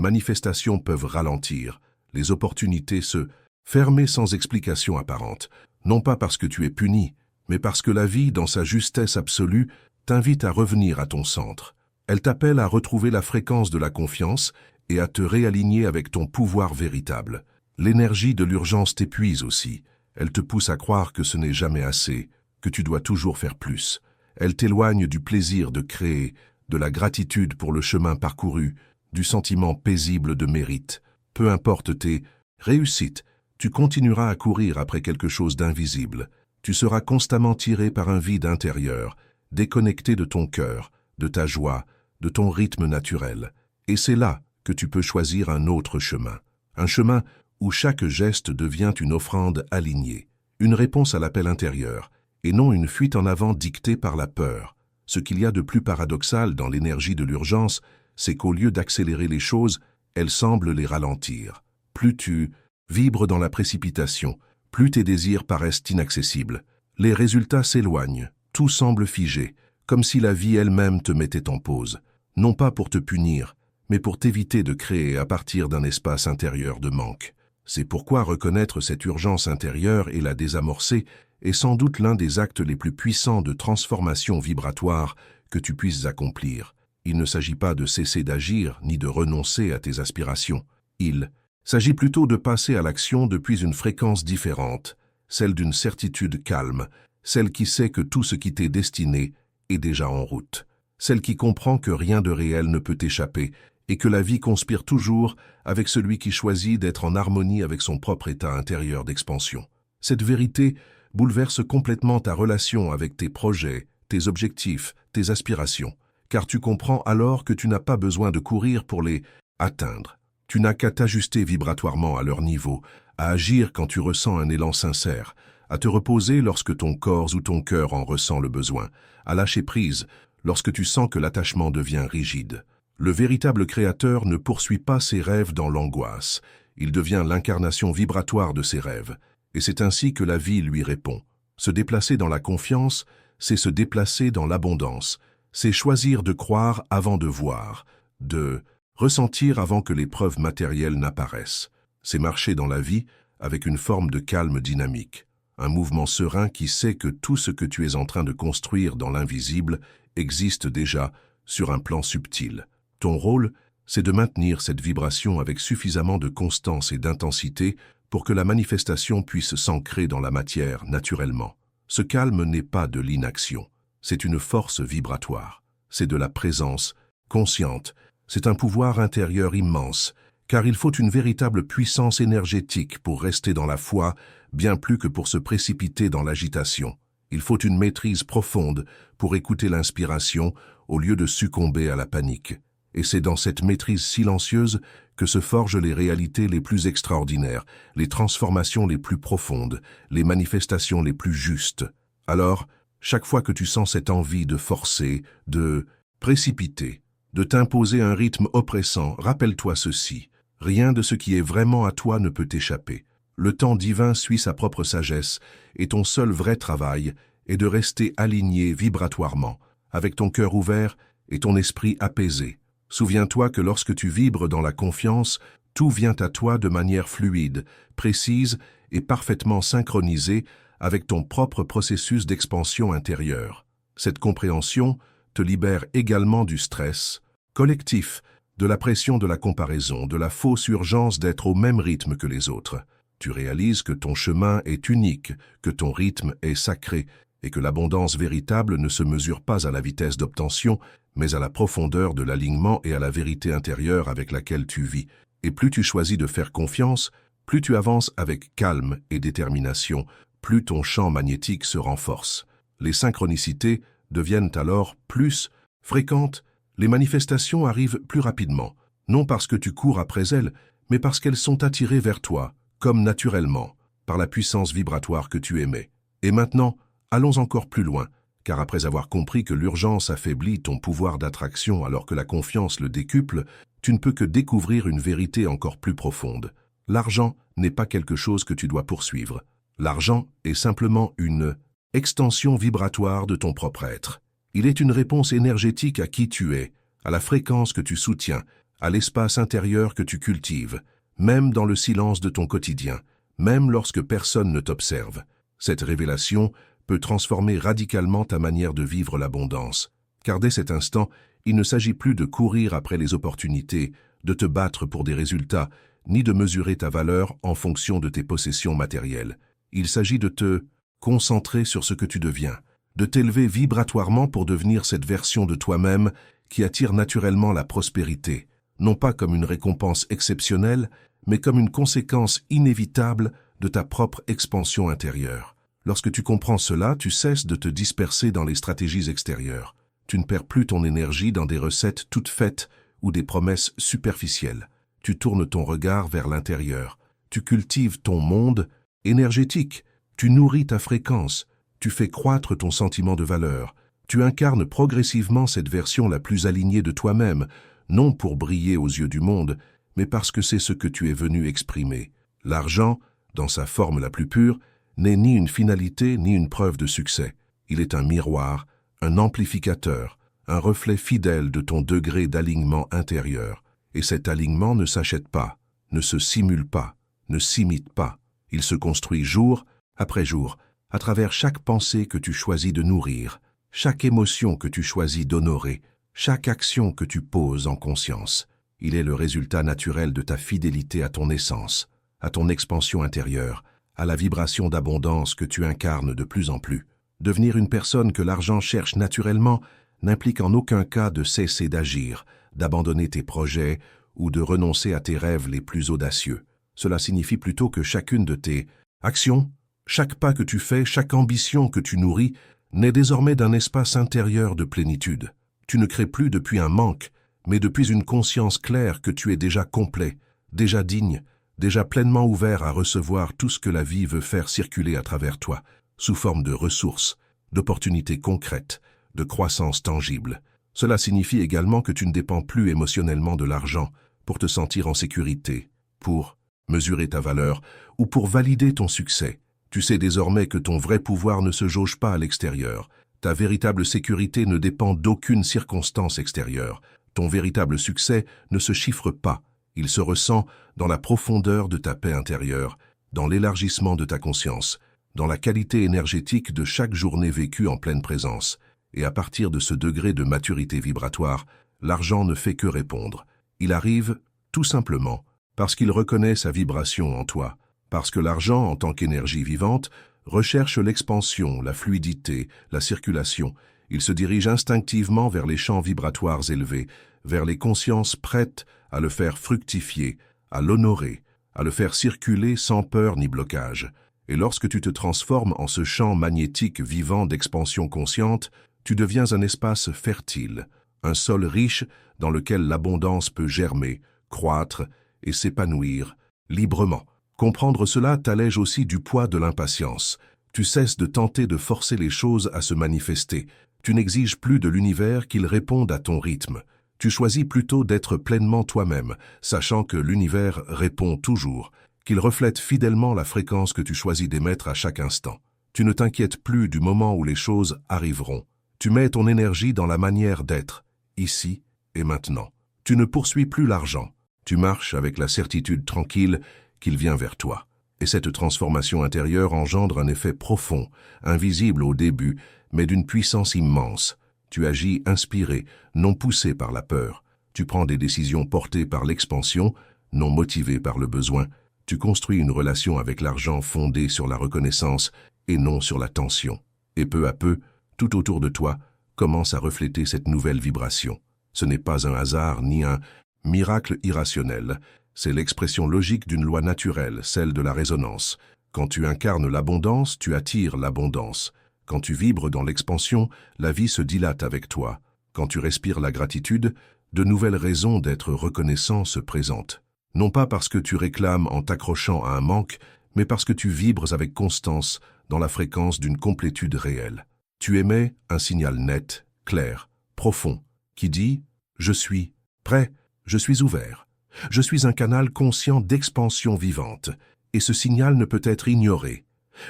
manifestations peuvent ralentir, les opportunités se fermer sans explication apparente, non pas parce que tu es puni, mais parce que la vie, dans sa justesse absolue, t'invite à revenir à ton centre. Elle t'appelle à retrouver la fréquence de la confiance et à te réaligner avec ton pouvoir véritable. L'énergie de l'urgence t'épuise aussi. Elle te pousse à croire que ce n'est jamais assez, que tu dois toujours faire plus. Elle t'éloigne du plaisir de créer, de la gratitude pour le chemin parcouru, du sentiment paisible de mérite. Peu importe tes réussites, tu continueras à courir après quelque chose d'invisible. Tu seras constamment tiré par un vide intérieur, déconnecté de ton cœur, de ta joie, de ton rythme naturel. Et c'est là que tu peux choisir un autre chemin. Un chemin où chaque geste devient une offrande alignée, une réponse à l'appel intérieur, et non une fuite en avant dictée par la peur. Ce qu'il y a de plus paradoxal dans l'énergie de l'urgence, c'est qu'au lieu d'accélérer les choses, elle semble les ralentir. Plus tu vibres dans la précipitation, plus tes désirs paraissent inaccessibles. Les résultats s'éloignent, tout semble figé, comme si la vie elle-même te mettait en pause, non pas pour te punir, mais pour t'éviter de créer à partir d'un espace intérieur de manque. C'est pourquoi reconnaître cette urgence intérieure et la désamorcer est sans doute l'un des actes les plus puissants de transformation vibratoire que tu puisses accomplir. Il ne s'agit pas de cesser d'agir ni de renoncer à tes aspirations. Il s'agit plutôt de passer à l'action depuis une fréquence différente, celle d'une certitude calme, celle qui sait que tout ce qui t'est destiné est déjà en route, celle qui comprend que rien de réel ne peut t'échapper et que la vie conspire toujours avec celui qui choisit d'être en harmonie avec son propre état intérieur d'expansion. Cette vérité bouleverse complètement ta relation avec tes projets, tes objectifs, tes aspirations, car tu comprends alors que tu n'as pas besoin de courir pour les atteindre. Tu n'as qu'à t'ajuster vibratoirement à leur niveau, à agir quand tu ressens un élan sincère, à te reposer lorsque ton corps ou ton cœur en ressent le besoin, à lâcher prise lorsque tu sens que l'attachement devient rigide. Le véritable créateur ne poursuit pas ses rêves dans l'angoisse, il devient l'incarnation vibratoire de ses rêves, et c'est ainsi que la vie lui répond. Se déplacer dans la confiance, c'est se déplacer dans l'abondance, c'est choisir de croire avant de voir, de ressentir avant que les preuves matérielles n'apparaissent. C'est marcher dans la vie avec une forme de calme dynamique, un mouvement serein qui sait que tout ce que tu es en train de construire dans l'invisible existe déjà sur un plan subtil. Ton rôle, c'est de maintenir cette vibration avec suffisamment de constance et d'intensité pour que la manifestation puisse s'ancrer dans la matière naturellement. Ce calme n'est pas de l'inaction, c'est une force vibratoire, c'est de la présence consciente, c'est un pouvoir intérieur immense, car il faut une véritable puissance énergétique pour rester dans la foi, bien plus que pour se précipiter dans l'agitation. Il faut une maîtrise profonde pour écouter l'inspiration au lieu de succomber à la panique. Et c'est dans cette maîtrise silencieuse que se forgent les réalités les plus extraordinaires, les transformations les plus profondes, les manifestations les plus justes. Alors, chaque fois que tu sens cette envie de forcer, de précipiter, de t'imposer un rythme oppressant, rappelle-toi ceci. Rien de ce qui est vraiment à toi ne peut t'échapper. Le temps divin suit sa propre sagesse, et ton seul vrai travail est de rester aligné vibratoirement, avec ton cœur ouvert et ton esprit apaisé. Souviens-toi que lorsque tu vibres dans la confiance, tout vient à toi de manière fluide, précise et parfaitement synchronisée avec ton propre processus d'expansion intérieure. Cette compréhension te libère également du stress collectif, de la pression de la comparaison, de la fausse urgence d'être au même rythme que les autres. Tu réalises que ton chemin est unique, que ton rythme est sacré, et que l'abondance véritable ne se mesure pas à la vitesse d'obtention, mais à la profondeur de l'alignement et à la vérité intérieure avec laquelle tu vis. Et plus tu choisis de faire confiance, plus tu avances avec calme et détermination, plus ton champ magnétique se renforce. Les synchronicités deviennent alors plus fréquentes, les manifestations arrivent plus rapidement, non parce que tu cours après elles, mais parce qu'elles sont attirées vers toi, comme naturellement, par la puissance vibratoire que tu émets. Et maintenant, allons encore plus loin, car après avoir compris que l'urgence affaiblit ton pouvoir d'attraction alors que la confiance le décuple, tu ne peux que découvrir une vérité encore plus profonde. L'argent n'est pas quelque chose que tu dois poursuivre. L'argent est simplement une extension vibratoire de ton propre être. Il est une réponse énergétique à qui tu es, à la fréquence que tu soutiens, à l'espace intérieur que tu cultives, même dans le silence de ton quotidien, même lorsque personne ne t'observe. Cette révélation peut transformer radicalement ta manière de vivre l'abondance, car dès cet instant, il ne s'agit plus de courir après les opportunités, de te battre pour des résultats, ni de mesurer ta valeur en fonction de tes possessions matérielles. Il s'agit de te concentrer sur ce que tu deviens, de t'élever vibratoirement pour devenir cette version de toi-même qui attire naturellement la prospérité, non pas comme une récompense exceptionnelle, mais comme une conséquence inévitable de ta propre expansion intérieure. Lorsque tu comprends cela, tu cesses de te disperser dans les stratégies extérieures. Tu ne perds plus ton énergie dans des recettes toutes faites ou des promesses superficielles. Tu tournes ton regard vers l'intérieur. Tu cultives ton monde énergétique. Tu nourris ta fréquence. Tu fais croître ton sentiment de valeur. Tu incarnes progressivement cette version la plus alignée de toi-même, non pour briller aux yeux du monde, mais parce que c'est ce que tu es venu exprimer. L'argent, dans sa forme la plus pure, n'est ni une finalité ni une preuve de succès. Il est un miroir, un amplificateur, un reflet fidèle de ton degré d'alignement intérieur. Et cet alignement ne s'achète pas, ne se simule pas, ne s'imite pas. Il se construit jour après jour, à travers chaque pensée que tu choisis de nourrir, chaque émotion que tu choisis d'honorer, chaque action que tu poses en conscience. Il est le résultat naturel de ta fidélité à ton essence, à ton expansion intérieure, à la vibration d'abondance que tu incarnes de plus en plus. Devenir une personne que l'argent cherche naturellement n'implique en aucun cas de cesser d'agir, d'abandonner tes projets ou de renoncer à tes rêves les plus audacieux. Cela signifie plutôt que chacune de tes actions, chaque pas que tu fais, chaque ambition que tu nourris, naît désormais d'un espace intérieur de plénitude. Tu ne crées plus depuis un manque, mais depuis une conscience claire que tu es déjà complet, déjà digne, déjà pleinement ouvert à recevoir tout ce que la vie veut faire circuler à travers toi, sous forme de ressources, d'opportunités concrètes, de croissance tangible. Cela signifie également que tu ne dépends plus émotionnellement de l'argent pour te sentir en sécurité, pour mesurer ta valeur ou pour valider ton succès. Tu sais désormais que ton vrai pouvoir ne se jauge pas à l'extérieur. Ta véritable sécurité ne dépend d'aucune circonstance extérieure. Ton véritable succès ne se chiffre pas. Il se ressent dans la profondeur de ta paix intérieure, dans l'élargissement de ta conscience, dans la qualité énergétique de chaque journée vécue en pleine présence. Et à partir de ce degré de maturité vibratoire, l'argent ne fait que répondre. Il arrive, tout simplement, parce qu'il reconnaît sa vibration en toi, parce que l'argent, en tant qu'énergie vivante, recherche l'expansion, la fluidité, la circulation. Il se dirige instinctivement vers les champs vibratoires élevés, vers les consciences prêtes à le faire fructifier, à l'honorer, à le faire circuler sans peur ni blocage. Et lorsque tu te transformes en ce champ magnétique vivant d'expansion consciente, tu deviens un espace fertile, un sol riche dans lequel l'abondance peut germer, croître et s'épanouir librement. Comprendre cela t'allège aussi du poids de l'impatience. Tu cesses de tenter de forcer les choses à se manifester. Tu n'exiges plus de l'univers qu'il réponde à ton rythme. Tu choisis plutôt d'être pleinement toi-même, sachant que l'univers répond toujours, qu'il reflète fidèlement la fréquence que tu choisis d'émettre à chaque instant. Tu ne t'inquiètes plus du moment où les choses arriveront. Tu mets ton énergie dans la manière d'être, ici et maintenant. Tu ne poursuis plus l'argent. Tu marches avec la certitude tranquille qu'il vient vers toi. Et cette transformation intérieure engendre un effet profond, invisible au début, mais d'une puissance immense. Tu agis inspiré, non poussé par la peur. Tu prends des décisions portées par l'expansion, non motivées par le besoin. Tu construis une relation avec l'argent fondée sur la reconnaissance et non sur la tension. Et peu à peu, tout autour de toi, commence à refléter cette nouvelle vibration. Ce n'est pas un hasard ni un miracle irrationnel. C'est l'expression logique d'une loi naturelle, celle de la résonance. Quand tu incarnes l'abondance, tu attires l'abondance. Quand tu vibres dans l'expansion, la vie se dilate avec toi. Quand tu respires la gratitude, de nouvelles raisons d'être reconnaissant se présentent. Non pas parce que tu réclames en t'accrochant à un manque, mais parce que tu vibres avec constance dans la fréquence d'une complétude réelle. Tu émets un signal net, clair, profond, qui dit « Je suis prêt, je suis ouvert ». Je suis un canal conscient d'expansion vivante, et ce signal ne peut être ignoré.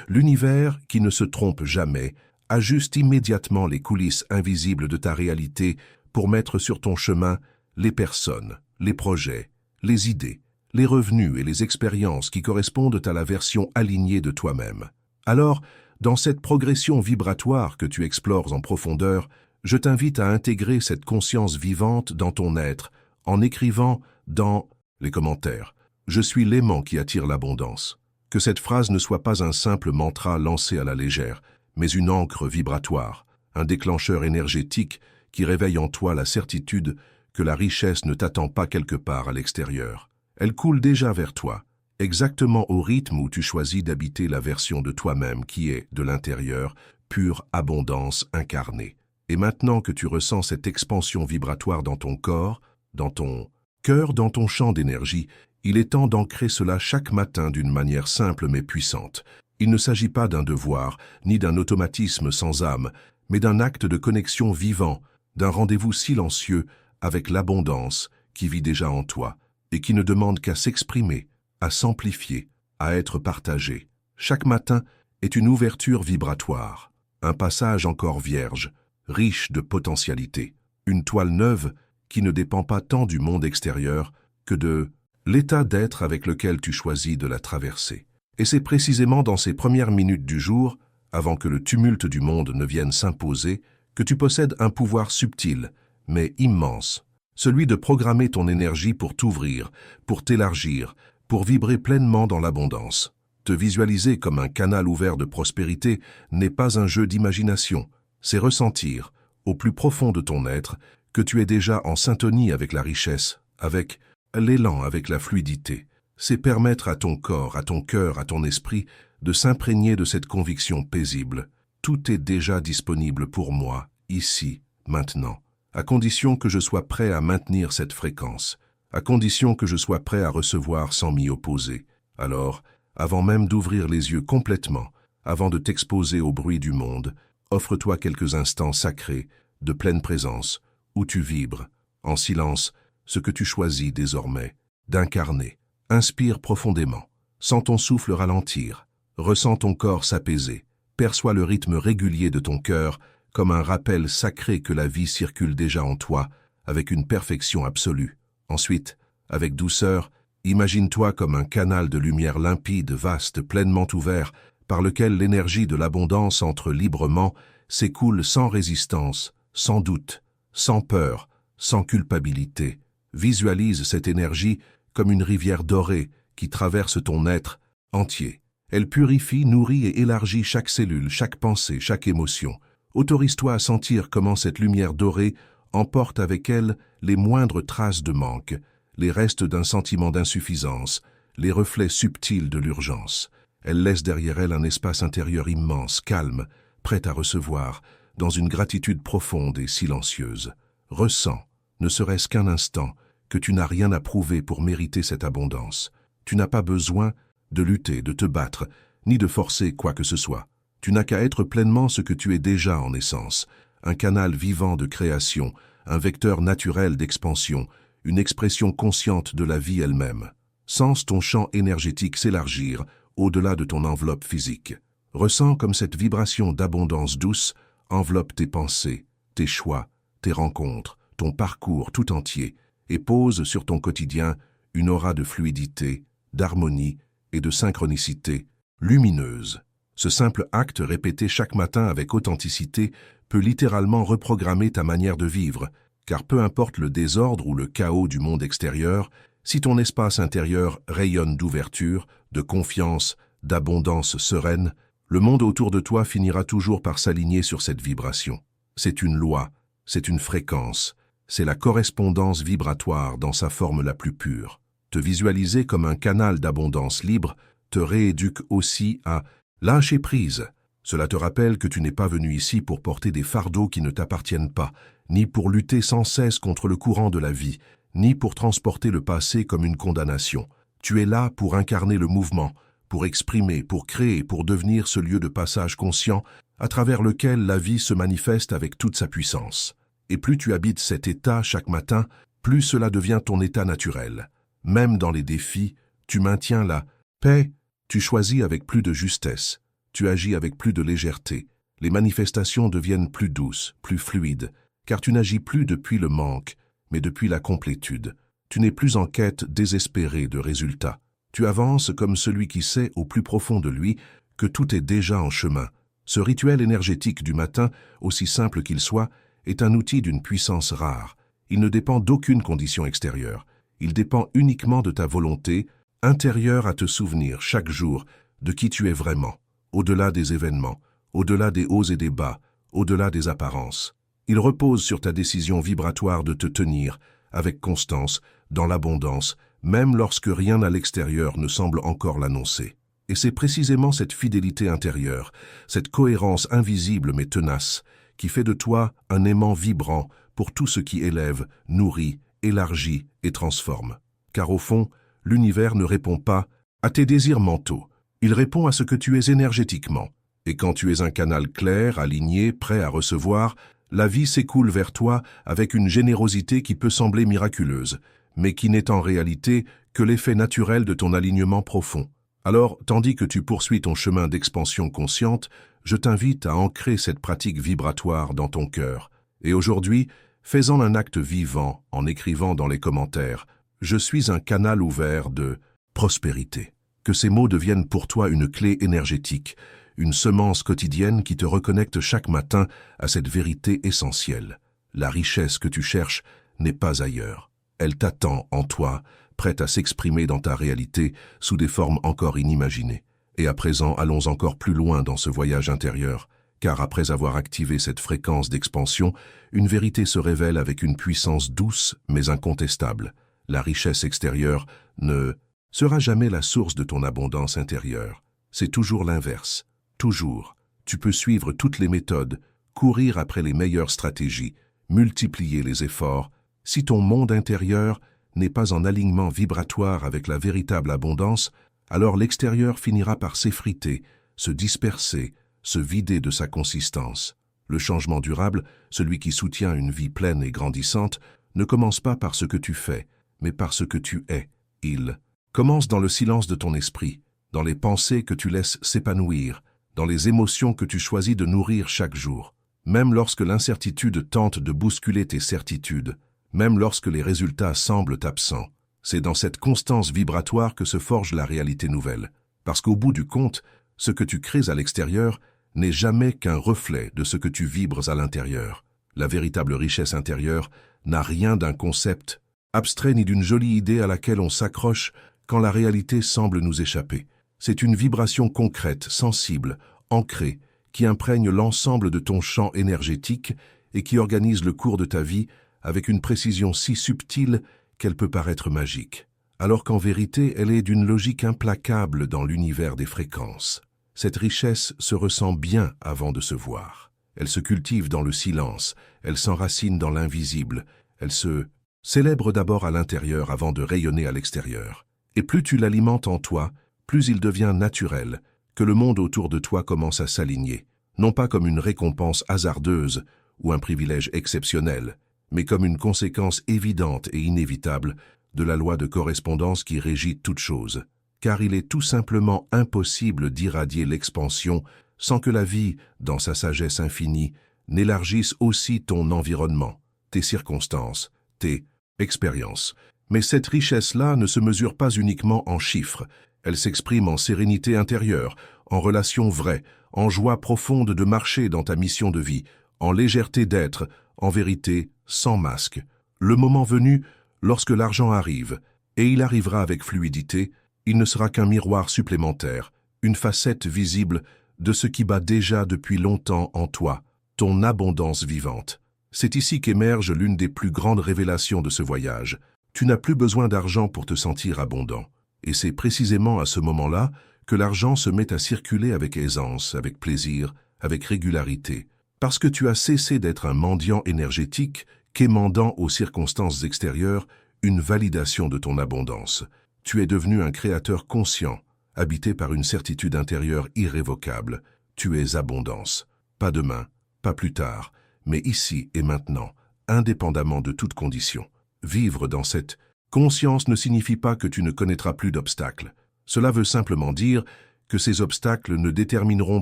L'univers, qui ne se trompe jamais, ajuste immédiatement les coulisses invisibles de ta réalité pour mettre sur ton chemin les personnes, les projets, les idées, les revenus et les expériences qui correspondent à la version alignée de toi-même. Alors, dans cette progression vibratoire que tu explores en profondeur, je t'invite à intégrer cette conscience vivante dans ton être, en écrivant dans les commentaires « Je suis l'aimant qui attire l'abondance ». Que cette phrase ne soit pas un simple mantra lancé à la légère, mais une ancre vibratoire, un déclencheur énergétique qui réveille en toi la certitude que la richesse ne t'attend pas quelque part à l'extérieur. Elle coule déjà vers toi, exactement au rythme où tu choisis d'habiter la version de toi-même qui est, de l'intérieur, pure abondance incarnée. Et maintenant que tu ressens cette expansion vibratoire dans ton corps, dans ton cœur, dans ton champ d'énergie, il est temps d'ancrer cela chaque matin d'une manière simple mais puissante. Il ne s'agit pas d'un devoir, ni d'un automatisme sans âme, mais d'un acte de connexion vivant, d'un rendez-vous silencieux avec l'abondance qui vit déjà en toi et qui ne demande qu'à s'exprimer, à s'amplifier, à être partagé. Chaque matin est une ouverture vibratoire, un passage encore vierge, riche de potentialités, une toile neuve qui ne dépend pas tant du monde extérieur que de l'état d'être avec lequel tu choisis de la traverser. Et c'est précisément dans ces premières minutes du jour, avant que le tumulte du monde ne vienne s'imposer, que tu possèdes un pouvoir subtil, mais immense, celui de programmer ton énergie pour t'ouvrir, pour t'élargir, pour vibrer pleinement dans l'abondance. Te visualiser comme un canal ouvert de prospérité n'est pas un jeu d'imagination, c'est ressentir, au plus profond de ton être, que tu es déjà en syntonie avec la richesse, avec l'élan, avec la fluidité. C'est permettre à ton corps, à ton cœur, à ton esprit de s'imprégner de cette conviction paisible. Tout est déjà disponible pour moi, ici, maintenant, à condition que je sois prêt à maintenir cette fréquence, à condition que je sois prêt à recevoir sans m'y opposer. Alors, avant même d'ouvrir les yeux complètement, avant de t'exposer au bruit du monde, offre-toi quelques instants sacrés, de pleine présence, où tu vibres, en silence, ce que tu choisis désormais, d'incarner. Inspire profondément, sens ton souffle ralentir, ressens ton corps s'apaiser, perçois le rythme régulier de ton cœur comme un rappel sacré que la vie circule déjà en toi avec une perfection absolue. Ensuite, avec douceur, imagine-toi comme un canal de lumière limpide, vaste, pleinement ouvert, par lequel l'énergie de l'abondance entre librement, s'écoule sans résistance, sans doute, sans peur, sans culpabilité. Visualise cette énergie comme une rivière dorée qui traverse ton être entier. Elle purifie, nourrit et élargit chaque cellule, chaque pensée, chaque émotion. Autorise-toi à sentir comment cette lumière dorée emporte avec elle les moindres traces de manque, les restes d'un sentiment d'insuffisance, les reflets subtils de l'urgence. Elle laisse derrière elle un espace intérieur immense, calme, prêt à recevoir, dans une gratitude profonde et silencieuse. Ressens, ne serait-ce qu'un instant, que tu n'as rien à prouver pour mériter cette abondance. Tu n'as pas besoin de lutter, de te battre, ni de forcer quoi que ce soit. Tu n'as qu'à être pleinement ce que tu es déjà en essence, un canal vivant de création, un vecteur naturel d'expansion, une expression consciente de la vie elle-même. Sens ton champ énergétique s'élargir au-delà de ton enveloppe physique. Ressens comme cette vibration d'abondance douce enveloppe tes pensées, tes choix, tes rencontres, ton parcours tout entier, et pose sur ton quotidien une aura de fluidité, d'harmonie et de synchronicité lumineuse. Ce simple acte répété chaque matin avec authenticité peut littéralement reprogrammer ta manière de vivre, car peu importe le désordre ou le chaos du monde extérieur, si ton espace intérieur rayonne d'ouverture, de confiance, d'abondance sereine, le monde autour de toi finira toujours par s'aligner sur cette vibration. C'est une loi, c'est une fréquence, c'est la correspondance vibratoire dans sa forme la plus pure. Te visualiser comme un canal d'abondance libre te rééduque aussi à lâcher prise. Cela te rappelle que tu n'es pas venu ici pour porter des fardeaux qui ne t'appartiennent pas, ni pour lutter sans cesse contre le courant de la vie, ni pour transporter le passé comme une condamnation. Tu es là pour incarner le mouvement, pour exprimer, pour créer, pour devenir ce lieu de passage conscient à travers lequel la vie se manifeste avec toute sa puissance. Et plus tu habites cet état chaque matin, plus cela devient ton état naturel. Même dans les défis, tu maintiens la paix, tu choisis avec plus de justesse, tu agis avec plus de légèreté. Les manifestations deviennent plus douces, plus fluides, car tu n'agis plus depuis le manque, mais depuis la complétude. Tu n'es plus en quête désespérée de résultats. Tu avances comme celui qui sait au plus profond de lui que tout est déjà en chemin. Ce rituel énergétique du matin, aussi simple qu'il soit, est un outil d'une puissance rare. Il ne dépend d'aucune condition extérieure. Il dépend uniquement de ta volonté intérieure à te souvenir chaque jour de qui tu es vraiment, au-delà des événements, au-delà des hauts et des bas, au-delà des apparences. Il repose sur ta décision vibratoire de te tenir, avec constance, dans l'abondance, même lorsque rien à l'extérieur ne semble encore l'annoncer. Et c'est précisément cette fidélité intérieure, cette cohérence invisible mais tenace, qui fait de toi un aimant vibrant pour tout ce qui élève, nourrit, élargit et transforme. Car au fond, l'univers ne répond pas à tes désirs mentaux, il répond à ce que tu es énergétiquement. Et quand tu es un canal clair, aligné, prêt à recevoir, la vie s'écoule vers toi avec une générosité qui peut sembler miraculeuse, mais qui n'est en réalité que l'effet naturel de ton alignement profond. Alors, tandis que tu poursuis ton chemin d'expansion consciente, je t'invite à ancrer cette pratique vibratoire dans ton cœur. Et aujourd'hui, fais-en un acte vivant en écrivant dans les commentaires « Je suis un canal ouvert de prospérité ». Que ces mots deviennent pour toi une clé énergétique, une semence quotidienne qui te reconnecte chaque matin à cette vérité essentielle. La richesse que tu cherches n'est pas ailleurs. Elle t'attend en toi, prête à s'exprimer dans ta réalité sous des formes encore inimaginées. Et à présent, allons encore plus loin dans ce voyage intérieur, car après avoir activé cette fréquence d'expansion, une vérité se révèle avec une puissance douce mais incontestable. La richesse extérieure ne sera jamais la source de ton abondance intérieure. C'est toujours l'inverse. Toujours. Tu peux suivre toutes les méthodes, courir après les meilleures stratégies, multiplier les efforts. Si ton monde intérieur n'est pas en alignement vibratoire avec la véritable abondance, alors l'extérieur finira par s'effriter, se disperser, se vider de sa consistance. Le changement durable, celui qui soutient une vie pleine et grandissante, ne commence pas par ce que tu fais, mais par ce que tu es. Il commence dans le silence de ton esprit, dans les pensées que tu laisses s'épanouir, dans les émotions que tu choisis de nourrir chaque jour. Même lorsque l'incertitude tente de bousculer tes certitudes, même lorsque les résultats semblent absents, c'est dans cette constance vibratoire que se forge la réalité nouvelle. Parce qu'au bout du compte, ce que tu crées à l'extérieur n'est jamais qu'un reflet de ce que tu vibres à l'intérieur. La véritable richesse intérieure n'a rien d'un concept abstrait ni d'une jolie idée à laquelle on s'accroche quand la réalité semble nous échapper. C'est une vibration concrète, sensible, ancrée, qui imprègne l'ensemble de ton champ énergétique et qui organise le cours de ta vie avec une précision si subtile qu'elle peut paraître magique, alors qu'en vérité elle est d'une logique implacable dans l'univers des fréquences. Cette richesse se ressent bien avant de se voir. Elle se cultive dans le silence, elle s'enracine dans l'invisible, elle se célèbre d'abord à l'intérieur avant de rayonner à l'extérieur. Et plus tu l'alimentes en toi, plus il devient naturel que le monde autour de toi commence à s'aligner, non pas comme une récompense hasardeuse ou un privilège exceptionnel, mais comme une conséquence évidente et inévitable de la loi de correspondance qui régit toute chose. Car il est tout simplement impossible d'irradier l'expansion sans que la vie, dans sa sagesse infinie, n'élargisse aussi ton environnement, tes circonstances, tes expériences. Mais cette richesse-là ne se mesure pas uniquement en chiffres, Elle s'exprime en sérénité intérieure, en relation vraie, en joie profonde de marcher dans ta mission de vie, en légèreté d'être, en vérité, sans masque. Le moment venu, lorsque l'argent arrive, et il arrivera avec fluidité, il ne sera qu'un miroir supplémentaire, une facette visible de ce qui bat déjà depuis longtemps en toi, ton abondance vivante. C'est ici qu'émerge l'une des plus grandes révélations de ce voyage. Tu n'as plus besoin d'argent pour te sentir abondant. Et c'est précisément à ce moment-là que l'argent se met à circuler avec aisance, avec plaisir, avec régularité. Parce que tu as cessé d'être un mendiant énergétique, quémandant aux circonstances extérieures une validation de ton abondance. Tu es devenu un créateur conscient, habité par une certitude intérieure irrévocable. Tu es abondance. Pas demain, pas plus tard, mais ici et maintenant, indépendamment de toute condition. Vivre dans cette conscience ne signifie pas que tu ne connaîtras plus d'obstacles. Cela veut simplement dire que ces obstacles ne détermineront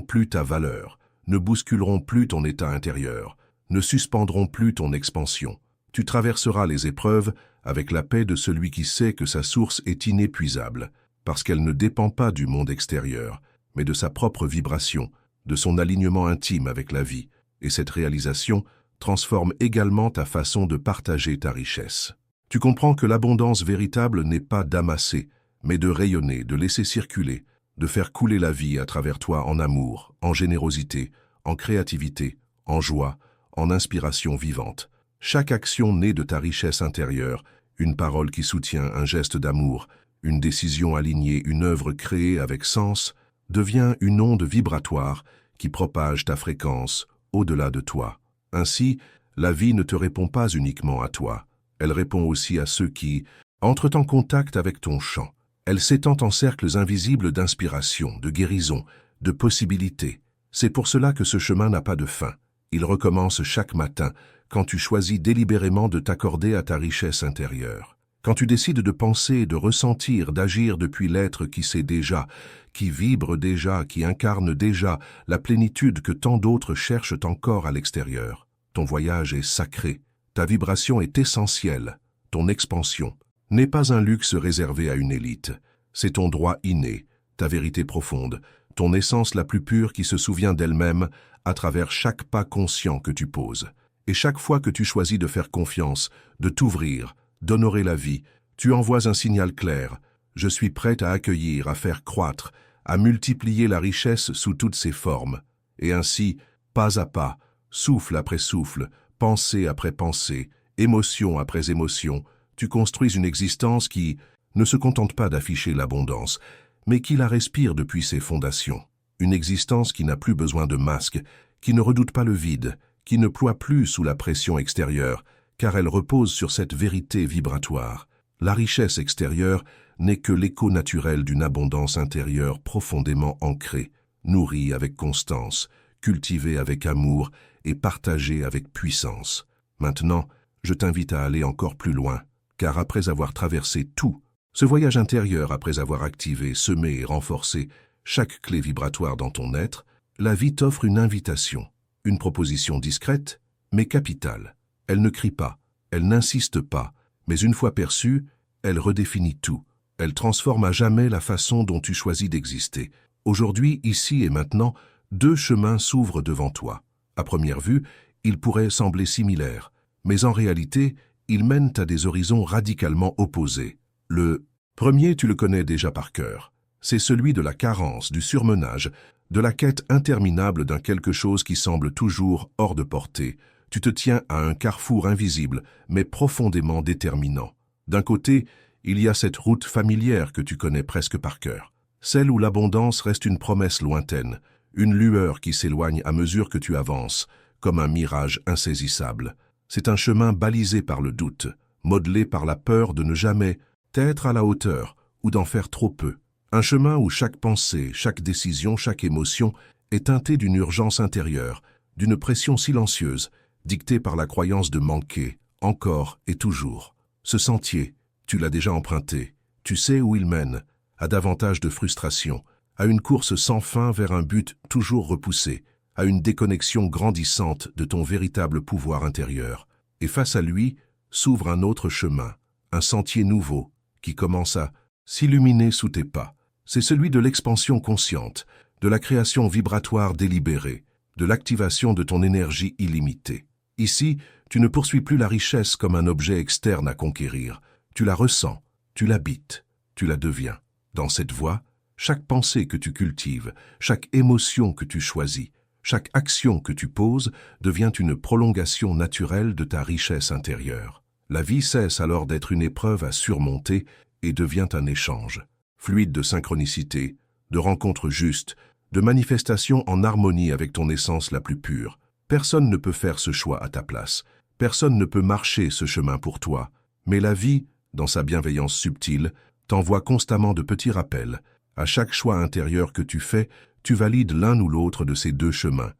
plus ta valeur, ne bousculeront plus ton état intérieur, ne suspendront plus ton expansion. Tu traverseras les épreuves avec la paix de celui qui sait que sa source est inépuisable, parce qu'elle ne dépend pas du monde extérieur, mais de sa propre vibration, de son alignement intime avec la vie, et cette réalisation transforme également ta façon de partager ta richesse. Tu comprends que l'abondance véritable n'est pas d'amasser, mais de rayonner, de laisser circuler, de faire couler la vie à travers toi en amour, en générosité, en créativité, en joie, en inspiration vivante. Chaque action née de ta richesse intérieure, une parole qui soutient, un geste d'amour, une décision alignée, une œuvre créée avec sens, devient une onde vibratoire qui propage ta fréquence au-delà de toi. Ainsi, la vie ne te répond pas uniquement à toi. Elle répond aussi à ceux qui entrent en contact avec ton champ. Elle s'étend en cercles invisibles d'inspiration, de guérison, de possibilités. C'est pour cela que ce chemin n'a pas de fin. Il recommence chaque matin, quand tu choisis délibérément de t'accorder à ta richesse intérieure. Quand tu décides de penser, de ressentir, d'agir depuis l'être qui sait déjà, qui vibre déjà, qui incarne déjà la plénitude que tant d'autres cherchent encore à l'extérieur. Ton voyage est sacré. Ta vibration est essentielle. Ton expansion n'est pas un luxe réservé à une élite. C'est ton droit inné, ta vérité profonde, ton essence la plus pure qui se souvient d'elle-même à travers chaque pas conscient que tu poses. Et chaque fois que tu choisis de faire confiance, de t'ouvrir, d'honorer la vie, tu envoies un signal clair. Je suis prête à accueillir, à faire croître, à multiplier la richesse sous toutes ses formes. Et ainsi, pas à pas, souffle après souffle, pensée après pensée, émotion après émotion, tu construis une existence qui ne se contente pas d'afficher l'abondance, mais qui la respire depuis ses fondations. Une existence qui n'a plus besoin de masque, qui ne redoute pas le vide, qui ne ploie plus sous la pression extérieure, car elle repose sur cette vérité vibratoire. La richesse extérieure n'est que l'écho naturel d'une abondance intérieure profondément ancrée, nourrie avec constance, cultivée avec amour et partagée avec puissance. Maintenant, je t'invite à aller encore plus loin, car après avoir traversé tout, ce voyage intérieur, après avoir activé, semé et renforcé chaque clé vibratoire dans ton être, la vie t'offre une invitation, une proposition discrète, mais capitale. Elle ne crie pas, elle n'insiste pas, mais une fois perçue, elle redéfinit tout. Elle transforme à jamais la façon dont tu choisis d'exister. Aujourd'hui, ici et maintenant, deux chemins s'ouvrent devant toi. À première vue, ils pourraient sembler similaires, mais en réalité, ils mènent à des horizons radicalement opposés. Le premier, tu le connais déjà par cœur. C'est celui de la carence, du surmenage, de la quête interminable d'un quelque chose qui semble toujours hors de portée. Tu te tiens à un carrefour invisible, mais profondément déterminant. D'un côté, il y a cette route familière que tu connais presque par cœur. Celle où l'abondance reste une promesse lointaine, une lueur qui s'éloigne à mesure que tu avances, comme un mirage insaisissable. C'est un chemin balisé par le doute, modelé par la peur de ne jamais être à la hauteur ou d'en faire trop peu. Un chemin où chaque pensée, chaque décision, chaque émotion est teintée d'une urgence intérieure, d'une pression silencieuse, dictée par la croyance de manquer, encore et toujours. Ce sentier, tu l'as déjà emprunté, tu sais où il mène, à davantage de frustration, à une course sans fin vers un but toujours repoussé, à une déconnexion grandissante de ton véritable pouvoir intérieur. Et face à lui, s'ouvre un autre chemin, un sentier nouveau, qui commence à s'illuminer sous tes pas. c'est celui de l'expansion consciente, de la création vibratoire délibérée, de l'activation de ton énergie illimitée. Ici, tu ne poursuis plus la richesse comme un objet externe à conquérir. Tu la ressens, tu l'habites, tu la deviens. Dans cette voie, chaque pensée que tu cultives, chaque émotion que tu choisis, chaque action que tu poses devient une prolongation naturelle de ta richesse intérieure. La vie cesse alors d'être une épreuve à surmonter et devient un échange, fluide de synchronicité, de rencontres justes, de manifestations en harmonie avec ton essence la plus pure. Personne ne peut faire ce choix à ta place, personne ne peut marcher ce chemin pour toi, mais la vie, dans sa bienveillance subtile, t'envoie constamment de petits rappels. À chaque choix intérieur que tu fais, tu valides l'un ou l'autre de ces deux chemins.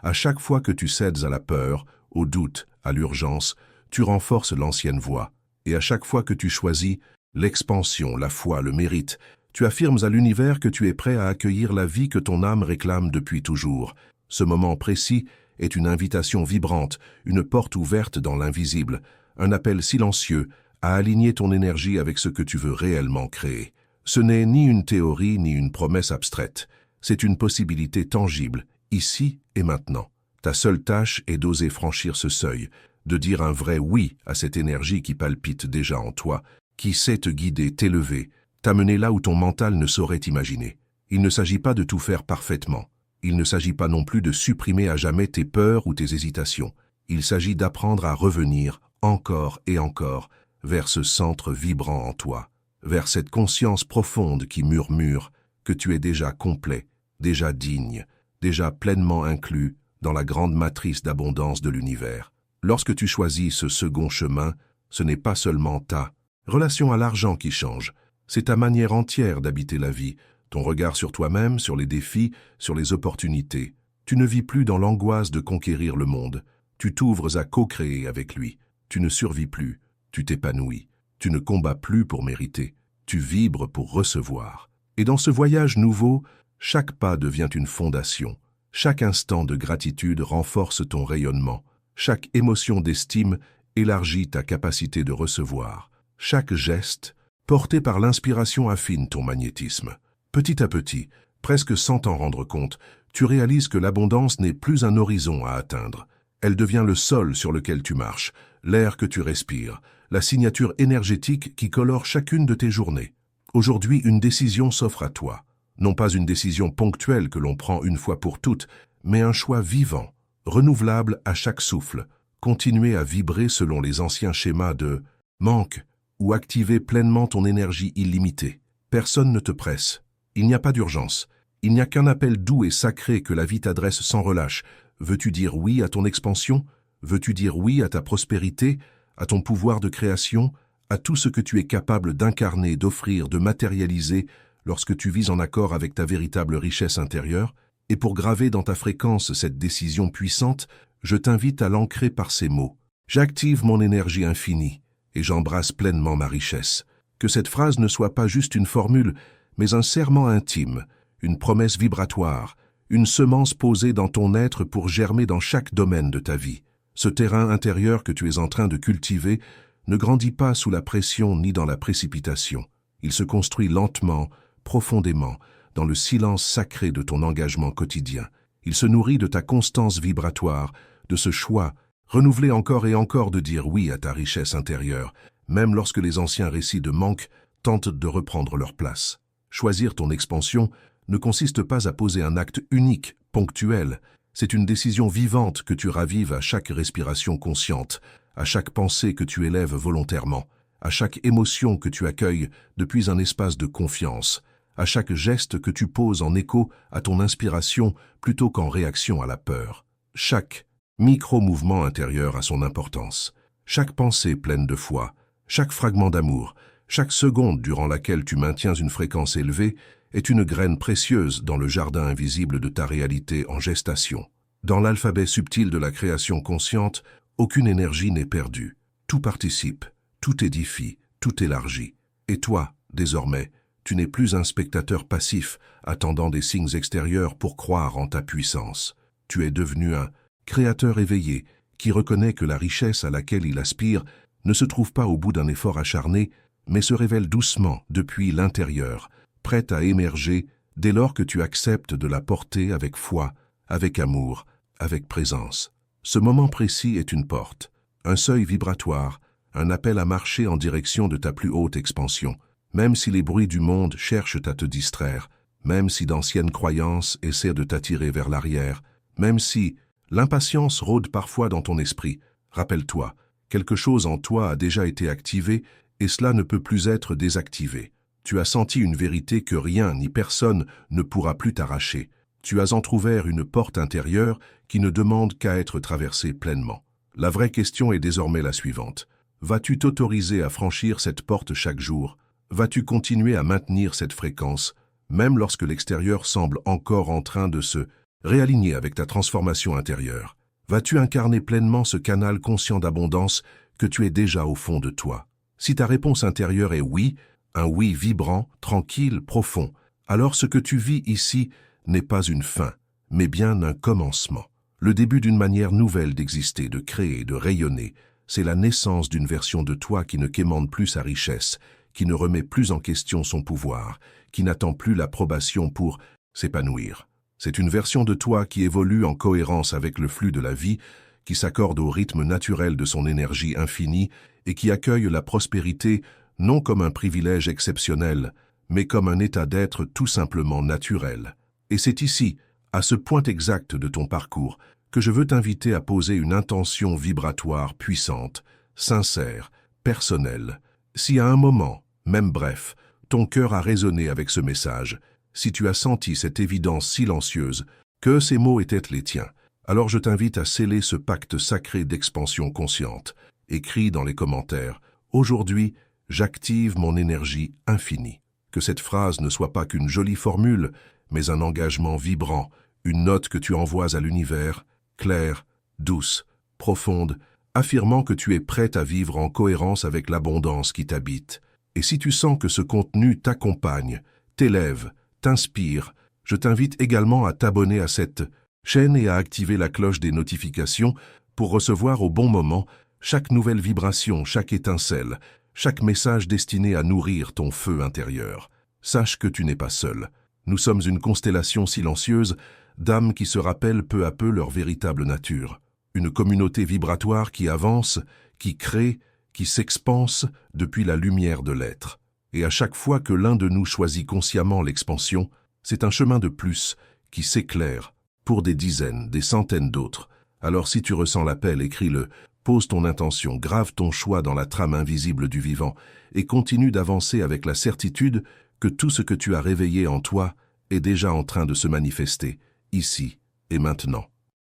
À chaque fois que tu cèdes à la peur, au doute, à l'urgence, tu renforces l'ancienne voie. Et à chaque fois que tu choisis l'expansion, la foi, le mérite, tu affirmes à l'univers que tu es prêt à accueillir la vie que ton âme réclame depuis toujours. Ce moment précis est une invitation vibrante, une porte ouverte dans l'invisible, un appel silencieux à aligner ton énergie avec ce que tu veux réellement créer. Ce n'est ni une théorie ni une promesse abstraite, c'est une possibilité tangible, ici et maintenant. Ta seule tâche est d'oser franchir ce seuil, de dire un vrai oui à cette énergie qui palpite déjà en toi, qui sait te guider, t'élever, t'amener là où ton mental ne saurait imaginer. Il ne s'agit pas de tout faire parfaitement. Il ne s'agit pas non plus de supprimer à jamais tes peurs ou tes hésitations. Il s'agit d'apprendre à revenir, encore et encore, vers ce centre vibrant en toi, vers cette conscience profonde qui murmure que tu es déjà complet, déjà digne, déjà pleinement inclus dans la grande matrice d'abondance de l'univers. Lorsque tu choisis ce second chemin, ce n'est pas seulement ta relation à l'argent qui change, c'est ta manière entière d'habiter la vie, ton regard sur toi-même, sur les défis, sur les opportunités. Tu ne vis plus dans l'angoisse de conquérir le monde, tu t'ouvres à co-créer avec lui, tu ne survis plus, tu t'épanouis, tu ne combats plus pour mériter, tu vibres pour recevoir. Et dans ce voyage nouveau, chaque pas devient une fondation, chaque instant de gratitude renforce ton rayonnement, chaque émotion d'estime élargit ta capacité de recevoir, chaque geste, porté par l'inspiration affine ton magnétisme. Petit à petit, presque sans t'en rendre compte, tu réalises que l'abondance n'est plus un horizon à atteindre. Elle devient le sol sur lequel tu marches, l'air que tu respires, la signature énergétique qui colore chacune de tes journées. Aujourd'hui, une décision s'offre à toi. Non pas une décision ponctuelle que l'on prend une fois pour toutes, mais un choix vivant, renouvelable à chaque souffle. Continuer à vibrer selon les anciens schémas de manque ou activer pleinement ton énergie illimitée. Personne ne te presse. Il n'y a pas d'urgence. Il n'y a qu'un appel doux et sacré que la vie t'adresse sans relâche. Veux-tu dire oui à ton expansion? Veux-tu dire oui à ta prospérité, à ton pouvoir de création, à tout ce que tu es capable d'incarner, d'offrir, de matérialiser lorsque tu vis en accord avec ta véritable richesse intérieure? Et pour graver dans ta fréquence cette décision puissante, je t'invite à l'ancrer par ces mots. J'active mon énergie infinie et j'embrasse pleinement ma richesse. Que cette phrase ne soit pas juste une formule, mais un serment intime, une promesse vibratoire, une semence posée dans ton être pour germer dans chaque domaine de ta vie. Ce terrain intérieur que tu es en train de cultiver ne grandit pas sous la pression ni dans la précipitation. Il se construit lentement, profondément, dans le silence sacré de ton engagement quotidien. Il se nourrit de ta constance vibratoire, de ce choix, renouvelé encore et encore de dire oui à ta richesse intérieure, même lorsque les anciens récits de manque tentent de reprendre leur place. Choisir ton expansion ne consiste pas à poser un acte unique, ponctuel. C'est une décision vivante que tu ravives à chaque respiration consciente, à chaque pensée que tu élèves volontairement, à chaque émotion que tu accueilles depuis un espace de confiance, à chaque geste que tu poses en écho à ton inspiration plutôt qu'en réaction à la peur. Chaque micro-mouvement intérieur a son importance. Chaque pensée pleine de foi, chaque fragment d'amour, chaque seconde durant laquelle tu maintiens une fréquence élevée est une graine précieuse dans le jardin invisible de ta réalité en gestation. Dans l'alphabet subtil de la création consciente, aucune énergie n'est perdue. Tout participe, tout édifie, tout élargit. Et toi, désormais, tu n'es plus un spectateur passif, attendant des signes extérieurs pour croire en ta puissance. Tu es devenu un créateur éveillé qui reconnaît que la richesse à laquelle il aspire ne se trouve pas au bout d'un effort acharné, mais se révèle doucement depuis l'intérieur, prête à émerger dès lors que tu acceptes de la porter avec foi, avec amour, avec présence. Ce moment précis est une porte, un seuil vibratoire, un appel à marcher en direction de ta plus haute expansion, même si les bruits du monde cherchent à te distraire, même si d'anciennes croyances essaient de t'attirer vers l'arrière, même si l'impatience rôde parfois dans ton esprit. Rappelle-toi, quelque chose en toi a déjà été activé et cela ne peut plus être désactivé. Tu as senti une vérité que rien ni personne ne pourra plus t'arracher. Tu as entrouvert une porte intérieure qui ne demande qu'à être traversée pleinement. La vraie question est désormais la suivante. Vas-tu t'autoriser à franchir cette porte chaque jour? Vas-tu continuer à maintenir cette fréquence, même lorsque l'extérieur semble encore en train de se réaligner avec ta transformation intérieure? Vas-tu incarner pleinement ce canal conscient d'abondance que tu es déjà au fond de toi? Si ta réponse intérieure est oui, un oui vibrant, tranquille, profond, alors ce que tu vis ici n'est pas une fin, mais bien un commencement. Le début d'une manière nouvelle d'exister, de créer, de rayonner. C'est la naissance d'une version de toi qui ne quémande plus sa richesse, qui ne remet plus en question son pouvoir, qui n'attend plus l'approbation pour s'épanouir. C'est une version de toi qui évolue en cohérence avec le flux de la vie, qui s'accorde au rythme naturel de son énergie infinie et qui accueille la prospérité non comme un privilège exceptionnel, mais comme un état d'être tout simplement naturel. Et c'est ici, à ce point exact de ton parcours, que je veux t'inviter à poser une intention vibratoire puissante, sincère, personnelle. Si à un moment, même bref, ton cœur a résonné avec ce message, si tu as senti cette évidence silencieuse, que ces mots étaient les tiens, alors je t'invite à sceller ce pacte sacré d'expansion consciente. Écris dans les commentaires « Aujourd'hui, j'active mon énergie infinie ». Que cette phrase ne soit pas qu'une jolie formule, mais un engagement vibrant, une note que tu envoies à l'univers, claire, douce, profonde, affirmant que tu es prête à vivre en cohérence avec l'abondance qui t'habite. Et si tu sens que ce contenu t'accompagne, t'élève, t'inspire, je t'invite également à t'abonner à cette chaîne et à activer la cloche des notifications pour recevoir au bon moment chaque nouvelle vibration, chaque étincelle, chaque message destiné à nourrir ton feu intérieur. Sache que tu n'es pas seul. Nous sommes une constellation silencieuse d'âmes qui se rappellent peu à peu leur véritable nature. Une communauté vibratoire qui avance, qui crée, qui s'expanse depuis la lumière de l'être. Et à chaque fois que l'un de nous choisit consciemment l'expansion, c'est un chemin de plus qui s'éclaire pour des dizaines, des centaines d'autres. Alors si tu ressens l'appel, écris-le, pose ton intention, grave ton choix dans la trame invisible du vivant et continue d'avancer avec la certitude que tout ce que tu as réveillé en toi est déjà en train de se manifester, ici et maintenant.